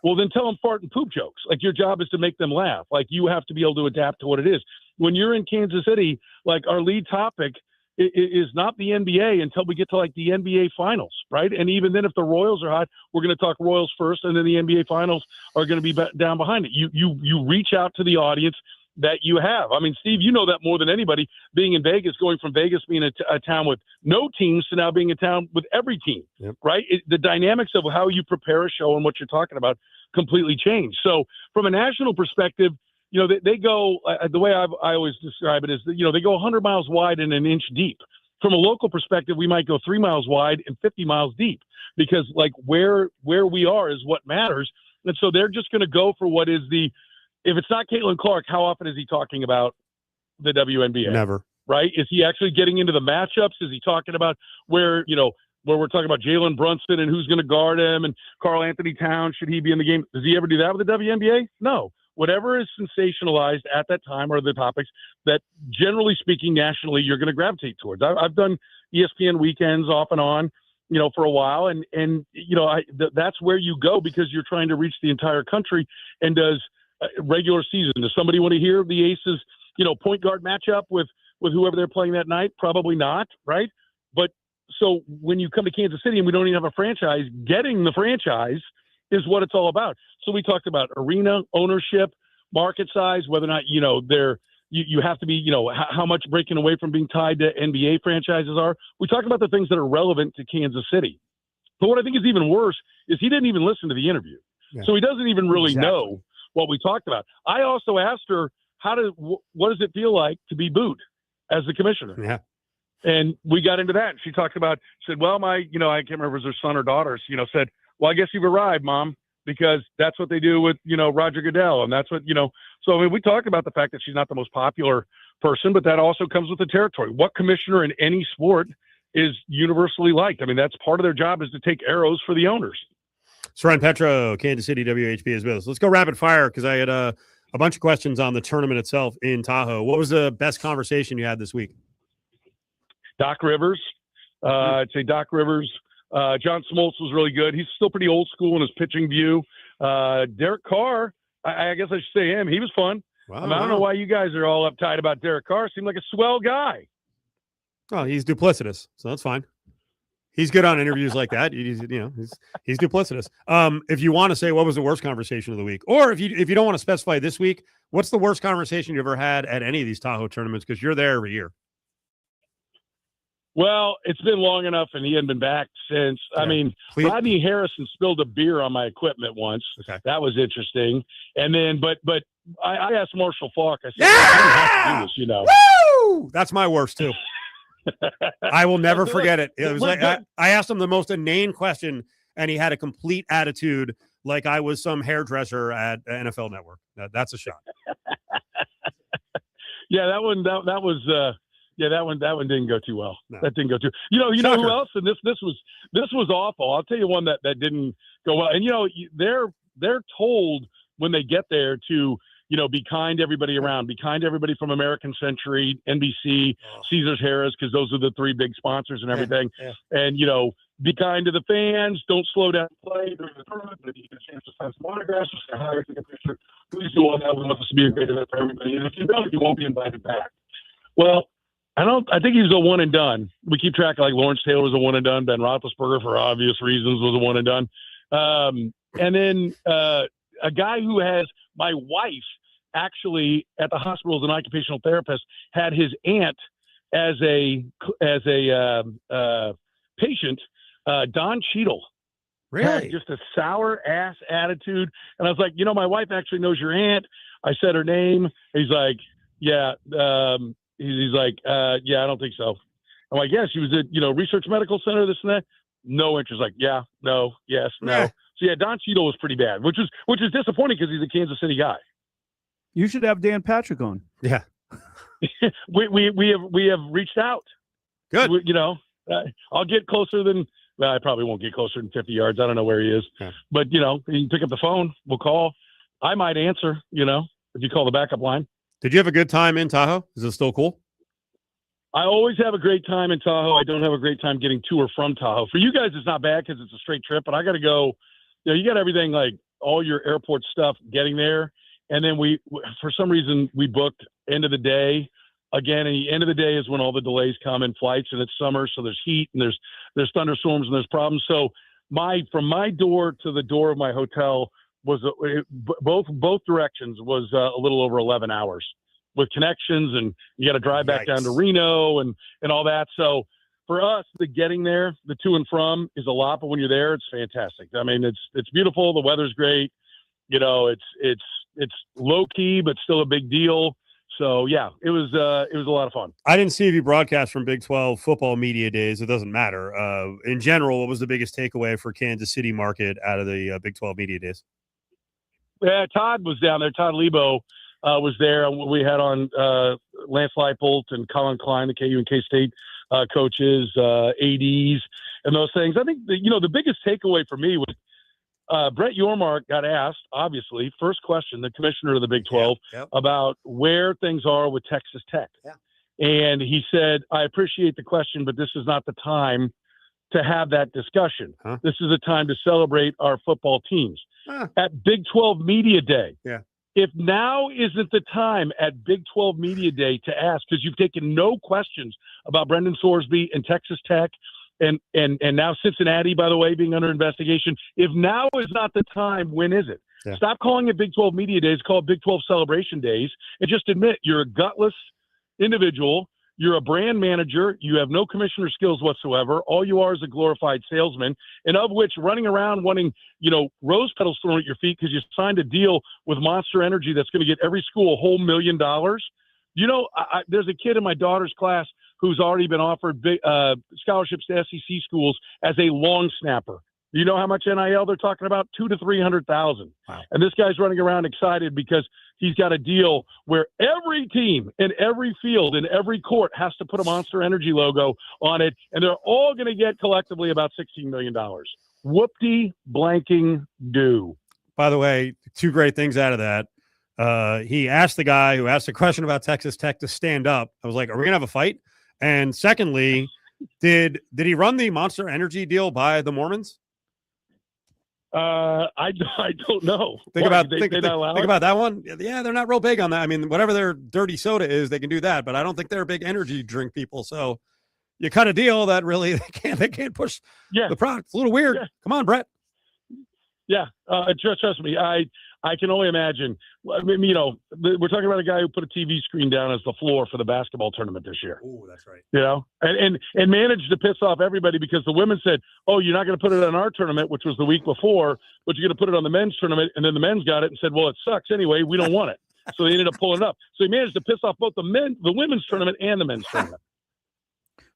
Well, then tell them fart and poop jokes. Like, your job is to make them laugh. Like, you have to be able to adapt to what it is. When you're in Kansas City, like, our lead topic is not the NBA until we get to like the NBA finals, right? And even then, if the Royals are hot, we're going to talk Royals first, and then the NBA finals are going to be down behind it. You reach out to the audience that you have. I mean, Steve, you know that more than anybody, being in Vegas, going from Vegas being a town with no teams to now being a town with every team, right? The dynamics of how you prepare a show and what you're talking about completely change. So from a national perspective, they go, the way I always describe it is, they go 100 miles wide and an inch deep from a local perspective, we might go 3 miles wide and 50 miles deep because like where we are is what matters. And so they're just going to go for what is if it's not Caitlin Clark, how often is he talking about the WNBA? Never. Right? Is he actually getting into the matchups? Is he talking about where we're talking about Jalen Brunson and who's going to guard him and Karl Anthony Towns, should he be in the game? Does he ever do that with the WNBA? No. Whatever is sensationalized at that time are the topics that, generally speaking, nationally, you're going to gravitate towards. I've done ESPN weekends off and on, for a while, and that's where you go because you're trying to reach the entire country. And does regular season, does somebody want to hear the Aces, point guard matchup with whoever they're playing that night? Probably not, right? But so when you come to Kansas City and we don't even have a franchise, getting the franchise is what it's all about. So we talked about arena ownership, market size, whether or not, you have to be, how much breaking away from being tied to NBA franchises are. We talked about the things that are relevant to Kansas City. But what I think is even worse is he didn't even listen to the interview. Yeah. So he doesn't even really know what we talked about. I also asked her, what does it feel like to be booed as the commissioner? Yeah. And we got into that. And she talked about, said, well, I can't remember if it was her son or daughter, said, well, I guess you've arrived, Mom, because that's what they do with, Roger Goodell. And that's what, so I mean, we talked about the fact that she's not the most popular person, but that also comes with the territory. What commissioner in any sport is universally liked? I mean, that's part of their job is to take arrows for the owners. Soren Petro, Kansas City WHB is with us. Let's go rapid fire because I had a bunch of questions on the tournament itself in Tahoe. What was the best conversation you had this week? Doc Rivers. I'd say Doc Rivers. John Smoltz was really good. He's still pretty old school in his pitching view. Derek Carr, I guess I should say him. He was fun. Wow. I mean, I don't know why you guys are all uptight about Derek Carr. Seemed like a swell guy. Oh, he's duplicitous, so that's fine. He's good on interviews like that. He's duplicitous. If you want to say what was the worst conversation of the week, or if you don't want to specify this week, what's the worst conversation you ever had at any of these Tahoe tournaments? Because you're there every year. Well, it's been long enough, and he hadn't been back since. Yeah. I mean, Rodney Harrison spilled a beer on my equipment once. Okay. That was interesting. And then, but I asked Marshall Falk. I said, "I don't have to do this, Woo! That's my worst too. I will never forget it. It was like I asked him the most inane question, and he had a complete attitude like I was some hairdresser at NFL Network. That's a shot. Yeah, that one. That was. Yeah, that one didn't go too well. No. That didn't go too. You know who else? And this was awful. I'll tell you one that didn't go well. And they're told when they get there to be kind to everybody around, be kind to everybody from American Century, NBC, Caesars Harris, because those are the three big sponsors and everything. Yeah. And be kind to the fans. Don't slow down play during the tournament. But if you get a chance to sign some autographs or say hi or take a picture, please do all that. We want this to be a great event for everybody. And if you don't, you won't be invited back. Well. I think he was a one and done. We keep track of like Lawrence Taylor was a one and done. Ben Roethlisberger, for obvious reasons, was a one and done. And then a guy who has my wife actually at the hospital as an occupational therapist had his aunt as a patient, Don Cheadle. Really? Had just a sour ass attitude. And I was like, my wife actually knows your aunt. I said her name. He's like, yeah. He's like, yeah, I don't think so. I'm like, yeah, she was at, Research Medical Center, this and that. No interest. Like, yeah, no, yes, no. Yeah. So yeah, Don Cheadle was pretty bad, which is disappointing because he's a Kansas City guy. You should have Dan Patrick on. Yeah. we have reached out. Good. I'll get closer than. Well, I probably won't get closer than 50 yards. I don't know where he is, but he can pick up the phone. We'll call. I might answer. If you call the backup line. Did you have a good time in Tahoe? Is it still cool? I always have a great time in Tahoe. I don't have a great time getting to or from Tahoe. For you guys, it's not bad because it's a straight trip, but I got to go. You got everything, like all your airport stuff getting there. And then for some reason, we booked end of the day. Again, and the end of the day is when all the delays come in flights, and it's summer, so there's heat and there's thunderstorms and there's problems. So from my door to the door of my hotel was both directions was a little over 11 hours with connections, and you got to drive back down to Reno and all that. So for us, the getting there, the to and from is a lot, but when you're there, it's fantastic. I mean, it's beautiful. The weather's great. It's low key, but still a big deal. So yeah, it was a lot of fun. I didn't see if you broadcast from Big 12 football media days. It doesn't matter. In general, what was the biggest takeaway for Kansas City market out of the Big 12 media days? Yeah, Todd was down there. Todd Lebo was there. We had on Lance Leipold and Colin Klein, the KU and K-State coaches, ADs, and those things. I think the biggest takeaway for me was Brett Yormark got asked, obviously, first question, the commissioner of the Big 12, about where things are with Texas Tech. And he said, I appreciate the question, but this is not the time to have that discussion. This is a time to celebrate our football teams. At Big 12 Media Day, if now isn't the time at Big 12 Media Day to ask, because you've taken no questions about Brendan Sorsby and Texas Tech and now Cincinnati, by the way, being under investigation. If now is not the time, when is it? Stop calling it Big 12 Media Days, call it Big 12 Celebration Days, and just admit you're a gutless individual. You're a brand manager. You have no commissioner skills whatsoever. All you are is a glorified salesman, and of which running around wanting, rose petals thrown at your feet because you signed a deal with Monster Energy that's going to get every school a whole $1 million. There's a kid in my daughter's class who's already been offered big, scholarships to SEC schools as a long snapper. You know how much NIL they're talking about? $200,000 to $300,000. Wow. And this guy's running around excited because he's got a deal where every team in every field in every court has to put a Monster Energy logo on it, and they're all going to get collectively about $16 million. Whoop-de blanking do. By the way, two great things out of that. He asked the guy who asked a question about Texas Tech to stand up. I was like, are we going to have a fight? And secondly, did he run the Monster Energy deal by the Mormons? I don't know. Think about that one. Yeah, they're not real big on that. I mean, whatever their dirty soda is, they can do that, but I don't think they're big energy drink people. So you cut a deal that really they can't push the product. It's a little weird. Come on, Brett. Yeah, trust me. I can only imagine. I mean, we're talking about a guy who put a TV screen down as the floor for the basketball tournament this year. Oh, that's right. And managed to piss off everybody because the women said, "Oh, you're not going to put it on our tournament," which was the week before, but you're going to put it on the men's tournament. And then the men's got it and said, "Well, it sucks anyway. We don't want it." So they ended up pulling it up. So he managed to piss off both the women's tournament and the men's tournament.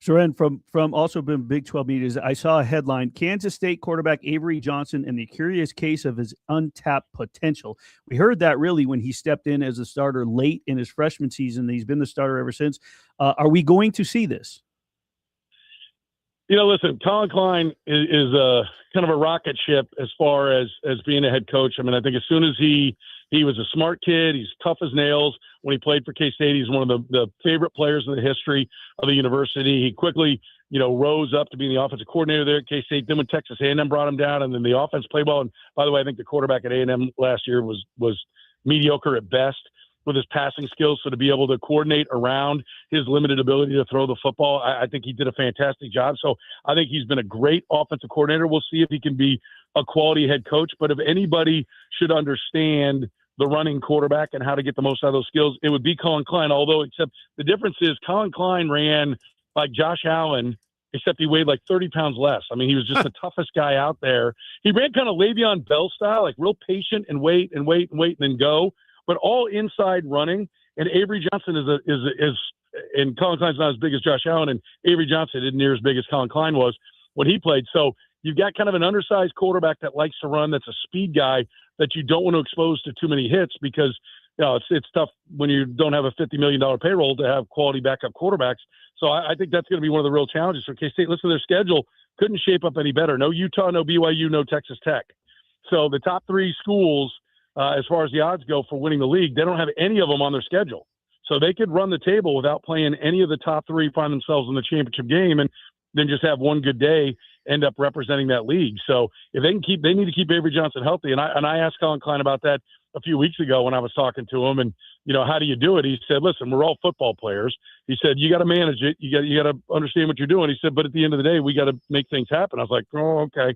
Soren, from also been Big 12 meetings, I saw a headline: Kansas State quarterback Avery Johnson and the curious case of his untapped potential. We heard that really when he stepped in as a starter late in his freshman season. He's been the starter ever since. Are we going to see this? Listen, Colin Klein is a kind of a rocket ship as far as being a head coach. I mean, I think as soon as he was a smart kid, he's tough as nails. When he played for K-State, he's one of the favorite players in the history of the university. He quickly, rose up to being the offensive coordinator there at K-State. Then when Texas A&M brought him down, and then the offense played well. And by the way, I think the quarterback at A&M last year was mediocre at best with his passing skills. So to be able to coordinate around his limited ability to throw the football, I think he did a fantastic job. So I think he's been a great offensive coordinator. We'll see if he can be a quality head coach. But if anybody should understand the running quarterback and how to get the most out of those skills, it would be Colin Klein. Although, except the difference is Colin Klein ran like Josh Allen, except he weighed like 30 pounds less. I mean, he was just the toughest guy out there. He ran kind of Le'Veon Bell style, like real patient and wait and then go, but all inside running. And Avery Johnson is and Colin Klein's not as big as Josh Allen, and Avery Johnson isn't near as big as Colin Klein was when he played. So you've got kind of an undersized quarterback that likes to run, that's a speed guy that you don't want to expose to too many hits because it's tough when you don't have a $50 million payroll to have quality backup quarterbacks. So I think that's going to be one of the real challenges for K-State. Listen, their schedule couldn't shape up any better. No Utah, no BYU, no Texas Tech. So the top three schools, as far as the odds go for winning the league, they don't have any of them on their schedule. So they could run the table without playing any of the top three, find themselves in the championship game, and then just have one good day, end up representing that league. So if they need to keep Avery Johnson healthy. And I asked Colin Klein about that a few weeks ago when I was talking to him, and how do you do it? He said, listen, we're all football players. He said, you got to manage it. You got to understand what you're doing. He said, but at the end of the day, we got to make things happen. I was like, oh, okay.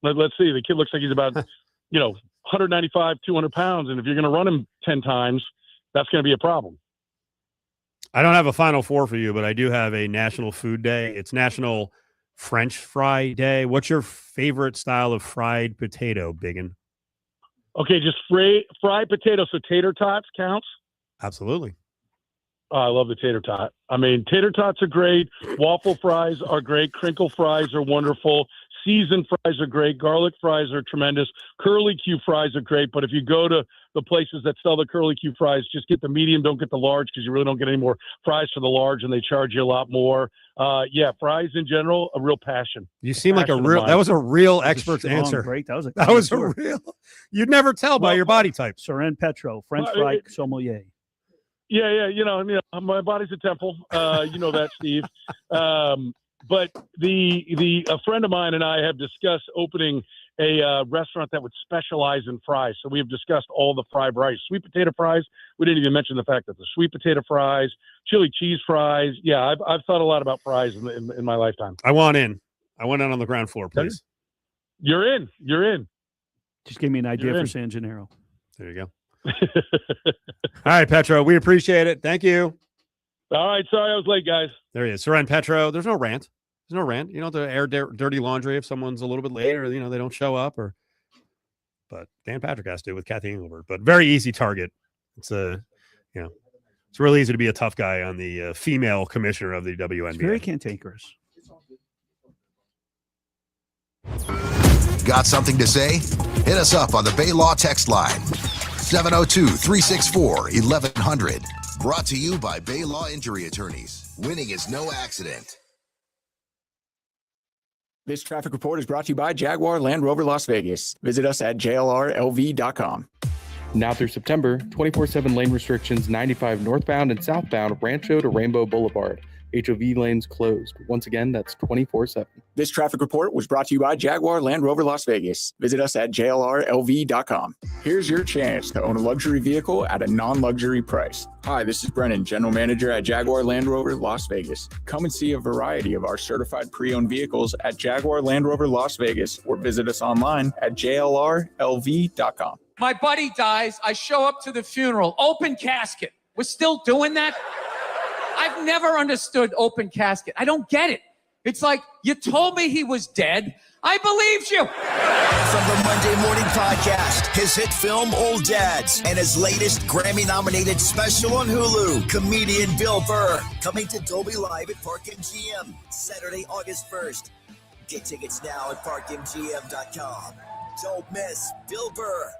Let's see. The kid looks like he's about, 195, 200 pounds. And if you're going to run him 10 times, that's going to be a problem. I don't have a Final Four for you, but I do have a National Food Day. It's National French Fry Day. What's your favorite style of fried potato, Biggin? Okay, just fried potato. So tater tots counts? Absolutely. Oh, I love the tater tot. I mean, tater tots are great. Waffle fries are great. Crinkle fries are wonderful. Seasoned fries are great. Garlic fries are tremendous. Curly Q fries are great. But if you go to the places that sell the Curly Q fries, just get the medium. Don't get the large because you really don't get any more fries for the large, and they charge you a lot more. Yeah, fries in general, a real passion. You seem like that was a real expert's Strong answer. break. That was a real. You'd never tell by your body type. Soren Petro, French fry sommelier. Yeah. You know, my body's a temple. You know that, Steve. But a friend of mine and I have discussed opening a restaurant that would specialize in fries. So we have discussed all the fry varieties. Sweet potato fries. We didn't even mention the fact that the sweet potato fries, chili cheese fries. Yeah, I've thought a lot about fries in my lifetime. I want in on the ground floor, please. You're in. Just give me an idea for San Gennaro. There you go. All right, Petro, we appreciate it. Thank you. All right, sorry I was late, guys. There he is. Soren Petro. There's no rant. You don't have to air dirty laundry if someone's a little bit late or, they don't show up. But Dan Patrick has to with Kathy Engelbert. But very easy target. It's it's really easy to be a tough guy on the female commissioner of the WNBA. It's very cantankerous. Got something to say? Hit us up on the Bay Law text line. 702-364-1100. Brought to you by Bay Law Injury Attorneys. Winning is no accident. This traffic report is brought to you by Jaguar Land Rover Las Vegas. Visit us at jlrlv.com. Now through September, 24/7 lane restrictions 95 northbound and southbound Rancho to Rainbow Boulevard. HOV lanes closed. Once again, that's 24/7. This traffic report was brought to you by Jaguar Land Rover Las Vegas. Visit us at jlrlv.com. Here's your chance to own a luxury vehicle at a non-luxury price. Hi, this is Brennan, General Manager at Jaguar Land Rover Las Vegas. Come and see a variety of our certified pre-owned vehicles at Jaguar Land Rover Las Vegas or visit us online at jlrlv.com. My buddy dies. I show up to the funeral. Open casket. We're still doing that? I've never understood open casket. I don't get it. It's like, you told me he was dead. I believed you. From the Monday Morning Podcast, his hit film Old Dads, and his latest Grammy-nominated special on Hulu, comedian Bill Burr, coming to Dolby Live at Park MGM, Saturday, August 1st. Get tickets now at parkmgm.com. Don't miss Bill Burr.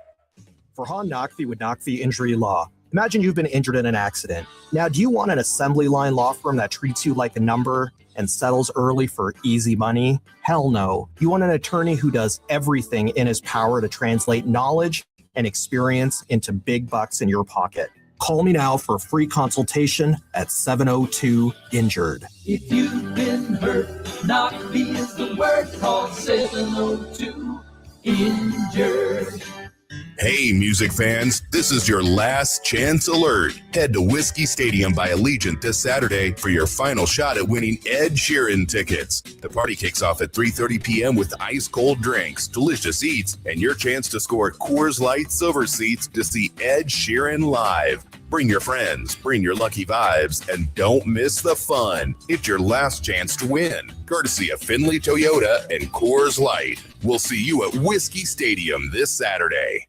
Farhan Naqvi with Naqvi Injury Law. Imagine you've been injured in an accident. Now, do you want an assembly line law firm that treats you like a number and settles early for easy money? Hell no. You want an attorney who does everything in his power to translate knowledge and experience into big bucks in your pocket. Call me now for a free consultation at 702-INJURED. If you've been hurt, Naqvi is the word. Call 702-INJURED. Hey, music fans, this is your last chance alert. Head to Whiskey Stadium by Allegiant this Saturday for your final shot at winning Ed Sheeran tickets. The party kicks off at 3:30 p.m. with ice-cold drinks, delicious eats, and your chance to score Coors Light Silver Seats to see Ed Sheeran live. Bring your friends, bring your lucky vibes, and don't miss the fun. It's your last chance to win, courtesy of Findlay Toyota and Coors Light. We'll see you at Whiskey Stadium this Saturday.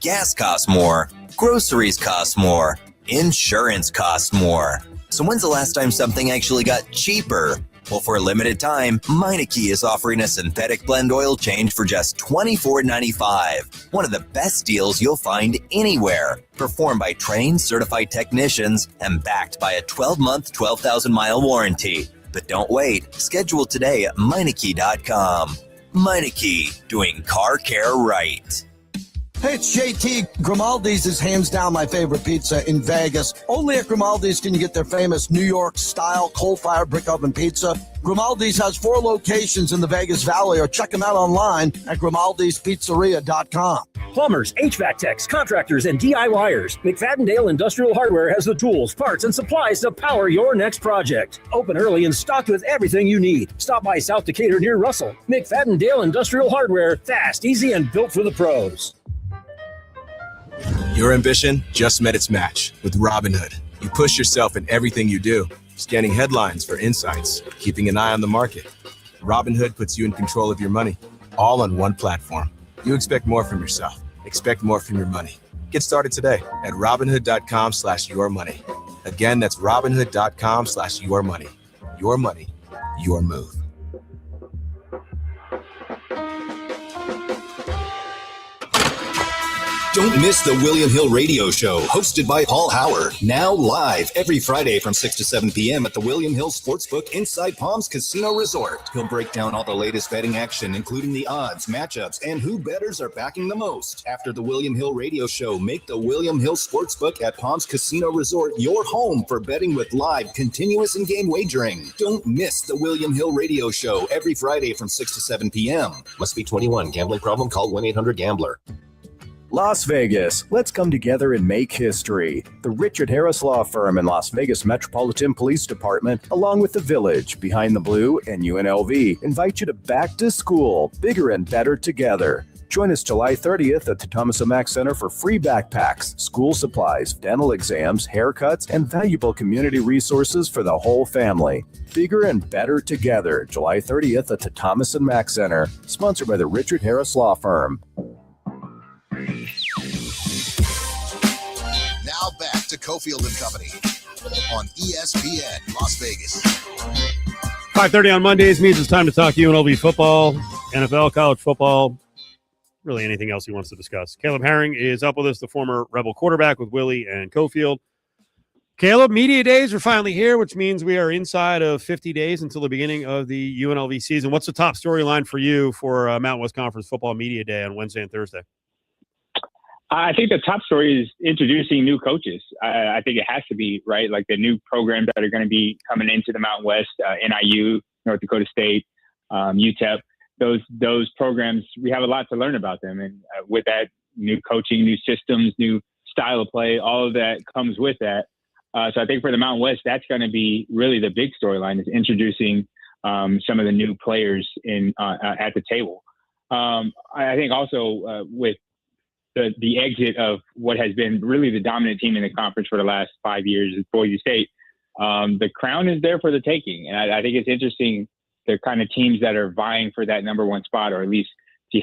Gas costs more, groceries cost more, insurance costs more. So when's the last time something actually got cheaper? Well, for a limited time, Meineke is offering a synthetic blend oil change for just $24.95. One of the best deals you'll find anywhere. Performed by trained, certified technicians and backed by a 12-month, 12,000-mile warranty. But don't wait. Schedule today at Meineke.com. Meineke, doing car care right. Hey, it's JT. Grimaldi's is hands down my favorite pizza in Vegas. Only at Grimaldi's can you get their famous New York-style coal-fired brick oven pizza. Grimaldi's has 4 locations in the Vegas Valley, or check them out online at Grimaldi'sPizzeria.com. Plumbers, HVAC techs, contractors, and DIYers. McFadden-Dale Industrial Hardware has the tools, parts, and supplies to power your next project. Open early and stocked with everything you need. Stop by South Decatur near Russell. McFadden-Dale Industrial Hardware. Fast, easy, and built for the pros. Your ambition just met its match with Robinhood. You push yourself in everything you do, scanning headlines for insights, keeping an eye on the market. Robinhood puts you in control of your money, all on one platform. You expect more from yourself. Expect more from your money. Get started today at Robinhood.com/yourmoney. Again, that's Robinhood.com/yourmoney. Your money, your move. Don't miss the William Hill Radio Show, hosted by Paul Howard. Now live every Friday from 6 to 7 p.m. at the William Hill Sportsbook inside Palms Casino Resort. He'll break down all the latest betting action, including the odds, matchups, and who bettors are backing the most. After the William Hill Radio Show, make the William Hill Sportsbook at Palms Casino Resort your home for betting with live, continuous in-game wagering. Don't miss the William Hill Radio Show every Friday from 6 to 7 p.m. Must be 21. Gambling problem? Call 1-800-GAMBLER. Las Vegas, let's come together and make history. The Richard Harris Law Firm and Las Vegas Metropolitan Police Department, along with the Village, Behind the Blue, and UNLV, invite you to Back to School, bigger and better together. Join us July 30th at the Thomas & Mack Center for free backpacks, school supplies, dental exams, haircuts, and valuable community resources for the whole family. Bigger and better together, July 30th at the Thomas & Mack Center, sponsored by the Richard Harris Law Firm. Now back to Cofield and Company on ESPN Las Vegas. 5:30 on Mondays means it's time to talk UNLV football, NFL, college football, really anything else he wants to discuss. Caleb Herring is up with us, the former Rebel quarterback with Willie and Cofield. Caleb, media days are finally here, which means we are inside of 50 days until the beginning of the UNLV season. What's the top storyline for you for Mountain West Conference Football Media Day on Wednesday and Thursday? I think the top story is introducing new coaches. I think it has to be, right? Like the new programs that are going to be coming into the Mountain West, NIU, North Dakota State, UTEP. Those programs, we have a lot to learn about them. And with that, new coaching, new systems, new style of play, all of that comes with that. So I think for the Mountain West, that's going to be really the big storyline, is introducing some of the new players in at the table. I think also with the exit of what has been really the dominant team in the conference for the last 5 years is Boise State. The crown is there for the taking. And I think it's interesting, the kind of teams that are vying for that number one spot, or at least to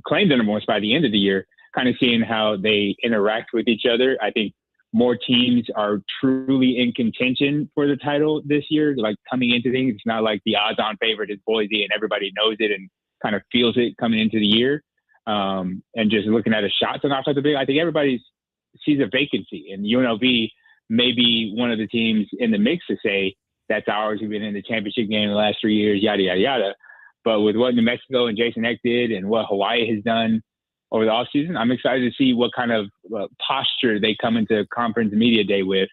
claim the number one spot at the end of the year, kind of seeing how they interact with each other. I think more teams are truly in contention for the title this year, like coming into things. It's not like the odds-on favorite is Boise and everybody knows it and kind of feels it coming into the year. And just looking at the shots on offensive big, I think everybody sees a vacancy, and UNLV may be one of the teams in the mix to say that's ours. We've been in the championship game the last 3 years, yada, yada, yada. But with what New Mexico and Jason Eck did and what Hawaii has done over the offseason, I'm excited to see what kind of posture they come into Conference Media Day with,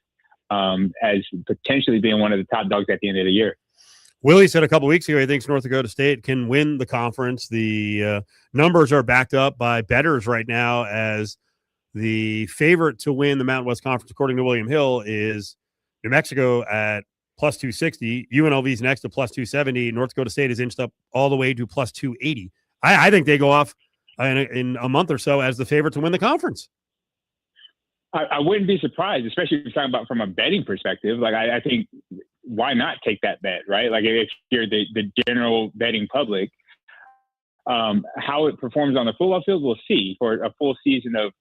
as potentially being one of the top dogs at the end of the year. Willie said a couple weeks ago he thinks North Dakota State can win the conference. The numbers are backed up by bettors right now, as the favorite to win the Mountain West Conference, according to William Hill, is New Mexico at plus 260. UNLV's next to plus 270. North Dakota State is inched up all the way to plus 280. I think they go off in a month or so as the favorite to win the conference. I wouldn't be surprised, especially if you're talking about from a betting perspective. Like, I think, why not take that bet, right? Like, if you're the general betting public, how it performs on the football field, we'll see. For a full season of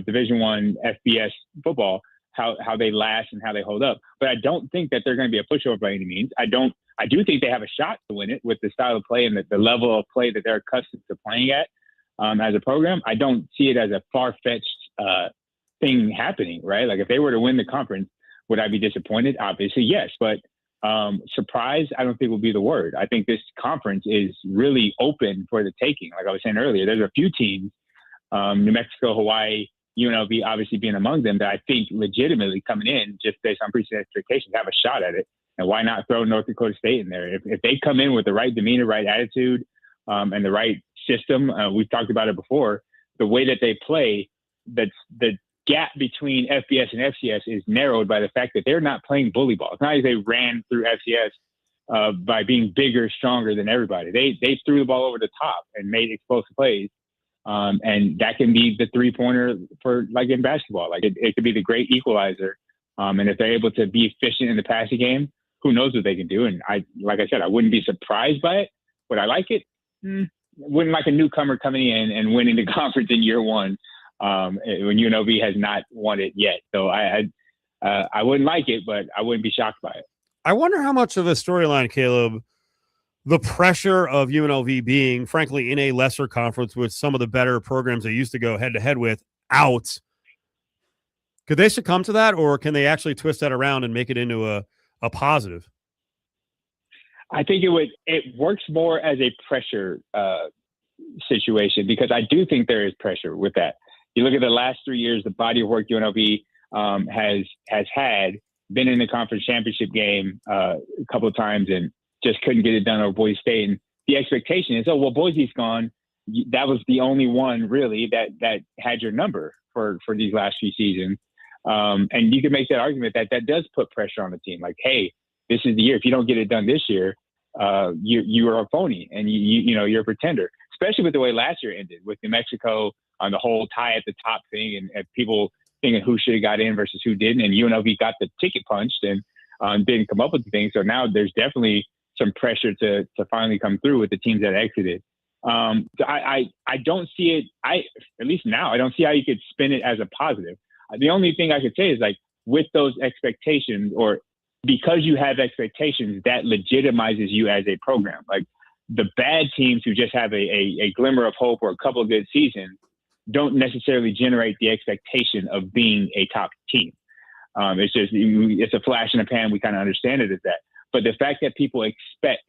Division I FBS football, how they last and how they hold up. But I don't think that they're going to be a pushover by any means. I do think they have a shot to win it with the style of play and the level of play that they're accustomed to playing at as a program. I don't see it as a far-fetched thing happening, right? Like, if they were to win the conference, would I be disappointed? Obviously, yes. But surprised, I don't think will be the word. I think this conference is really open for the taking. Like I was saying earlier, there's a few teams, New Mexico, Hawaii, UNLV obviously being among them, that I think legitimately coming in, just based on preseason expectations, have a shot at it. And why not throw North Dakota State in there? If they come in with the right demeanor, right attitude, and the right system, we've talked about it before, the way that they play, that's the gap between FBS and FCS is narrowed by the fact that they're not playing bully ball. It's not like they ran through FCS by being bigger, stronger than everybody. They threw the ball over the top and made explosive plays. And that can be the three-pointer for, like in basketball. Like it could be the great equalizer. And if they're able to be efficient in the passing game, who knows what they can do. And like I said, I wouldn't be surprised by it. Would I like it? Wouldn't like a newcomer coming in and winning the conference in year one when UNLV has not won it yet. So I wouldn't like it, but I wouldn't be shocked by it. I wonder how much of a storyline, Caleb, the pressure of UNLV being, frankly, in a lesser conference with some of the better programs they used to go head-to-head with out. Could they succumb to that, or can they actually twist that around and make it into a positive? I think it works more as a pressure situation, because I do think there is pressure with that. You look at the last 3 years, the body of work UNLV has had, been in the conference championship game a couple of times and just couldn't get it done over Boise State. And the expectation is, oh, well, Boise's gone. That was the only one really that had your number for these last few seasons. And you can make that argument that does put pressure on the team. Like, hey, this is the year. If you don't get it done this year, you are a phony and you're a pretender, especially with the way last year ended with New Mexico on the whole tie at the top thing and people thinking who should have got in versus who didn't. And UNLV got the ticket punched and didn't come up with the thing. So now there's definitely some pressure to finally come through with the teams that exited. So I don't see it. At least now, I don't see how you could spin it as a positive. The only thing I could say is, like, with those expectations, or because you have expectations, that legitimizes you as a program. Like, the bad teams who just have a glimmer of hope or a couple of good seasons don't necessarily generate the expectation of being a top team. It's a flash in the pan. We kind of understand it as that. But the fact that people expect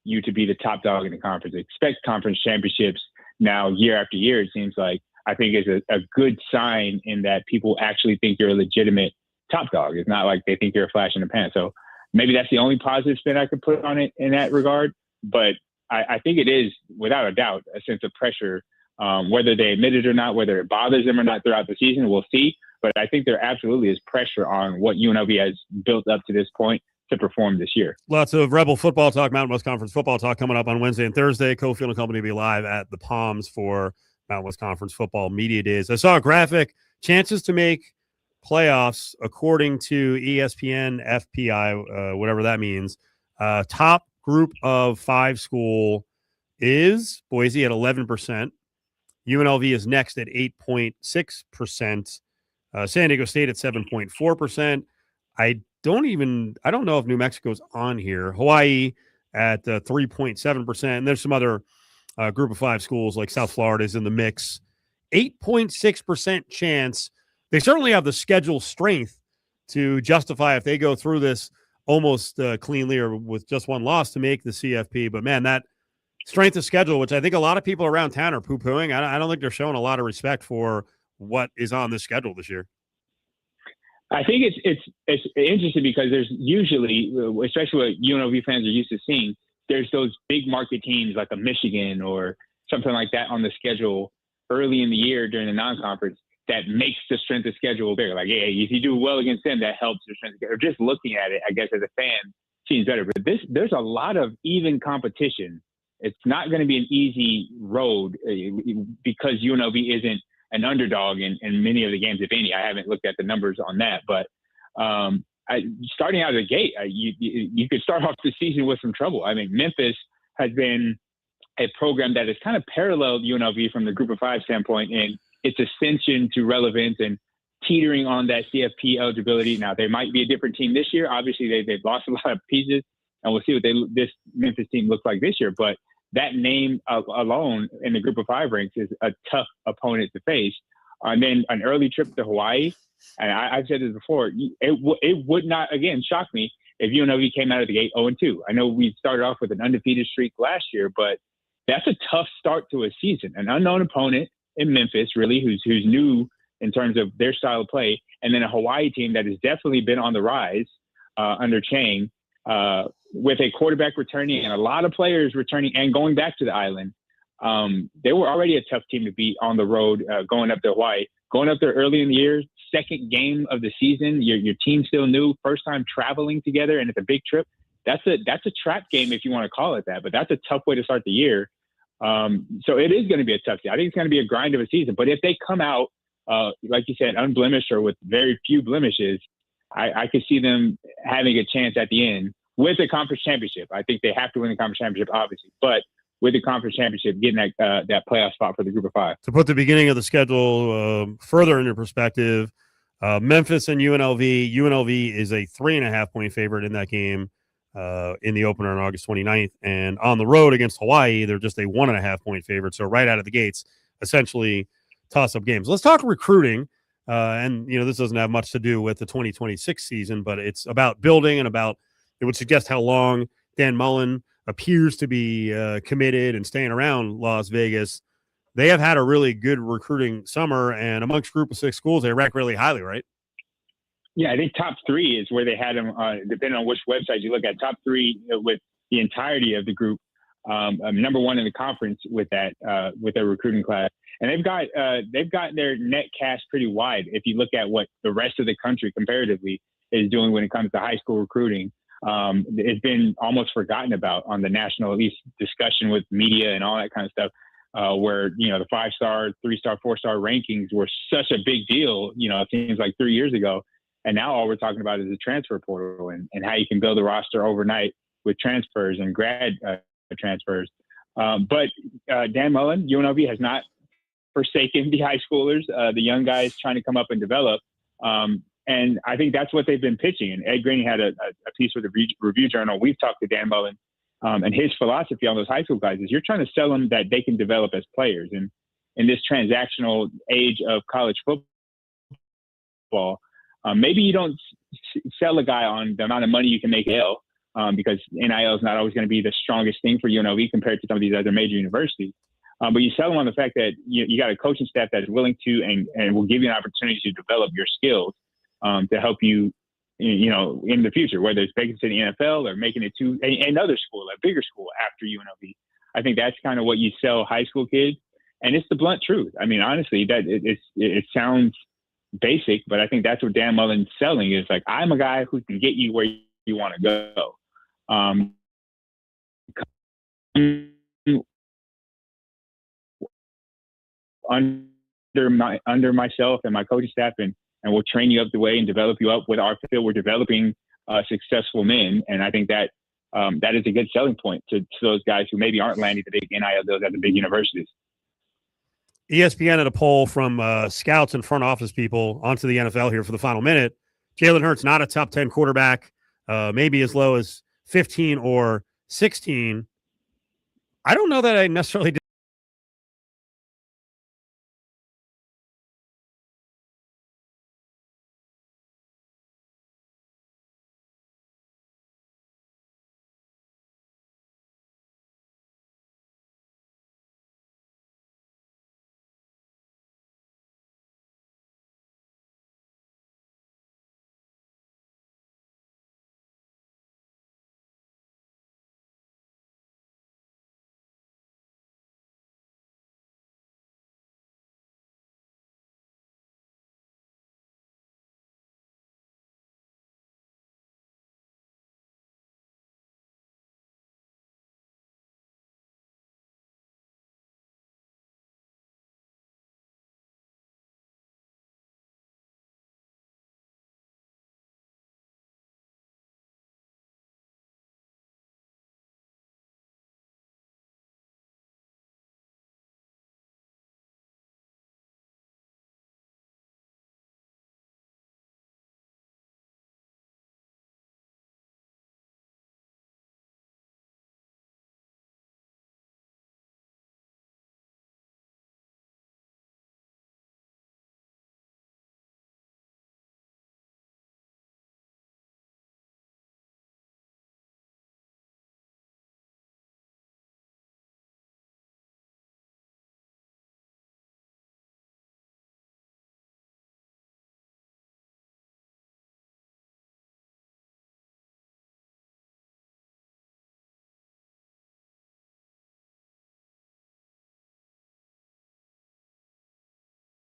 you to be the top dog in the conference, expect conference championships now year after year, it seems like, I think is a good sign in that people actually think you're a legitimate top dog. It's not like they think you're a flash in the pan. So maybe that's the only positive spin I could put on it in that regard. But I think it is, without a doubt, a sense of pressure, whether they admit it or not, whether it bothers them or not throughout the season, we'll see. But I think there absolutely is pressure on what UNLV has built up to this point to perform this year. Lots of Rebel football talk, Mountain West Conference football talk coming up on Wednesday and Thursday. Cofield and Company will be live at the Palms for Mountain West Conference football media days. I saw a graphic, chances to make playoffs according to ESPN FPI, whatever that means. Top group of 5 school is Boise at 11%. UNLV is next at 8.6%. San Diego State at 7.4%. I don't know if New Mexico's on here. Hawaii at 3.7%. And there's some other group of 5 schools like South Florida is in the mix. 8.6% chance. They certainly have the schedule strength to justify, if they go through this almost cleanly or with just one loss, to make the CFP. But man, that strength of schedule, which I think a lot of people around town are poo-pooing, I don't think they're showing a lot of respect for what is on the schedule this year. I think it's interesting because there's usually, especially what UNLV fans are used to seeing, there's those big market teams like a Michigan or something like that on the schedule early in the year during the non-conference that makes the strength of schedule bigger. Like, yeah, if you do well against them, that helps your strength of schedule. Or just looking at it, I guess, as a fan, seems better. But there's a lot of even competition. It's not going to be an easy road because UNLV isn't an underdog in many of the games, if any. I haven't looked at the numbers on that, but starting out of the gate, you could start off the season with some trouble. I mean, Memphis has been a program that has kind of paralleled UNLV from the Group of 5 standpoint in its ascension to relevance and teetering on that CFP eligibility. Now, they might be a different team this year. Obviously, they've lost a lot of pieces, and we'll see what this Memphis team looks like this year. But that name alone in the Group of 5 ranks is a tough opponent to face. And then an early trip to Hawaii, and I've said this before, it would not, again, shock me if UNLV came out of the gate 0-2. I know we started off with an undefeated streak last year, but that's a tough start to a season. An unknown opponent in Memphis, really, who's new in terms of their style of play, and then a Hawaii team that has definitely been on the rise under Chang, with a quarterback returning and a lot of players returning and going back to the island. They were already a tough team to beat on the road, going up to Hawaii. Going up there early in the year, second game of the season, your team still new, first time traveling together, and it's a big trip. That's a trap game, if you want to call it that, but that's a tough way to start the year. So it is going to be a tough season. I think it's going to be a grind of a season. But if they come out, like you said, unblemished or with very few blemishes, I could see them having a chance at the end with the conference championship. I think they have to win the conference championship, obviously, but with the conference championship, getting that playoff spot for the Group of 5. To put the beginning of the schedule further into perspective, Memphis and UNLV. UNLV is a 3.5 point favorite in that game in the opener on August 29th. And on the road against Hawaii, they're just a 1.5 point favorite. So right out of the gates, essentially toss-up games. Let's talk recruiting. And, this doesn't have much to do with the 2026 season, but it's about building and about it would suggest how long Dan Mullen appears to be committed and staying around Las Vegas. They have had a really good recruiting summer, and amongst group of 6 schools, they rank really highly, right? Yeah, I think top 3 is where they had them, depending on which website you look at. Top 3 with the entirety of the group, number 1 in the conference with that with their recruiting class. And they've got their net cast pretty wide if you look at what the rest of the country comparatively is doing when it comes to high school recruiting. It's been almost forgotten about on the national, at least, discussion with media and all that kind of stuff, where, the 5-star, 3-star, 4-star rankings were such a big deal, it seems like 3 years ago. And now all we're talking about is the transfer portal and how you can build a roster overnight with transfers and grad transfers. But Dan Mullen, UNLV, has not forsaken the high schoolers, the young guys trying to come up and develop. And I think that's what they've been pitching. And Ed Graney had a piece with the Review Journal. We've talked to Dan Mullen, and his philosophy on those high school guys is you're trying to sell them that they can develop as players. And in this transactional age of college football, maybe you don't sell a guy on the amount of money you can make NIL, because NIL is not always going to be the strongest thing for UNLV compared to some of these other major universities. But you sell them on the fact that you got a coaching staff that is willing to and will give you an opportunity to develop your skills to help you, in the future, whether it's making it to the NFL or making it to another school, a bigger school after UNLV. I think that's kind of what you sell high school kids. And it's the blunt truth. I mean, honestly, that it sounds basic, but I think that's what Dan Mullen's selling is like, I'm a guy who can get you where you want to go. Under myself and my coaching staff, and we'll train you up the way and develop you up with our field. We're developing successful men, and I think that that is a good selling point to those guys who maybe aren't landing the big NIL deals at the big universities. ESPN had a poll from scouts and front office people onto the NFL here for the final minute. Jalen Hurts, not a top 10 quarterback, maybe as low as 15 or 16. I don't know that I necessarily